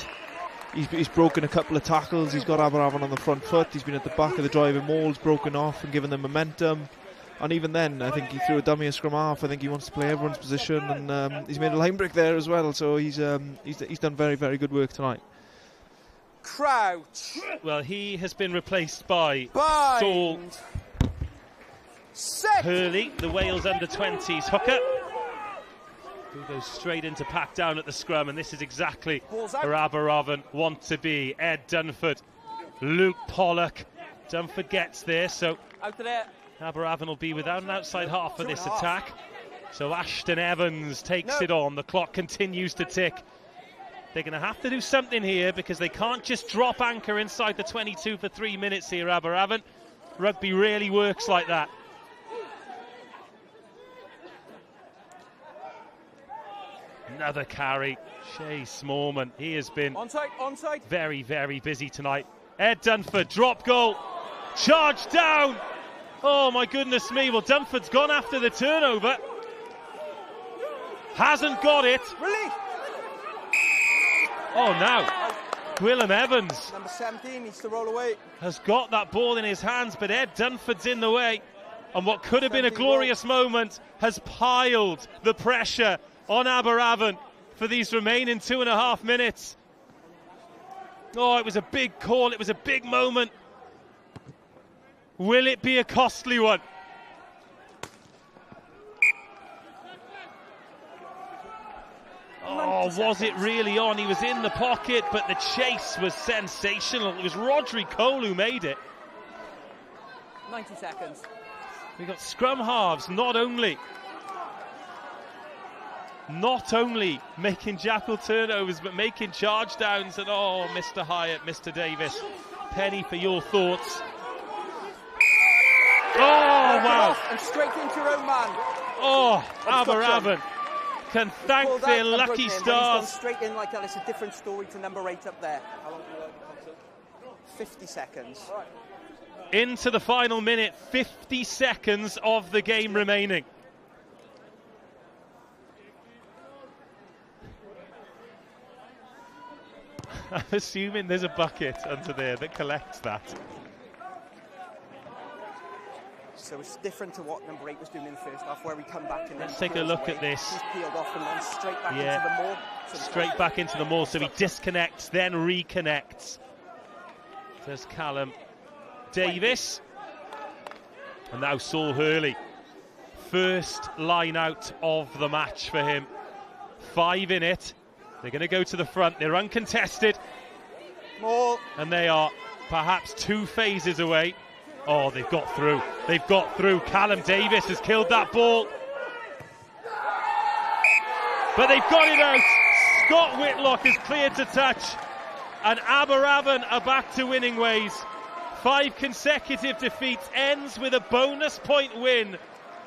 he's broken a couple of tackles. He's got Aberavon on the front foot. He's been at the back of the driving mauls, broken off and given them momentum. And even then, I think he threw a dummy a scrum half. I think he wants to play everyone's position, and he's made a line break there as well. So he's done very, very good work tonight. Crouch. Well, he has been replaced by Saul Hurley, the Wales under-20s hooker, who goes straight into pack down at the scrum, and this is exactly where Aberavon want to be. Ed Dunford, Luke Pollock. Dunford gets there, so out of there. Aberavon will be without an outside half for this attack. So Ashton Evans takes it on. The clock continues to tick. They're going to have to do something here because they can't just drop anchor inside the 22 for 3 minutes here, Aberavon. Rugby really works like that. Another carry. Shay Smallman. He has been onside. Very, very busy tonight. Ed Dunford, drop goal. Charge down. Oh, my goodness me. Well, Dunford's gone after the turnover. Hasn't got it. Release. Oh, now Gwilym Evans, number 17, needs to roll away. Has got that ball in his hands, but Ed Dunford's in the way. And what could have been a glorious moment has piled the pressure on Aberavon for these remaining 2.5 minutes. Oh, it was a big call. It was a big moment. Will it be a costly one? Oh, was it really on? He was in the pocket, but the chase was sensational. It was Rodri Cole who made it. 90 seconds. We got scrum halves not only making jackal turnovers, but making charge downs. And oh, Mr. Hyatt, Mr. Davis, penny for your thoughts. Oh, wow. And straight into your own man. Oh, Aberavon can thank their lucky stars. Straight in like that. It's a different story to number 8 up there. How long do you like 50 seconds. Into the final minute, 50 seconds of the game remaining. I'm assuming there's a bucket under there that collects that. So it's different to what number 8 was doing in the first half, where we come back and let's take a look at this. He's peeled off and then straight back into the maul. Straight back into the maul, so he disconnects, then reconnects. There's Callum Davis. And now Saul Hurley. First line out of the match for him. 5 in it. They're going to go to the front. They're uncontested. Maul. And they are perhaps 2 phases away. Oh, they've got through. They've got through. Callum Davis has killed that ball. But they've got it out. Scott Whitlock is cleared to touch. And Aberavon are back to winning ways. 5 consecutive defeats, ends with a bonus point win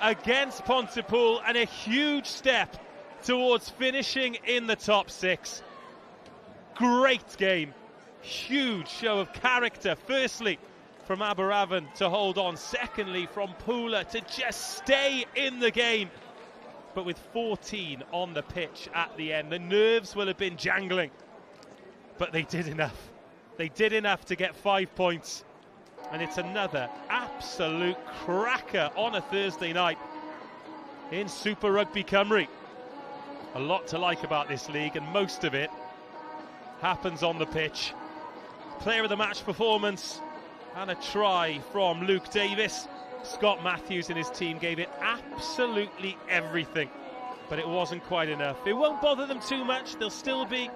against Pontypool and a huge step towards finishing in the top 6. Great game. Huge show of character. Firstly, from Aberavon to hold on. Secondly, from Pooler to just stay in the game. But with 14 on the pitch at the end, the nerves will have been jangling. But they did enough. They did enough to get 5 points. And it's another absolute cracker on a Thursday night in Super Rygbi Cymru. A lot to like about this league, and most of it happens on the pitch. Player of the match performance and a try from Luke Davis. Scott Matthews and his team gave it absolutely everything, but it wasn't quite enough. It won't bother them too much. They'll still be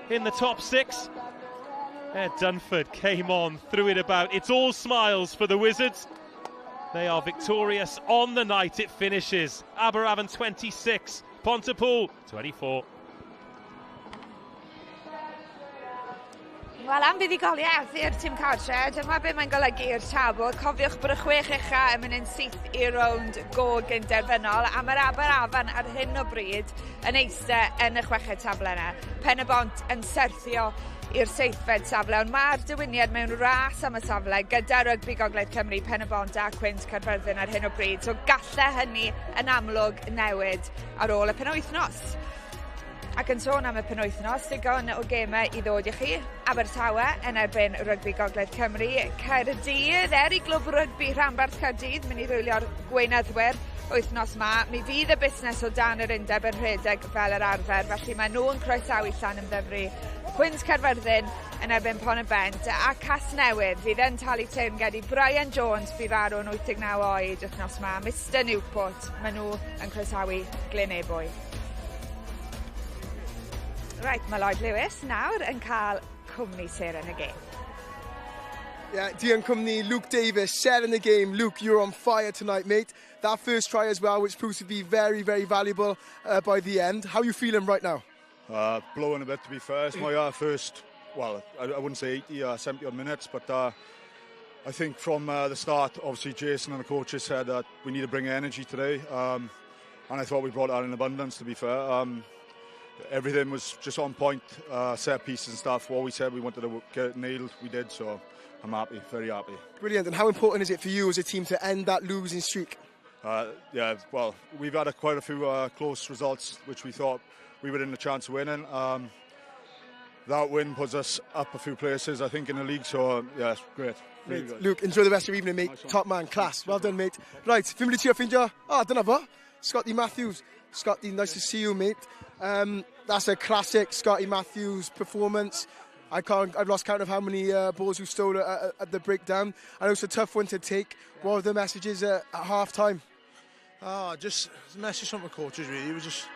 in the top 6. Ed Dunford came on, threw it about. It's all smiles for the Wizards. They are victorious on the night it finishes. Aberavon 26, Pontypool 24. Wel, am fuddugoliaeth i'r tîm cartre, dyma be mae'n golygu i'r Talbot. Cofiwch bod y 6 ucha yn mynd yn syth i rownd go gynderfynol, a mae'r Aberavon ar hyn o bryd yn eistedd yn y chweched safle yna. Pen y Bont yn syrthio i'r seithfed safle, ond mae'r dywiniad mewn ras am y safle gyda Rygbi Gogledd Cymru, Pen y Bont a Cwynt Caerfyrddin ar hyn o bryd. So gallai hynny yn amlwg newid ar ôl y penwythnos. Ac yn sôn am y penwythnos, digon o gemau i ddod i chi. Abertawe yn erbyn Rygbi Gogledd Cymru. Caerdydd, i glwb rygbi Rhanbarth Caerdydd, mynd i rwylio'r gweinyddwyr wythnos ma. Mi fydd y busnes o dan yr undeb yn rhedeg fel yr arfer, felly mae nhw'n croesawu Llanymddyfri. Cwynt Caerfyrddin yn erbyn Pontypool, a Casnewydd fydd yn talu teyrnged i Brian Jones, bydd arw'n 89 oed wythnos ma. Mr Newport, maen nhw yn croesawu Glynebwy. Right, mae Lloyd Lewis nawr yn cael cwmni ser yn y gêm. Yeah, Dion Cwmni, Luke Davis, sharing the game. Luke, you're on fire tonight, mate. That first try as well, which proves to be very, very valuable by the end. How are you feeling right now? Blowing a bit, to be fair. It's my first, well, I wouldn't say 80 70 odd minutes, but I think from the start, obviously Jason and the coaches said that we need to bring energy today, and I thought we brought that in abundance, to be fair. Everything was just on point, set pieces and stuff. What we said we wanted to get nailed, we did, so I'm happy, very happy. Brilliant. And how important is it for you as a team to end that losing streak? Yeah, well, we've had quite a few close results, which we thought we were in a chance of winning. That win puts us up a few places, I think, in the league, so yeah, it's great. Really good. Luke, enjoy the rest of your evening, mate. Nice. Top man, class. Well done, mate. Right, fi'n mynd i trio ffindio. Dyna fo. Scotty Matthews. Scotty, nice to see you, mate. That's a classic Scotty Matthews performance. I've lost count of how many balls you stole at the breakdown. I know it's a tough one to take. What were the messages at half time? Just a message from the coaches, really. It was just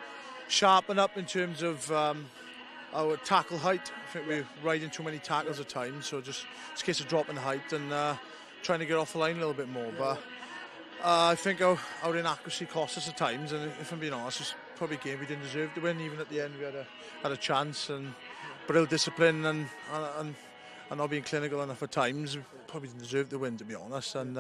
sharpen up in terms of our tackle height. I think we're riding too many tackles at times, so it's a case of dropping height and trying to get off the line a little bit more. Yeah. But I think our inaccuracy cost us at times, and if I'm being honest, it's probably a game we didn't deserve to win. Even at the end, we had a chance, but ill discipline and not being clinical enough at times, we probably didn't deserve to win, to be honest. And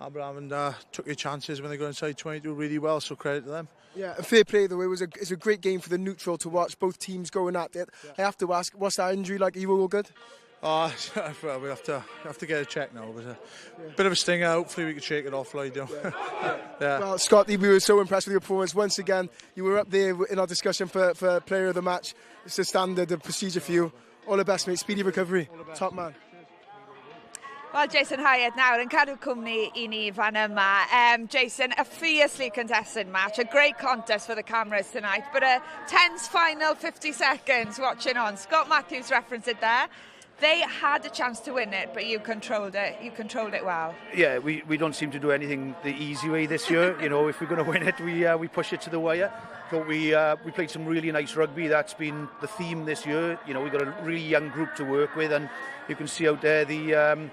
Aberavon took their chances when they got inside 22 really well, so credit to them. Yeah, and fair play though. It's a great game for the neutral to watch. Both teams going at it. Yeah. I have to ask, what's that injury like? Are you all good? Well, we have to get a check now. But bit of a stinger. Hopefully we can shake it off, Lloyd. Yeah. Well, Scotty, we were so impressed with your performance. Once again, you were up there in our discussion for player of the match. It's a standard, the procedure for you. All the best, mate. Speedy recovery. Top man. Well, Jason Hyatt nawr yn cadw cwmni i ni fan yma. Jason, a fiercely contested match, a great contest for the cameras tonight, but a tense final 50 seconds watching on. Scott Matthews referenced it there. They had a chance to win it, but you controlled it. You controlled it well. Yeah, we don't seem to do anything the easy way this year. You know, if we're going to win it, we push it to the wire. Thought we played some really nice rugby. That's been the theme this year. You know, we've got a really young group to work with, and you can see out there the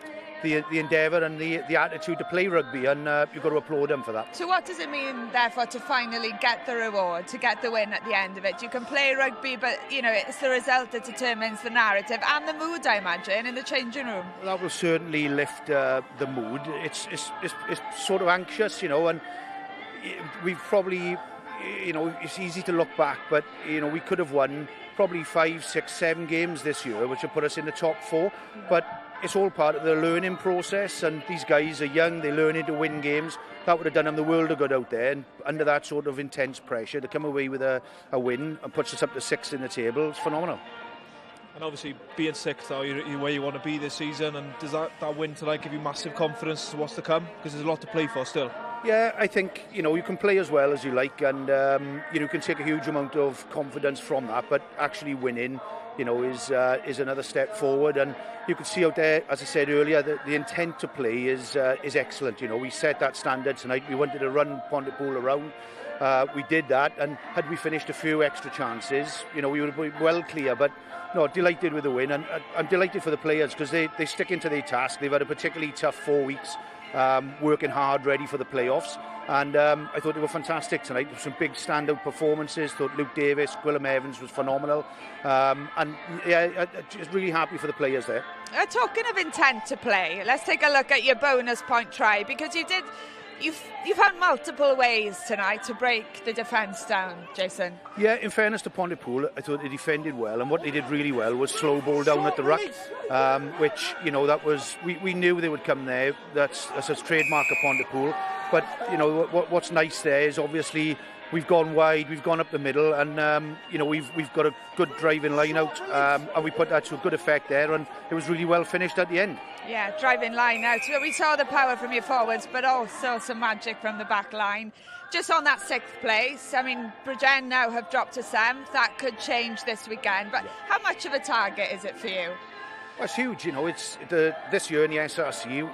endeavour and the attitude to play rugby, and you've got to applaud them for that. So what does it mean, therefore, to finally get the reward, to get the win at the end of it? You can play rugby, but, you know, it's the result that determines the narrative and the mood, I imagine, in the changing room. That will certainly lift the mood. It's sort of anxious, you know, and we've probably, you know, it's easy to look back, but, you know, we could have won probably 5, 6, 7 games this year, which will put us in the top 4, but it's all part of the learning process, and these guys are young, they're learning to win games. That would have done them the world of good out there, and under that sort of intense pressure, to come away with a win and puts us up to 6th in the table, it's phenomenal. And obviously being 6th now, you're where you want to be this season, and does that win tonight give you massive confidence to what's to come? Because there's a lot to play for still. Yeah, I think, you know, you can play as well as you like, and you know, you can take a huge amount of confidence from that, but actually winning, you know, is another step forward. And you can see out there, as I said earlier, the intent to play is excellent. You know, we set that standard tonight. We wanted to run Pontypool around. We did that, and had we finished a few extra chances, you know, we would have been well clear. But no, delighted with the win, and I'm delighted for the players because they stick into their task. They've had a particularly tough 4 weeks. working hard, ready for the playoffs. And I thought they were fantastic tonight. Some big standout performances. Thought Luke Davis, Gwilym Evans was phenomenal. And yeah, just really happy for the players there. Talking of intent to play, let's take a look at your bonus point try, because you found multiple ways tonight to break the defence down, Jason. Yeah, in fairness to Pontypool, I thought they defended well, and what they did really well was slow ball down at the ruck, which, you know, that was, we knew they would come there. That's a trademark of Pontypool. But, you know, what's nice there is obviously we've gone wide, we've gone up the middle, and, you know, we've got a good driving line out, and we put that to a good effect there, and it was really well finished at the end. Yeah, driving line out. We saw the power from your forwards, but also some magic from the back line. Just on that 6th place, I mean, Bridgen now have dropped to 7th. That could change this weekend, but how much of a target is it for you? Well, it's huge, you know. It's this year in the SRC,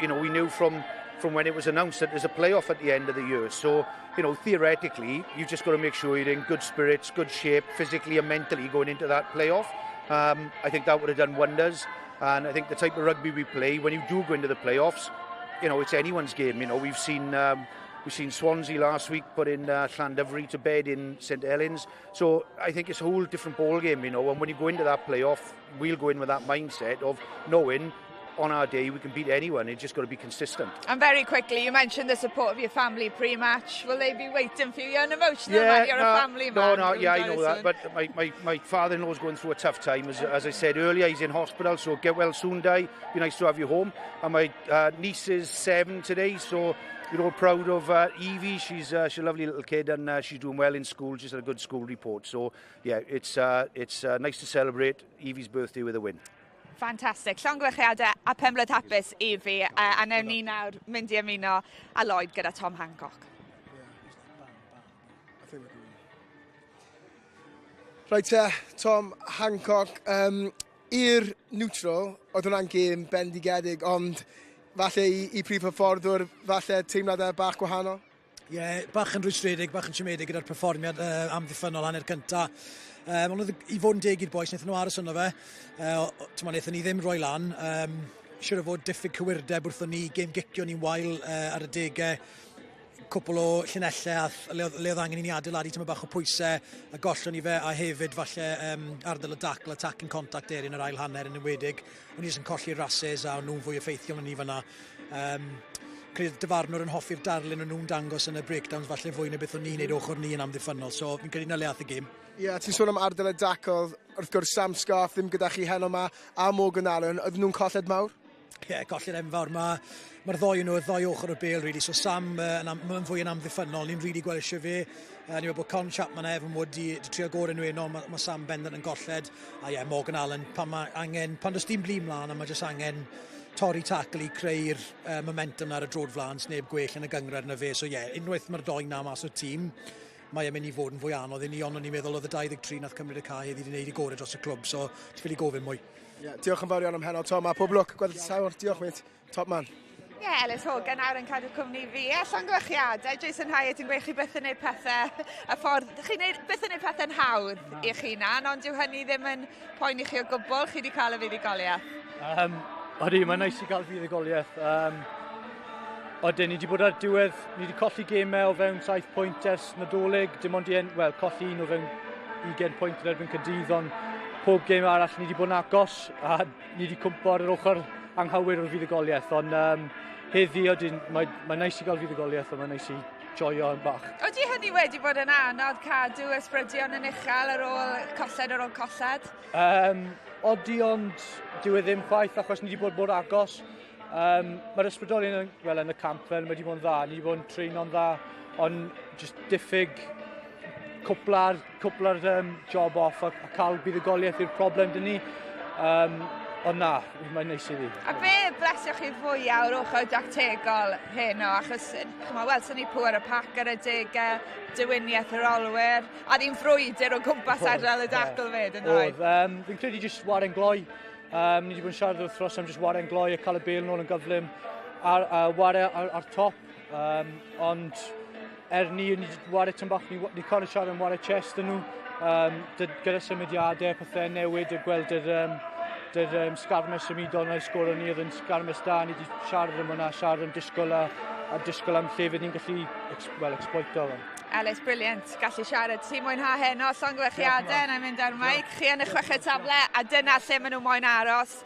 we knew from when it was announced that there's a playoff at the end of the year. So, you know, theoretically, you've just got to make sure you're in good spirits, good shape, physically and mentally going into that playoff. I think that would have done wonders. And I think the type of rugby we play, when you do go into the playoffs, you know, it's anyone's game. You know, we've seen Swansea last week put in Llandovery to bed in St Helens. So I think it's a whole different ball game, you know. And when you go into that playoff, we'll go in with that mindset of knowing on our day we can beat anyone. It's just got to be consistent. And very quickly, you mentioned the support of your family pre-match. Will they be waiting for you? You're an emotional man. You're a family man. No, yeah, I know that. But my father-in-law's going through a tough time. As I said earlier, he's in hospital, so get well soon, Di. Be nice to have you home. And my niece is 7 today, so we're all proud of Evie. She's a lovely little kid, and she's doing well in school. She's had a good school report. So yeah, it's nice to celebrate Evie's birthday with a win. Ffantastig. Llongyfarchiadau a pemblad hapus I fi, a newn ni nawr mynd I ymuno a Lloyd gyda Tom Hancock. Right, Tom Hancock, i'r neutral, oedd hwnna'n gêm bendigedig, ond falle I prif hyfforddwr, falle teimladau bach gwahanol? Ie, bach yn rwystredig, bach yn siomedig gyda'r perfformiad amddiffynol hanner cynta. Ond oedd I fod yn deg i'r boes, wnaethon nhw aros yno fe. Wnaethon ni ddim roi lan. Siwr o fod diffyg cywirdeb wrthon ni, gêm gicio ni'n wael ar y degau. Cwpl o llunellau, le oedd angen I ni adeiladu tyma bach o pwysau, a gollon ni fe, a hefyd falle ardal y dacl, attack and contact area yn yr ail hanner yn ywedig. O'n i jyst yn colli'r rhasys a nhw'n fwy effeithiol yn ni fanna. Credu dyfarnwr yn hoffi'r darlun o'n nhw'n dangos yn y breakdowns falle fwy na beth o'n ni'n neud ochr ni yn amddiffynol, so fi'n credu na le ath y gêm. Ie, ti'n sôn am ardal y dacl, wrth gwrs Sam Scarff ddim gyda chi heno yma, a Morgan Allen, oedd nhw'n colled mawr? Ie, colled enfawr. Mae'r ddoi nhw, y ddoi ochr o'r bel, really. So Sam yn fwy yn amddiffynol, ni'n really gweld eisiau fe. Ni'n meddwl bod Con Chapman a Evan Wood di trio gorau nhw enol, mae Sam bendant yn golled. A ie, Morgan Allen, pan does dim blim mlaen, a mae jyst angen torri tackle I creu'r momentum ar y drod flan, sneb gwell yn y gyngred yna fe. So ie, unwaith mae'r doi na mas o'r tîm, mae'n mynd I fod yn fwy anodd. Ond ni'n meddwl oedd y 23 nath cymryd y cae heddi wedi gwneud I gorau dros y clwb, so ti'n ffili gofyn mwy. Yeah, diolch yn fawr iawn am heno, Tom, a pob lwc, gweddill sawr, diolch mate, top man. Ie, Ellis Hogan nawr yn cadw cwmni fi. Llongyfarchiadau, Jason Hyatt yn gweud chi byth yn gwneud pethau y ffordd. Chi'n byth yn gwneud pethau'n hawdd I'ch hunan, ond dyw hynny ddim yn poeni chi o gwbl, chi wedi cael y fuddugoliaeth. Odi, mae'n neis I gael fuddugoliaeth. Oedden, ni wedi bod ar diwedd, ni wedi colli gemau o fewn 7 pwynt ers Nadolig, dim ond colli un o fewn 20 pwynt yn erbyn Caerdydd, ond pob gêm arall ni wedi bod yn agos, a ni wedi cwmpo ar yr ochr anghywir o'r fuddugoliaeth, ond heddi, mae'n neis I gael fuddugoliaeth, ond mae'n neis I joio yn bach. Odi hynny wedi bod yn anodd cadw ysbrydion yn uchel ar ôl colled? Odi, ond dyw e ddim chwaith, achos ni wedi bod agos. Mae'r ysbrydolion yn y camp fel mae wedi bod yn dda, ni wedi bod yn treino'n dda, ond just diffyg cwplar job off a cael buddugoliaeth i'r problem dyn ni. Ond na, mae'n neis I fi. A be blesio chi fwyaf o'r ochr dactegol heno, achos welson ni pŵer y pac ar y degau, diwyniaeth yr olwyr, a ddim frwydr o gwmpas ardal y dacl fyd yn oed. Fi'n credu jyst waren gloi. Ni wedi bod yn siarad o'r thros am jyst waren gloi a cael y bel nôl yn gyflym a ware ar top. Ond ni ware tyn bach, ni cael y siarad am ware chest yn nhw. Gyda symudiadau, pethau newid, gweld yr sgarmes ymwydol na'r sgwr o'n ni, oedd yn sgarmes da, ni wedi siarad am hwnna, siarad am disgwyl a disgwyl am lle fydd ni'n gallu exploito. Elis, briliant. Gallu siarad. Ti'n mwynhau heno, llongyfarchiadau, na'n mynd ar mic. Chi yn y chweched tafle, a dyna lle maen nhw moyn aros.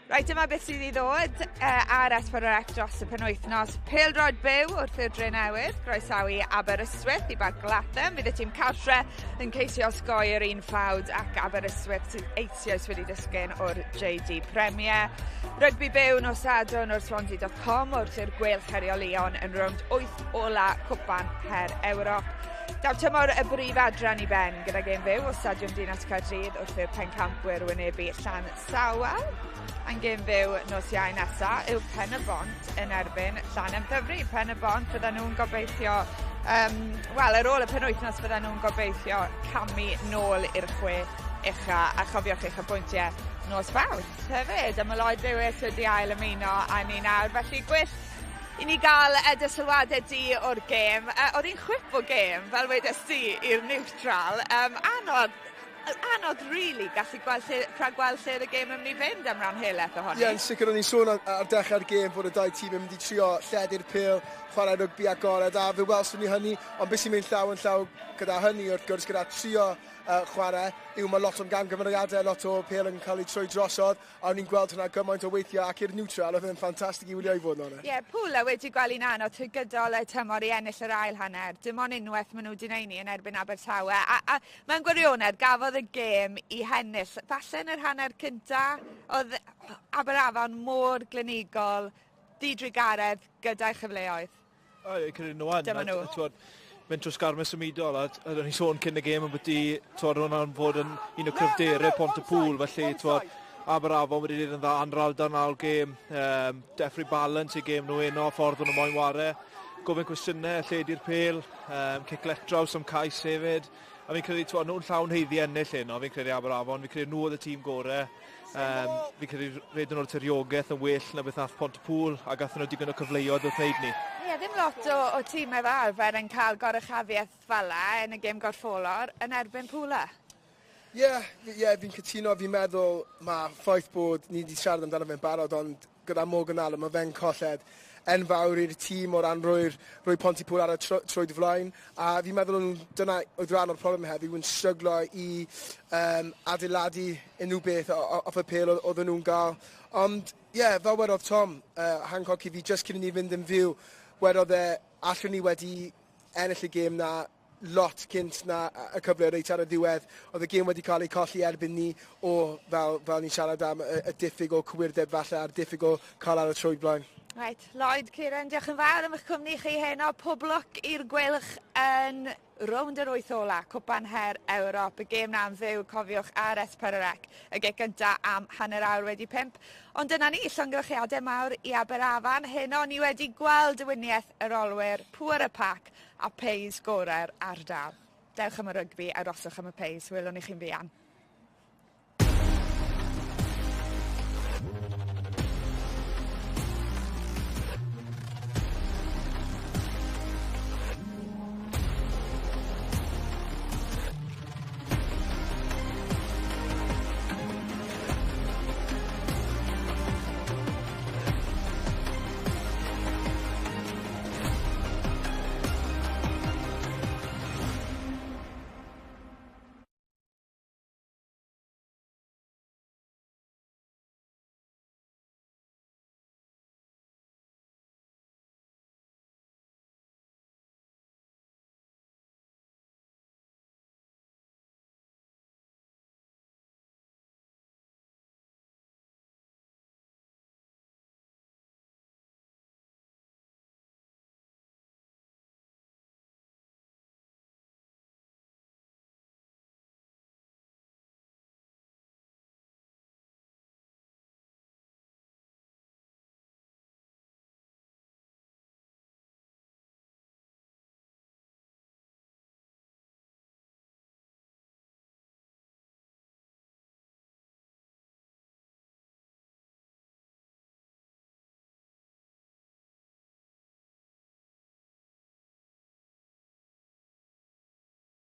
Rhaid, dyma beth sydd i ddod ar S4C dros y penwythnos. Pêl-droed byw wrth i'r dre newydd, groesawu Aberystwyth i Bar Glathem. Bydd y tîm cartre yn ceisio osgoi yr un ffawd ac Aberystwyth sydd eisoes wedi disgyn o'r JD Premier. Rygbi byw nos Sadwrn o'r Swansea.com wrth i'r Gweilch herio Leon yn rownd 8 ola cwpan her Ewrop. Daw tymor y brif adran i ben gyda gêm fyw o Stadiwm Dinas Caerdydd wrth i'r pencampwyr wynebu Llan Sawel. A'n gêm fyw nos Iau nesa yw Pen y Bont yn erbyn Llan Emddyfri. Pen y Bont fydda nhw'n gobeithio, wel, ar ôl y penwythnos fydda nhw'n gobeithio camu nôl i'r chwe ucha a chofiwch eich pwyntiau nos Fawrth. Hefyd, am y loed ddewis ydi ail ymuno a ni nawr, felly gwyll i ni gael dy sylwadau di o'r gêm. Oedd hi'n chwip o gêm, fel wedes di, i'r neutral. Anodd rili gallu gweld lle y gêm yn mynd i fynd am ran helaeth ohoni. Ie, yn sicr o'n i'n sôn ar dechrau'r gêm bod y dau tîm yn mynd i trio lledu'r pêl, chwarae rygbi agored, a fe welson ni hynny, ond beth sy'n mynd llaw yn llaw gyda hynny wrth gwrs gyda trio chwarae, mae lot o'n gamgymeriadau, lot o pêl yn cael ei troi drosodd, a o'n i'n gweld hwnna gymaint o weithiau ac i'r neutral, oedd yn ffantastig i wylio i fod yna. Ie, Pŵl a wedi gweld un anodd trwy gydol y tymor i ennill yr ail hanner. Dim ond unwaith maen nhw wedi neud ni yn erbyn Abertawe. A mewn gwirionedd, gafodd y gêm i hennill. Falle yn yr hanner cynta, oedd Aberavon mor glenigol, didrigaredd gyda'i chyfleoedd. Ie, credu nhw an. Dyma nhw. Mynd trwy sgarmes ymwydol, a o'n i sôn cyn y gêm yn byddu hwnna'n fod yn un o cryfderau Pontypool, felly Aberavon wedi dweud yn dda anrald yn ail gêm, definitely balance i gêm nhw eno, ffordd o'n nhw moyn ware, gofyn cwestiynau, lle di'r pêl, ciclet draws am cais hefyd, a fi'n credu nhw'n llawn heiddi ennill heno, fi'n credu Aberavon, fi'n credu nhw oedd y tîm gorau, fi'n credu redyn o'r tiriogaeth yn well na beth nath Pontypool, a gathon nhw digon o cyfleoedd wrth wneud ni. Ie, ddim lot o tîm efo arfer yn cael goruchafiaeth fel yn y gêm gorffolor yn erbyn Pŵla. Ie, fi'n cytuno, fi'n meddwl mae ffaith bod ni wedi siarad amdano fe'n barod, ond gyda Morgan Allen, mae fe'n colled enfawr i'r tîm o ran rhoi Pontypool ar y trwydd flaen, a fi'n meddwl dyna oedd rhan o'r problem heddiw yn stryglo i adeiladu unrhyw beth off y pêl oedd nhw'n gael. Ond ie, fel wedodd Tom, Hancock i fi just cyn i ni fynd yn fyw, wedodd allwn ni wedi ennill y gêm na lot cynt na y cyfle reit ar y ddiwedd. Oedd y gêm wedi cael ei colli erbyn ni o fel ni'n siarad am y diffyg o cywirdeb falle a'r diffyg o cael ar y trwy blaen. Right, Lloyd, Ciaran, diolch yn fawr am eich cwmni chi heno. Pob lwc i'r Gweilch yn rownd yr 8 ola, cwpan her Ewrop. Y gêm na'n fyw, cofiwch ar S4C. Y gêm gynta am hanner awr wedi 5. Ond dyna ni, llongyfarchiadau mawr i Aberafon. Heno ni wedi gweld y wyniaeth yr olwyr, pŵer y pac a peis gorau'r ardal. Dewch am y rygbi a roswch am y peis. Welwn i chi'n fuan.